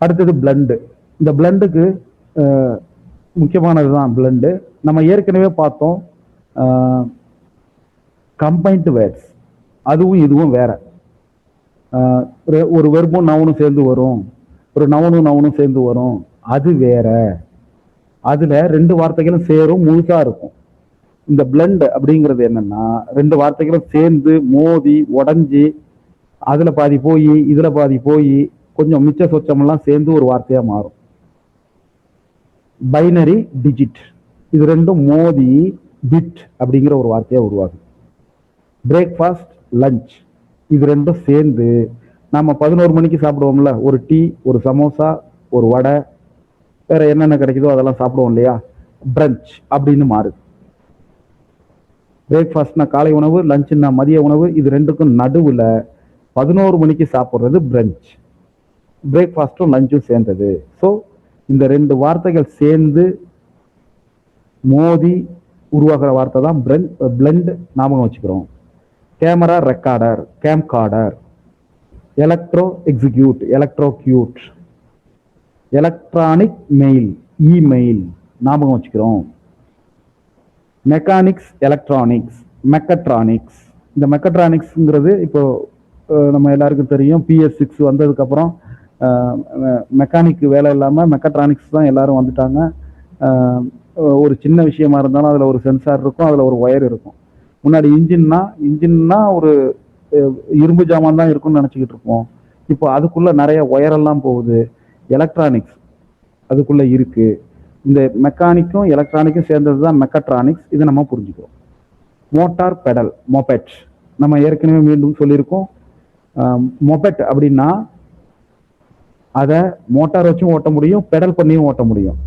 அடுத்தது பிளண்டு. இந்த பிளண்டுக்கு முக்கியமானது தான் பிளண்டு. நம்ம ஏற்கனவே பார்த்தோம் கம்பைன்டு வேர்ட்ஸ், அதுவும் இதுவும் வேற. ஒரு வெர்பும் நவுனும் சேர்ந்து வரும், ஒரு நவுனும் சேர்ந்து வரும், அது வேற. அதுல ரெண்டு வார்த்தைகளும் சேரும், முழுசா இருக்கும். இந்த பிளண்ட் அப்படிங்கிறது என்னன்னா ரெண்டு வார்த்தைகளும் சேர்ந்து மோதி உடஞ்சி அதுல பாதி போய் இதுல பாதி போய் கொஞ்சம் மிச்ச சொச்சமெல்லாம் சேர்ந்து ஒரு வார்த்தையா மாறும். பைனரி, டிஜிட், இது ரெண்டும் மோதி பிட் அப்படிங்கிற ஒரு வார்த்தையா உருவாகும். பிரேக்ஃபாஸ்ட், லஞ்ச், இது ரெண்டும் சேர்ந்து நம்ம 11 மணிக்கு சாப்பிடுவோம்ல, ஒரு டீ, ஒரு சமோசா, ஒரு வடை, வேற என்னென்ன கிடைக்குதோ அதெல்லாம் சாப்பிடுவோம் இல்லையா, பிரஞ்ச் அப்படின்னு மாறுது. பிரேக்ஃபாஸ்ட்னா காலை உணவு, லஞ்சுன்னா மதிய உணவு, இது ரெண்டுக்கும் நடுவில் 11 மணிக்கு சாப்பிட்றது பிரஞ்ச். பிரேக்ஃபாஸ்ட்டும் லஞ்சும் சேர்ந்தது. ஸோ இந்த ரெண்டு வார்த்தைகள் சேர்ந்து மோதி உருவாகிற வார்த்தை தான் பிளண்ட், ஞாபகம் வச்சுக்கிறோம். Camera, recorder, camcorder. Electro, execute, electrocute. Electronic mail, email, ஞாபகம் வச்சுக்கிறோம். Mechanics, electronics, mechatronics. இந்த மெக்கட்ரானிக்ஸ்ங்கிறது இப்போ நம்ம எல்லாருக்கும் தெரியும், PS6 வந்ததுக்கு அப்புறம் மெக்கானிக் வேலை இல்லாமல் மெக்கட்ரானிக்ஸ் தான் எல்லாரும் வந்துட்டாங்க. ஒரு சின்ன விஷயமா இருந்தாலும் அதில் ஒரு சென்சார் இருக்கும், அதில் ஒரு ஒயர் இருக்கும். முன்னாடி இன்ஜின்னா ஒரு இரும்பு ஜாமான் தான் இருக்கும்னு நினச்சிக்கிட்டு இருப்போம். இப்போ அதுக்குள்ள நிறைய ஒயரெல்லாம் போகுது. எலக்ட்ரானிக்ஸ் அதுக்குள்ள இருக்கு. இந்த மெக்கானிக்கும் எலக்ட்ரானிக்கும் சேர்ந்தது தான் மெக்கட்ரானிக்ஸ். இதை நம்ம புரிஞ்சுக்கிறோம். மோட்டார், பெடல், மொபெட், நம்ம ஏற்கனவே மீண்டும் சொல்லியிருக்கோம். மொபெட் அப்படின்னா அதை மோட்டார் வச்சும் ஓட்ட முடியும், பெடல் பண்ணியும் ஓட்ட முடியும்.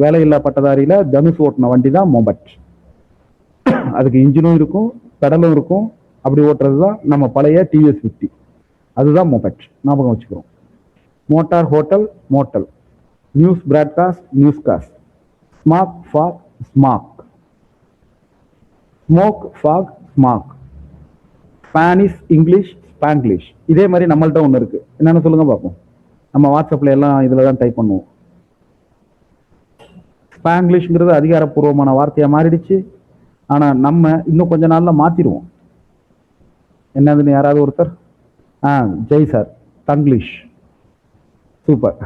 வேலையில்லா பட்டதாரியில தனுஷ் ஓட்டின வண்டி தான் மொபெட். அதுக்கு இன்ஜினும் இருக்கும், பெடலும் இருக்கும். அப்படி ஓட்டுறது தான் நம்ம பழைய TVS 50, அதுதான் மொபெட், ஞாபகம் வச்சுக்கிறோம். Motor, hotel, motel. News, broadcast, newscast. Smog, fog, smog. Smoke, fog, smog. Spanish, English, Spanglish. இதே மாதிரி நம்மள்ட்ட ஒன்று இருக்கு, என்னன்னு சொல்லுங்க பார்ப்போம். நம்ம வாட்ஸ்அப்ல எல்லாம் இதில் தான் டைப் பண்ணுவோம். ஸ்பாங்கிலிஷ்ங்கிறது அதிகாரப்பூர்வமான வார்த்தையா மாறிடுச்சு. ஆனா நம்ம இன்னும் கொஞ்ச நாள்ல மாத்திடுவோம். என்னதுன்னு யாராவது ஒருத்தர்? ஜெய் சார், தங்கிலீஷ். சூப்பர்.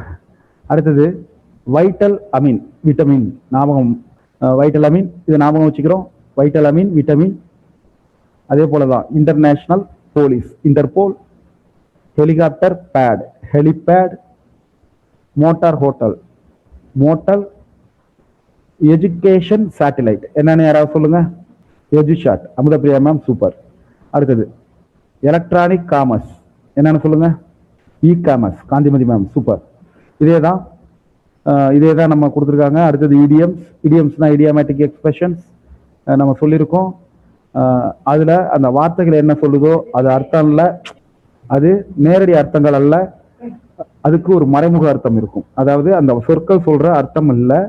அடுத்தது வைட்டல் அமீன், விட்டமின், ஞாபகம். வைட்டல் அமீன், இது ஞாபகம் வச்சுக்கிறோம். Vital amine, vitamin. அதே போலதான் international police, interpol. Helicopter, pad, helipad. Motor, hotel, motel. Education, satellite, என்னன்னு யாராவது சொல்லுங்க. Edusat, Amuthapriya ma'am, super. அடுத்தது எலக்ட்ரானிக் காமர்ஸ், என்னன்னு சொல்லுங்க. E commerce, Gandhimathi ma'am, super. இதே தான் நம்ம கொடுத்துருக்காங்க. அடுத்தது இடியம்ஸ். இடியம்ஸ்னா இடியாமேட்டிக் எக்ஸ்பிரஷன்ஸ், நம்ம சொல்லியிருக்கோம். அதுல அந்த வார்த்தைகள் என்ன சொல்லுதோ அது அர்த்தம் இல்லை, அது நேரடி அர்த்தங்கள் அல்ல, அதுக்கு ஒரு மறைமுக அர்த்தம் இருக்கும். அதாவது அந்த சொற்கள் சொல்ற அர்த்தம் இல்லை,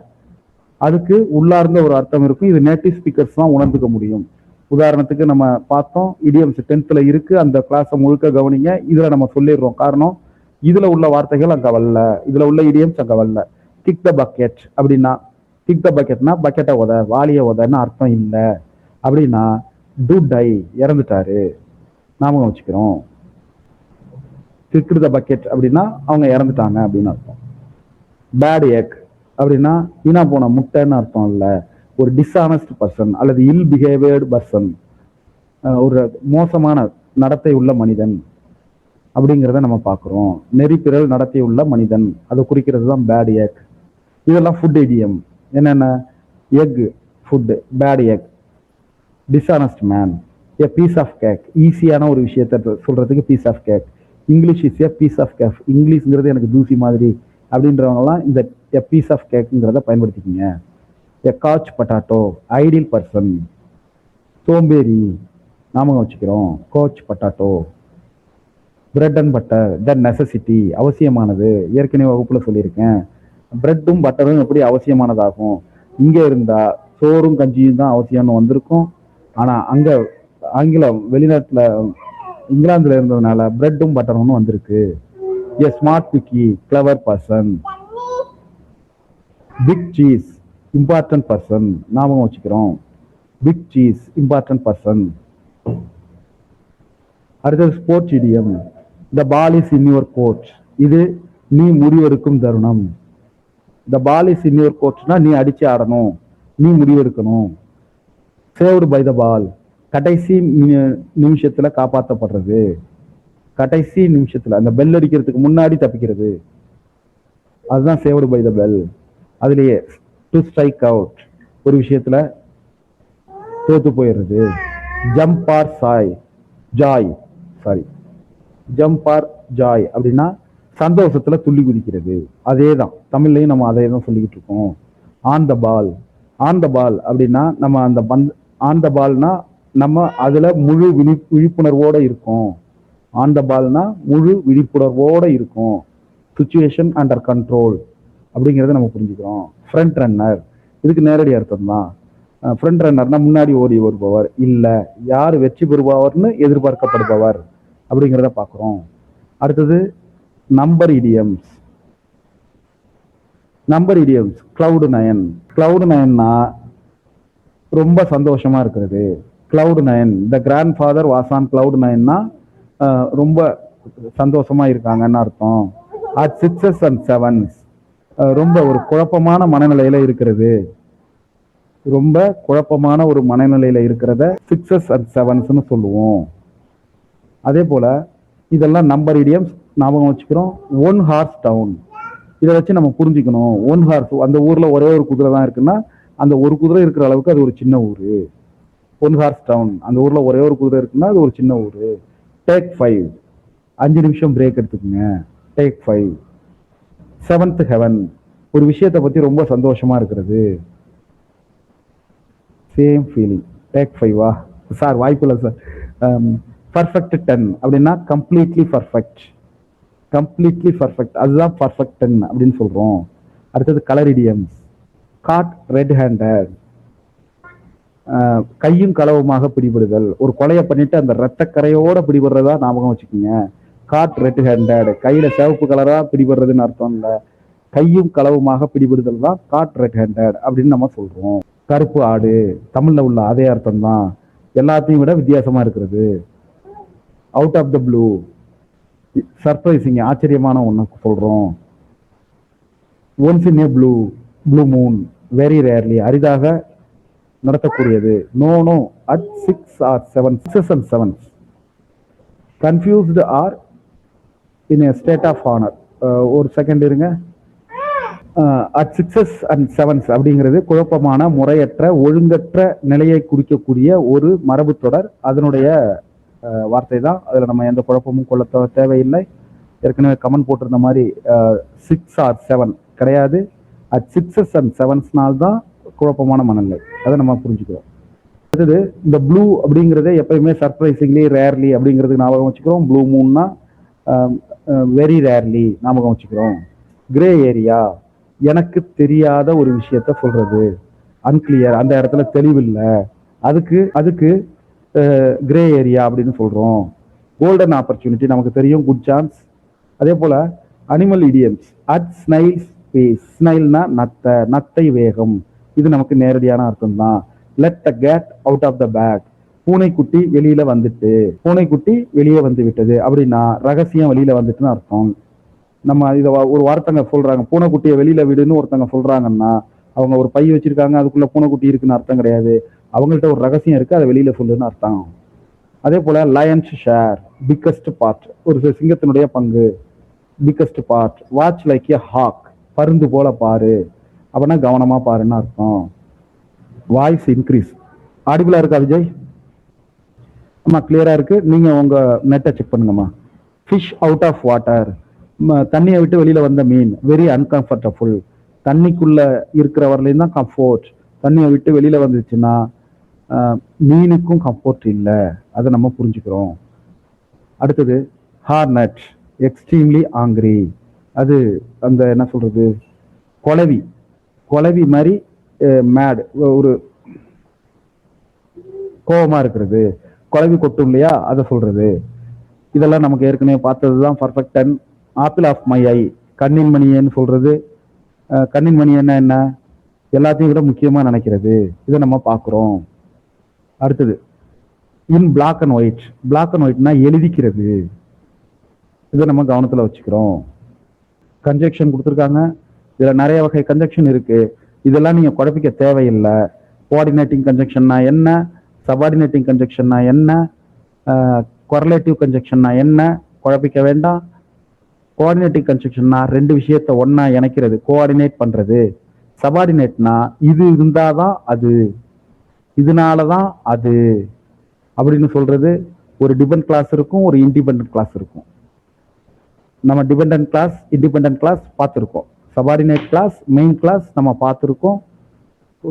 அதுக்கு உள்ளார்ந்த ஒரு அர்த்தம் இருக்கும். இது நேட்டிவ் ஸ்பீக்கர்ஸ் தான் உணர்ந்துக்க முடியும். உதாரணத்துக்கு நம்ம பார்த்தோம், இடியம்ஸ் 10th இருக்கு, அந்த கிளாஸை முழுக்க கவனிங்க. இதுல நம்ம சொல்லிடுறோம், காரணம் இதுல உள்ள வார்த்தைகள் அங்க வரல, இதுல உள்ள இடியம்ஸ் அங்க வரல. கிக் த பக்கெட் அப்படின்னா, கிக் த பக்கெட்னா பக்கெட்டை உத, வாலிய உதன்னு அர்த்தம் இல்லை. அப்படின்னா டு டை, இறந்துட்டாரு, ஞாபகம் வச்சுக்கிறோம். கிக் த பக்கெட் அப்படின்னா அவங்க இறந்துட்டாங்க அப்படின்னு அர்த்தம். பேட் எக் அப்படின்னா வீணா போன முட்டைன்னு அர்த்தம் இல்லை, ஒரு டிஸ்ஆனஸ்ட் பர்சன் அல்லது இல் பிஹேவியர்டு பர்சன். ஒரு மோசமான நடத்தை உள்ள மனிதன் அப்படிங்கிறத நம்ம பார்க்குறோம். நெறிப்பிரல் நடத்தை உள்ள மனிதன் அதை குறிக்கிறது தான் பேட் எக். இதெல்லாம் ஃபுட் இடியம். என்னென்ன? Egg food, bad egg, dishonest man, a piece of cake. ஈஸியான ஒரு விஷயத்த சொல்றதுக்கு piece of cake. English is a piece of cake. இங்கிலீஷ்ங்கிறது எனக்கு தூசி மாதிரி அப்படின்றவங்கலாம் இந்த எ பீஸ் ஆஃப் கேக்குங்கிறத பயன்படுத்திக்கிங்க. A couch potato, idle person, சோம்பேறி நாம வச்சுக்கிறோம். Couch potato. Bread and butter, the necessity, அவசியமானது. ஏற்கனவே வகுப்புல சொல்லியிருக்கேன். பிரெட்டும் பட்டரும் எப்படி அவசியமானதாகும்? இங்க இருந்தா சோறும் கஞ்சியும் தான் அவசியம்னு வந்திருக்கும். ஆனா அங்க ஆங்கிலம் வெளிநாட்டுல இங்கிலாந்துல இருந்ததுனால பிரெட்டும் பட்டரும் வந்திருக்கு. A smart cookie, clever person. Big cheese, important person ஞாபகம் வச்சுக்கிறோம். Big cheese, important person. அடுத்தது sports idiom. The ball is in your court. இது நீ முடிவெடுக்கும் தருணம். த பால் இஸ் இன் யுவர் கோர்ட்னா நீ அடிச்சு ஆடணும், நீ முடிவெடுக்கணும். சேவ்டு பை த பால், கடைசி நிமிஷத்துல காப்பாற்றப்படுறது. கடைசி நிமிஷத்துல அந்த பெல் அடிக்கிறதுக்கு முன்னாடி தப்பிக்கிறது, அதுதான் சேவ்டு பை த பெல். அதுலயே டு ஸ்ட்ரைக் அவுட், ஒரு விஷயத்துல தோத்து போயிடுறது. Jump R Joy, jump R Joy அப்படின்னா சந்தோஷத்துல துள்ளி குதிக்கிறது. அதே தான் தமிழ்லையும் நம்ம அதே தான் சொல்லிக்கிட்டு இருக்கோம். On the ball, on the பால் அப்படின்னா நம்ம அந்த ஆன் த பால்னா நம்ம அதுல முழு விழிப்புணர்வோட இருக்கோம். ஆன் த பால்னா முழு விழிப்புணர்வோட இருக்கும். சுச்சுவேஷன் அண்டர் கண்ட்ரோல் அப்படிங்கிறத நம்ம புரிஞ்சுக்கிறோம். ஃப்ரண்ட் ரன்னர், இதுக்கு நேரடி அர்த்தம் தான். ஃப்ரண்ட் ரன்னர்னா முன்னாடி ஓடி வருபவர், இல்ல யார் வெற்றி பெறுபவர்னு எதிர்பார்க்கப்படுபவர் அப்படிங்கிறத பார்க்குறோம். அடுத்தது number idioms. Number idioms, cloud nine. Cloud நயன்னா ரொம்ப சந்தோஷமா இருக்கிறது. Cloud nine, the grandfather was on cloud நயன்னா ரொம்ப சந்தோஷமா இருக்காங்கன்னு அர்த்தம். அட் சிக்ஸஸ் அண்ட் செவன்ஸ், ரொம்ப ஒரு குழப்பமான மனநிலையில இருக்கிறது. ரொம்ப குழப்பமான ஒரு மனநிலையில இருக்கிறத சிக்ஸஸ் அண்ட் செவன்ஸ்னு சொல்லுவோம். அதே போல இதெல்லாம் நம்பர் இடியம்ஸ் ஞாபகம் வச்சுக்கிறோம். ஒன் ஹார்ஸ் டவுன், இதை வச்சு நம்ம புரிஞ்சுக்கணும். ஒன் ஹார்ஸ், அந்த ஊர்ல ஒரே ஒரு குதிரை தான் இருக்குன்னா அந்த ஒரு குதிரை இருக்கிற அளவுக்கு அது ஒரு சின்ன ஊரு. ஒன் ஹார்ஸ் டவுன், அந்த ஊர்ல ஒரே ஒரு குதிரை இருக்குன்னா அது ஒரு சின்ன ஊரு. டேக் 5, 5 நிமிஷம் பிரேக் எடுத்துக்கோங்க. டேக் 5. செவன்த் ஹெவன், ஒரு விஷயத்தை பத்தி ரொம்ப சந்தோஷமா இருக்கிறது. Same feeling. டேக் 5வா சார்? வாய்ப்பு இல்லை சார். பர்ஃபெக்ட் 10 அப்படின்னா கம்ப்ளீட்லி பர்ஃபெக்ட். கம்ப்ளீட்லி பர்ஃபெக்ட், அதுதான் பர்ஃபெக்ட் 10 அப்படின்னு சொல்றோம். அடுத்தது colour idioms. Caught red handed, கையும் களவுமாக பிடிபடுதல். ஒரு கொலையை பண்ணிட்டு அந்த ரத்தக்கரையோட பிடிபடுறதா ஞாபகம் வச்சுக்கோங்க. காட் ரெட் ஹேண்டட், கையில சிவப்பு கலரா பிடிபடுறதுன்னு அர்த்தம் இல்லை. கையும் களவுமாக பிடிபடுதல் தான் காட் ரெட் ஹேண்டட் அப்படின்னு நம்ம சொல்றோம். கருப்பு ஆடு, தமிழ்ல உள்ள அதே அர்த்தம் தான், எல்லாத்தையும் விட வித்தியாசமா இருக்கிறது. Out of the blue, surprising, ஆச்சரியமான ஒண்ணு சொல்றோம். Once in a blue moon, very rarely, அரிதாக நடத்தக்கூடியது. No no at 6 or 7, 6 and 7. Confused or in a state of honour. ஒரு செகண்ட் இருங்க. அட் 6 and 7 அப்படிங்கிறது குழப்பமான, முறையற்ற, ஒழுங்கற்ற நிலையை குறிக்கக்கூடிய ஒரு மரபு தொடர். அதனுடைய வார்த்தை தான். அதுல நம்ம எந்த குழப்பமும் கொள்ள தேவையில்லை. ஏற்கனவே கமெண்ட் போட்டிருந்த மாதிரி 6 or 7 கிடையாது. அட் 6 and 7 தான் குழப்பமான மனநிலை. அதை நம்ம புரிஞ்சுக்கிறோம். அடுத்தது இந்த ப்ளூ அப்படிங்கிறத எப்பயுமே சர்ப்ரைசிங்லி, ரேர்லி அப்படிங்கிறதுக்கு ஞாபகம் வச்சுக்கிறோம். ப்ளூ மூன்னா வெரி ரேர்லி ஞாபகம் வச்சுக்கிறோம். கிரே ஏரியா, எனக்கு தெரியாத ஒரு விஷயத்த சொல்றது. அன்கிளியர், அந்த இடத்துல தெளிவில்லை, அதுக்கு கிரே ஏரியா அப்படின்னு சொல்றோம். கோல்டன் ஆப்பர்ச்சுனிட்டி, நமக்கு தெரியும், குட் சான்ஸ். அதே போல animal idioms. At snail's pace, ஸ்னைல்னா நத்தை வேகம், இது நமக்கு நேரடியான அர்த்தம் தான். Let the cat out of the bag, பூனைக்குட்டி வெளியில வந்துட்டு, பூனைக்குட்டி வெளியே வந்து விட்டது அப்படின்னா ரகசியம் வெளியில வந்துட்டுன்னு அர்த்தம். நம்ம இதை ஒரு வார்த்தைங்க சொல்றாங்க, பூனைக்குட்டியை வெளியில விடுன்னு ஒருத்தங்க சொல்றாங்கன்னா அவங்க ஒரு பை வச்சிருக்காங்க, அதுக்குள்ள பூனைக்குட்டி இருக்குன்னு அர்த்தம் கிடையாது. அவங்கள்ட்ட ஒரு ரகசியம் இருக்கு, அதை வெளியில சொல்லுன்னு அர்த்தம். அதே போல லயன்ஸ் ஷேர், பிக்கஸ்ட் பார்ட், ஒரு சிங்கத்தினுடைய பங்கு, பிக்கஸ்ட் பார்ட். வாட்ச் லைக் ஏ ஹாக், பருந்து போல பாரு, அப்படின்னா கவனமா பாருன்னு அர்த்தம். Voice increase. ஆடிபிளா இருக்கா விஜய்? ஆமா, கிளியரா இருக்கு. நீங்க உங்க நெட்டை செக் பண்ணுங்கம்மா. ஃபிஷ் அவுட் ஆஃப் வாட்டர், தண்ணியை விட்டு வெளியில வந்த மீன். வெரி அன்கம்ஃபர்டபுள், தண்ணிக்குள்ள இருக்கிற வரலையும் தான் கம்ஃபோர்ட். தண்ணியை விட்டு வெளியில வந்துச்சுன்னா மீனுக்கும் கம்ஃபோர்ட் இல்லை. அதை நம்ம புரிஞ்சுக்கிறோம். அடுத்தது ஹார்னட், எக்ஸ்ட்ரீம்லி ஆங்கிரி. அது அந்த என்ன சொல்றது, கொலவி, கொலவி மாதிரி மேட், ஒரு கோபமா இருக்கிறது. கொலவி கொட்டும் இல்லையா, அதை சொல்றது. இதெல்லாம் நமக்கு ஏற்கனவே பார்த்தது தான். Perfect ten. Apple of my eye, கண்ணின் மணியன்னு சொல்றது. கண்ணின் மணி என்ன, எல்லாத்தையும் விட முக்கியமா நினைக்கிறது. இதை நம்ம பார்க்குறோம். அடுத்தது in black and white. Black and ஒயிட்னா எழுதிக்கிறது. இதை நம்ம கவனத்தில் வச்சுக்கிறோம். கன்ஜெக்ஷன் கொடுத்துருக்காங்க. இதில் நிறைய வகை கன்ஜெக்ஷன் இருக்கு. இதெல்லாம் நீங்க குழப்பிக்க தேவையில்லை. கோஆர்டினேட்டிங் கன்ஜெக்ஷன்னா என்ன, சபார்டினேட்டிங் கன்ஜெக்ஷன்னா என்ன, கொரலேட்டிவ் கன்ஜெக்ஷன்னா என்ன, குழப்பிக்க வேண்டாம். கோஆர்டினேட்டிங் கன்ஜெக்ஷன்னா ரெண்டு விஷயத்த ஒன்னா இணைக்கிறது, கோஆர்டினேட் பண்றது. சபார்டினேட்னா இது இருந்தாதான் அது, இதனாலதான் அது அப்படின்னு சொல்றது. ஒரு டிபெண்ட் கிளாஸ் இருக்கும், ஒரு இண்டிபெண்டன்ட் கிளாஸ் இருக்கும். நம்ம டிபெண்டன்ட் கிளாஸ், இண்டிபெண்டன்ட் கிளாஸ் பார்த்துருக்கோம். சபார்டினேட் கிளாஸ், மெயின் கிளாஸ் நம்ம பார்த்துருக்கோம்.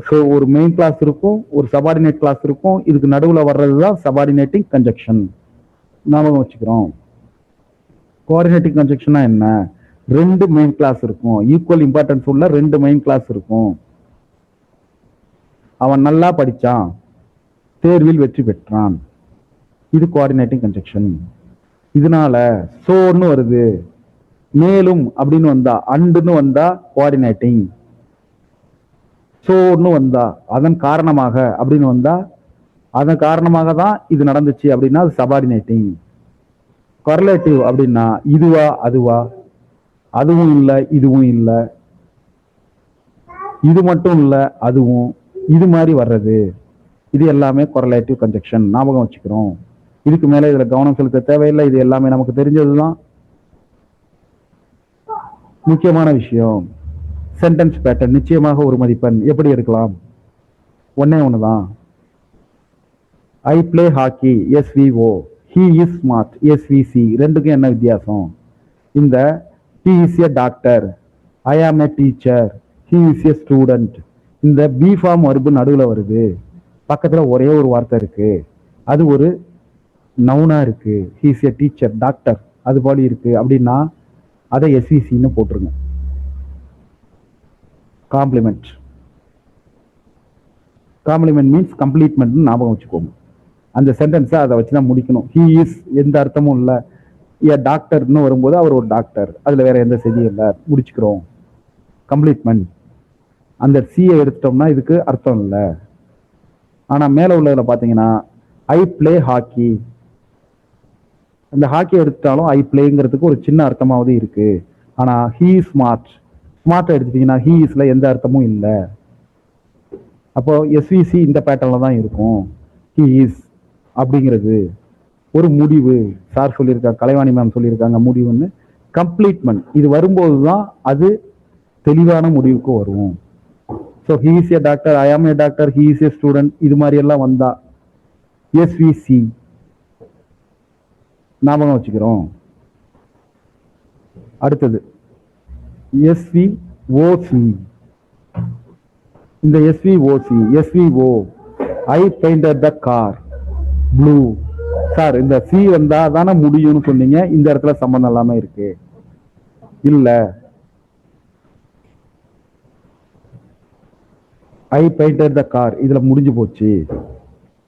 ஸோ ஒரு மெயின் கிளாஸ் இருக்கும், ஒரு சபார்டினேட் கிளாஸ் இருக்கும். இதுக்கு நடுவில் வர்றது தான் சபார்டினேட்டிங் கன்ஜெக்ஷன். ஞாபகம் வச்சுக்கிறோம். கோஆர்டினேட்டிங் கன்ஜெக்ஷனா என்ன, ரெண்டு மெயின் கிளாஸ் இருக்கும், ஈக்குவல் இம்பார்ட்டன்ஸ் உள்ள ரெண்டு மெயின் கிளாஸ் இருக்கும். அவன் நல்லா படிச்சான், தேர்வில் வெற்றி பெற்றான். இது கோஆர்டினேட்டிங் கன்ஜெக்ஷன். இதனால சோன்னு வருது. மேலும் அப்படின்னு வந்தா, அண்டுன்னு வந்தா கோஆர்டினேட்டிங். சோன்னு வந்தா, அதன் காரணமாக அப்படின்னு வந்தா, அதன் காரணமாக தான் இது நடந்துச்சு அப்படின்னா அது சபார்டினேட்டிங். கொரலேட்டிவ் அப்படின்னா இதுவா அதுவா, அதுவும் இல்லை இதுவும் இல்லை, இது மட்டும் இல்லை அதுவும், இது மாதிரி வர்றது. இது எல்லாமே கொரலேட்டிவ் கன்ஜெக்ஷன். ஞாபகம் வச்சுக்கிறோம். இதுக்கு மேல இதுல கவனம் செலுத்த தேவையில்லை. இது எல்லாமே நமக்கு தெரிஞ்சதுதான். முக்கியமான விஷயம் சென்டென்ஸ் பேட்டர்ன். நிச்சயமாக ஒரு மதிப்பெண் எப்படி எடுக்கலாம், ஒன்னே ஒண்ணுதான். I play hockey, SVO. He is smart, SVC. ரெண்டுக்கும் என்ன வித்தியாசம்? இந்த he is a doctor, I am a teacher, he is a student. இந்த பி ஃபார்ம் வர்பு நடுவில் வருது, பக்கத்துல ஒரே ஒரு வார்த்தை இருக்கு, அது ஒரு நவுனா இருக்கு. he is a teacher, doctor அது போல இருக்கு அப்படின்னா அதை SVCன்னு போட்டுருங்க. காம்ப்ளிமெண்ட். காம்ப்ளிமெண்ட் மீன்ஸ் கம்ப்ளீட்மெண்ட் ஞாபகம் வச்சுக்கோங்க. அந்த சென்டென்ஸை அதை வச்சுதான் முடிக்கணும். ஹி இஸ் எந்த அர்த்தமும் இல்லை. ஏ டாக்டர்னு வரும்போது அவர் ஒரு டாக்டர், அதுல வேற எந்த செய்தியும் இல்லை, முடிச்சுக்கிறோம். கம்ப்ளீட்மெண்ட். அந்த சியை எடுத்துட்டோம்னா இதுக்கு அர்த்தம் இல்லை. ஆனா மேல உள்ளதுல பாத்தீங்கன்னா ஐ பிளே ஹாக்கி, அந்த ஹாக்கி எடுத்துட்டாலும் ஐ பிளேங்கிறதுக்கு ஒரு சின்ன அர்த்தமாவது இருக்கு. ஆனா ஹீ ஸ்மார்ட், ஸ்மார்ட் எடுத்துட்டீங்கன்னா ஹீ இஸ்ல எந்த அர்த்தமும் இல்லை. அப்போ SVC இந்த பேட்டர்ல தான் இருக்கும். ஹீ இஸ் அப்படிங்கிறது ஒரு முடிவு. சார் சொல்லியிருக்காங்க, கலைவாணி மேம் சொல்லியிருக்காங்க முடிவுன்னு. கம்ப்ளீட்மெண்ட் இது வரும்போது தான் அது தெளிவான முடிவுக்கு வரும். So he is a doctor, I am a doctor, he is a student, இது மாதிரி எல்லாம் வந்தா SVC ஞாபகம் வச்சுக்கிறோம். அடுத்தது SVOC. இந்த SVOC, SVO, I painted the car blue. Sir இந்த சி வந்தா தானே முடியும்னு சொன்னீங்க, இந்த இடத்துல சம்பந்தம் இல்லாம இருக்கு. இல்ல, ஐ பெயிண்டட் த கார் இதுல முடிஞ்சு போச்சு.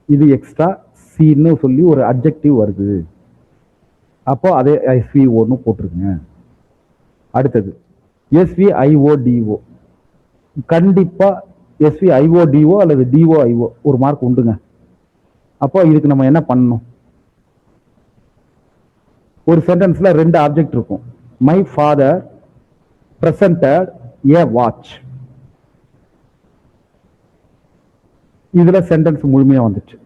இது எக்ஸ்ட்ரா சின்னு சொல்லி ஒரு அட்ஜெக்டிவ் வருது, அப்போ அதே SVOன்னு போட்டிருக்குங்க. அடுத்தது SVIODO. கண்டிப்பா SVIODO அல்லது DOIO ஒரு மார்க் உண்டுங்க. அப்போ இதுக்கு நம்ம என்ன பண்ணணும்? ஒரு சென்டென்ஸ்ல ரெண்டு ஆப்ஜெக்ட் இருக்கும். My father presented A watch. இதுல சென்டென்ஸ் முழுமையா வந்துச்சு.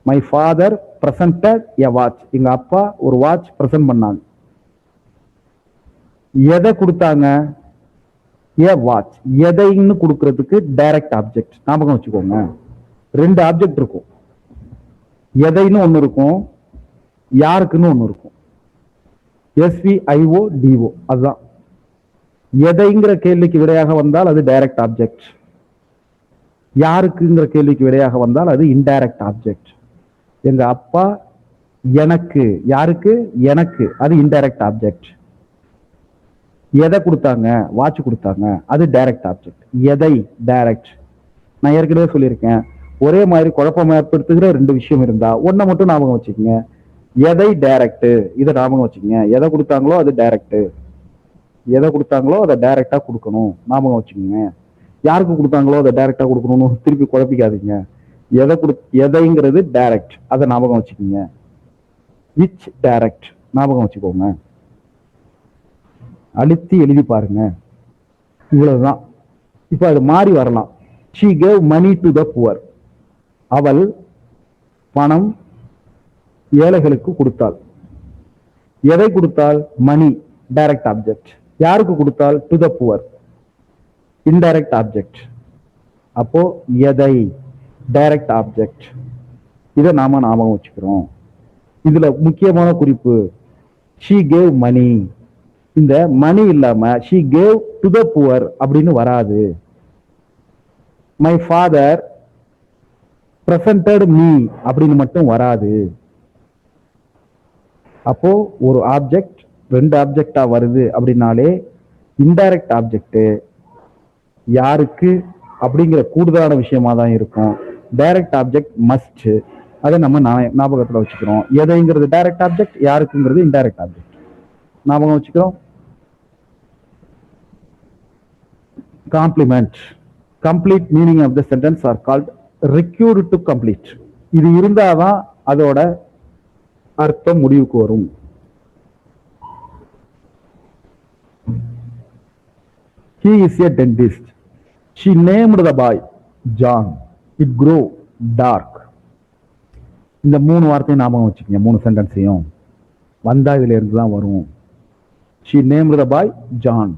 My father presented a watch. எங்க அப்பா ஒரு வாட்ச் பிரசன்ட் பண்ணாங்க. எதை கொடுத்தாங்க? ஏ வாட்ச். எதைன்னு கொடுக்கறதுக்கு டைரக்ட் ஆப்ஜெக்ட். ஞாபகம் வச்சுக்கோங்க. ரெண்டு ஆப்ஜெக்ட் இருக்கும். எதைன்னு ஒண்ணு இருக்கும், யாருக்குன்னு ஒண்ணு இருக்கும். SVIO DO. அதுதான் எதைங்கிற கேள்விக்கு விடையாக வந்தால் அது டைரக்ட் ஆப்ஜெக்ட். யாருக்குங்கிற கேள்விக்கு விடையாக வந்தால் அது இன்டைரக்ட் ஆப்ஜெக்ட். எங்க அப்பா எனக்கு, யாருக்கு? எனக்கு, அது இன்டைரக்ட் ஆப்ஜெக்ட். எதை கொடுத்தாங்க? வாட்ச் கொடுத்தாங்க, அது டைரக்ட் ஆப்ஜெக்ட். எதை டைரக்ட். நான் ஏற்கனவே சொல்லியிருக்கேன், ஒரே மாதிரி குழப்பம் ஏற்படுத்துகிற ரெண்டு விஷயம் இருந்தா ஒன்றை மட்டும் ஞாபகம் வச்சுக்கோங்க. எதை டைரக்ட், இதை ஞாபகம் வச்சுக்கோங்க. எதை கொடுத்தாங்களோ அது டைரக்ட். எதை கொடுத்தாங்களோ அதை டைரக்டா கொடுக்கணும், ஞாபகம் வச்சுக்கோங்க. யாருக்கு கொடுத்தாங்களோ அதை டைரக்டா கொடுக்கணும்னு திருப்பி குழப்பிக்காதீங்க. எதைங்கிறது டைரக்ட், அதை ஞாபகம் வச்சுக்கோங்க. விச் டைரக்ட் ஞாபகம் வச்சுக்கோங்க. அழுத்தி எழுதி பாருங்க. இவ்வளவுதான். இப்ப அது மாறி வரலாம். she gave money to the poor. அவள் பணம் ஏழைகளுக்கு கொடுத்தாள். எதை கொடுத்தால்? மணி, டைரக்ட் ஆப்ஜெக்ட். யாருக்கு கொடுத்தால்? To the poor, indirect object. அப்போ எதை, டைரக்ட் ஆப்ஜெக்ட். இதை நாம ஞாபகம் வச்சுக்கிறோம். இதுல முக்கியமான குறிப்பு, she gave money. இந்த மணி இல்லாம she gave to the poor அப்படின்னு வராது. my father presented me அப்படின்னு மட்டும் வராது. அப்போ ஒரு ஆப்ஜெக்ட் ரெண்டு ஆப்ஜெக்டா வருது அப்படின்னாலே இன்டைரக்ட் ஆப்ஜெக்ட் யாருக்கு அப்படிங்கிற கூடுதலான விஷயமா தான் இருக்கும். Direct object must. அதை நம்ம ஞாபகத்துல வச்சுக்கிறோம். எதைங்கிறது டைரக்ட் ஆப்ஜெக்ட், யாருக்குங்கிறது இன்டைரக்ட் ஆப்ஜெக்ட். ஞாபகம் வச்சுக்கிறோம். Complement. Complete meaning of the sentence are called required to complete. இது இருந்தாதான் அதோட அர்த்தம் முடிவுக்கு வரும். He is a dentist. She named the boy John. It grew dark. இந்த மூணு வார்த்தையும் ஞாபகம் வச்சுக்கோங்க. மூணு சென்டென்ஸையும் வந்தா இதுல இருந்து தான் வரும். She named the boy John.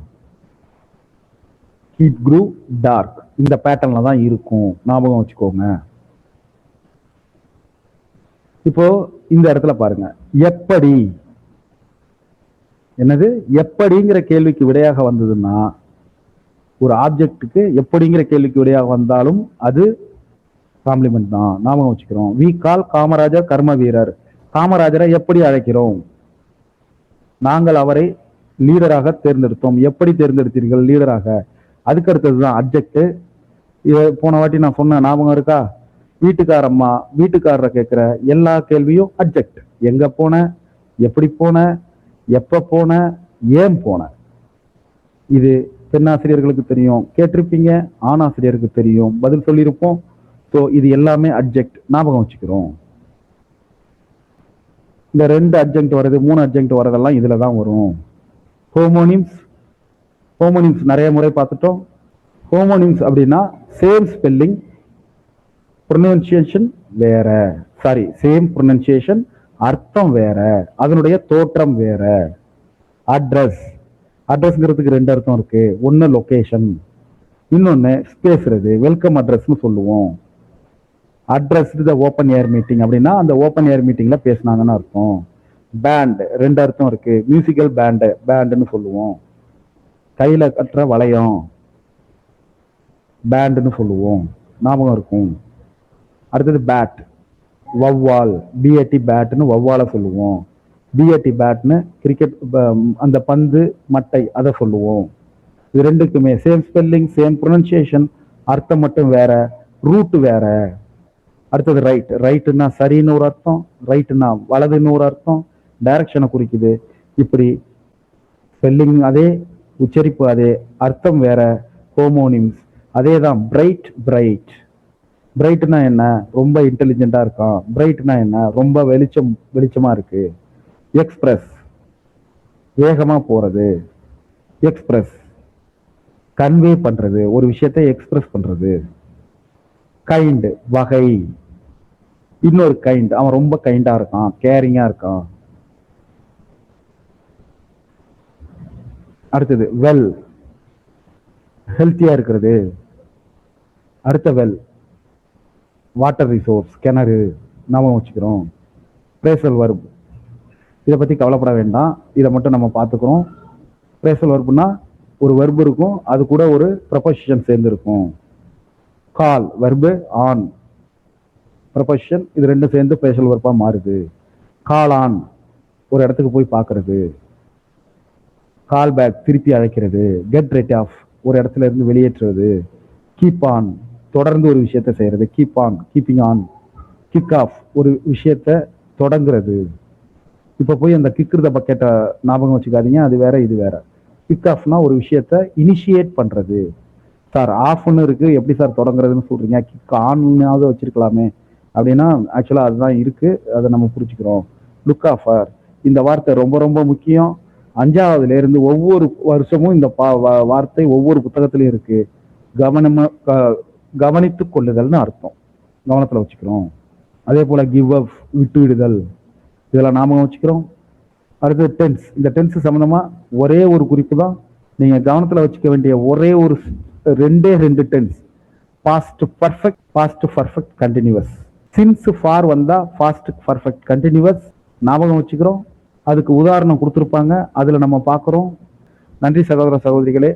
It grew dark. இந்த பேட்டர்ன்ல தான் இருக்கும், ஞாபகம் வச்சுக்கோங்க. இப்போ இந்த இடத்துல பாருங்க, எப்படி. என்னது? எப்படிங்கிற கேள்விக்கு விடையாக வந்ததுன்னா, ஒரு ஆப்ஜெக்டுக்கு எப்படிங்கிற கேள்விக்கு விடையாக வந்தாலும் அது காம்ப்ளிமெண்ட் தான், ஞாபகம் வச்சுக்கிறோம். வி கால் காமராஜர் கர்ம வீரர். காமராஜரை எப்படி அழைக்கிறோம்? நாங்கள் அவரை லீடராக தேர்ந்தெடுத்தோம். எப்படி தேர்ந்தெடுத்தீர்கள்? லீடராக. அதுக்கு அடுத்ததுதான் அப்ஜெக்ட். போன வாட்டி நான் சொன்ன ஞாபகம் இருக்கா? வீட்டுக்காரம்மா வீட்டுக்காரரை கேட்கிற எல்லா கேள்வியும் அப்ஜெக்ட். எங்க போன, எப்படி போன, எப்ப போன, ஏன் போன. இது பெண்ணாசிரியர்களுக்கு தெரியும், கேட்டிருப்பீங்க. ஆணாசிரியருக்கு தெரியும், பதில் சொல்லியிருப்போம். ஸோ இது எல்லாமே அப்ஜெக்ட், ஞாபகம் வச்சுக்கிறோம். இந்த ரெண்டு அப்ஜெக்ட் வருது, மூணு அப்ஜெக்ட் வரதெல்லாம் இதுல தான் வரும். ஹோமோனிம்ஸ். ஹோமோனிம்ஸ் நிறைய முறை பார்த்துட்டோம். ஹோமோனிம்ஸ் அப்படின்னா சேம் ஸ்பெல்லிங், ப்ரொனன்சியேஷன் வேற. சாரி, சேம் ப்ரொனன்சியேஷன், அர்த்தம் வேற, அதனுடைய தோற்றம் வேற. அட்ரஸ். அட்ரஸ்ங்கிறதுக்கு ரெண்டு அர்த்தம் இருக்கு. ஒன்னு லொகேஷன், இன்னொன்னு பேசுறது. வெல்கம் அட்ரஸ்னு சொல்லுவோம். Address the open air meeting அப்படின்னா அந்த ஓப்பன் ஏர் மீட்டிங்ல பேசினாங்கன்னு அர்த்தம். பேண்ட் ரெண்டு அர்த்தம் இருக்கு. மியூசிக்கல் பேண்டு, பேண்டுன்னு சொல்லுவோம். கையில கட்டுற வளையம், பேண்டுன்னு சொல்லுவோம், ஞாபகம் இருக்கும். அடுத்தது பேட், வவ்வால். பிஏடி பேட்னு வவ்வால சொல்லுவோம். பிஏடி பேட்னு கிரிக்கெட், அந்த பந்து மட்டை, அதை சொல்லுவோம். இது ரெண்டுக்குமே சேம் ஸ்பெல்லிங், சேம் ப்ரொனன்சியேஷன், அர்த்தம் மட்டும் வேற, ரூட் வேற. அடுத்தது ரைட். ரைட்டுன்னா சரின்னு ஒரு அர்த்தம், ரைட்டுன்னா வலதுன்னு ஒரு அர்த்தம், டைரக்ஷனை குறிக்குது. இப்படி ஸ்பெல்லிங் அதே, உச்சரிப்பு அதே, அர்த்தம் வேற. ஹோமோனிம்ஸ் அதே தான். Bright, bright. பிரைட்னா என்ன? ரொம்ப இன்டெலிஜென்டா இருக்கான். பிரைட்னா என்ன? ரொம்ப வெளிச்சமா இருக்கு. எக்ஸ்பிரஸ், வேகமா போறது. எக்ஸ்பிரஸ், கன்வே பண்றது, ஒரு விஷயத்தை எக்ஸ்பிரஸ் பண்றது. கைண்ட், வகை. இன்னொரு கைண்ட், அவன் ரொம்ப கைண்டா இருக்கான், கேரிங்கா இருக்கான். அடுத்தது வெல், ஹெல்த்தியா இருக்கிறது. அடுத்த வெல், வாட்டர் ரிசோர்ஸ், கிணறு, நாம வச்சுக்கிறோம். பிரேசல் வர்ப், இதை பத்தி கவலைப்பட வேண்டாம், இதை மட்டும் நம்ம பார்த்துக்கிறோம். பிரேசல் வர்ப்னா ஒரு வெர்பு இருக்கும், அது கூட ஒரு ப்ரொபோசிஷன் சேர்ந்து இருக்கும். கால் வெர்பு, ஆன் ப்ரொபோசிஷன், இது ரெண்டும் சேர்ந்து பிரேசல் வர்பா மாறுது. கால் ஆன், ஒரு இடத்துக்கு போய் பார்க்கறது. கால் பேக், திருப்பி அழைக்கிறது. கெட் ரெட் ஆஃப், ஒரு இடத்துல இருந்து வெளியேற்றுவது. கீப் ஆன், தொடர்ந்து ஒரு விஷயத்தை செய்யறது. Keep on, keeping on. Kick of, ஒரு விஷயத்தை தொடங்குறது. இப்போ போய் அந்த கிக்குறத பக்கெட்டை ஞாபகம் வச்சுக்காதீங்க, அது வேற இது வேற. கிக் ஆஃப்னா ஒரு விஷயத்தை இனிஷியேட் பண்றது. சார் ஆஃப்னு இருக்கு, எப்படி சார் தொடங்குறதுன்னு சொல்றீங்க, கிக் ஆன்னாவது வச்சிருக்கலாமே அப்படின்னா ஆக்சுவலாக அதுதான் இருக்கு, அதை நம்ம புரிஞ்சுக்கிறோம். லுக் ஆஃபர், இந்த வார்த்தை ரொம்ப ரொம்ப முக்கியம். 5வதுல இருந்து ஒவ்வொரு வருஷமும் இந்த வார்த்தை ஒவ்வொரு புத்தகத்திலையும் இருக்கு. கவனித்து கொள்ளுதல்னு அர்த்தம், கவனத்தில் வச்சுக்கிறோம். அதே போல கிவ் அப், விட்டு விடுதல், இதெல்லாம் ஞாபகம் வச்சுக்கிறோம். அடுத்தது டென்ஸ், இந்த டென்ஸ் சம்பந்தமா ஒரே ஒரு குறிப்பு தான் நீங்க கவனத்தில் வச்சுக்க வேண்டிய ஒரே ஒரு ரெண்டு tense. Past perfect, past perfect continuous. Since for வந்தா பாஸ்ட் பர்ஃபெக்ட் கண்டினியூவஸ் ஞாபகம் வச்சுக்கிறோம். அதுக்கு உதாரணம் கொடுத்துருப்பாங்க, அதுல நம்ம பார்க்குறோம். நன்றி சகோதர சகோதரிகளே.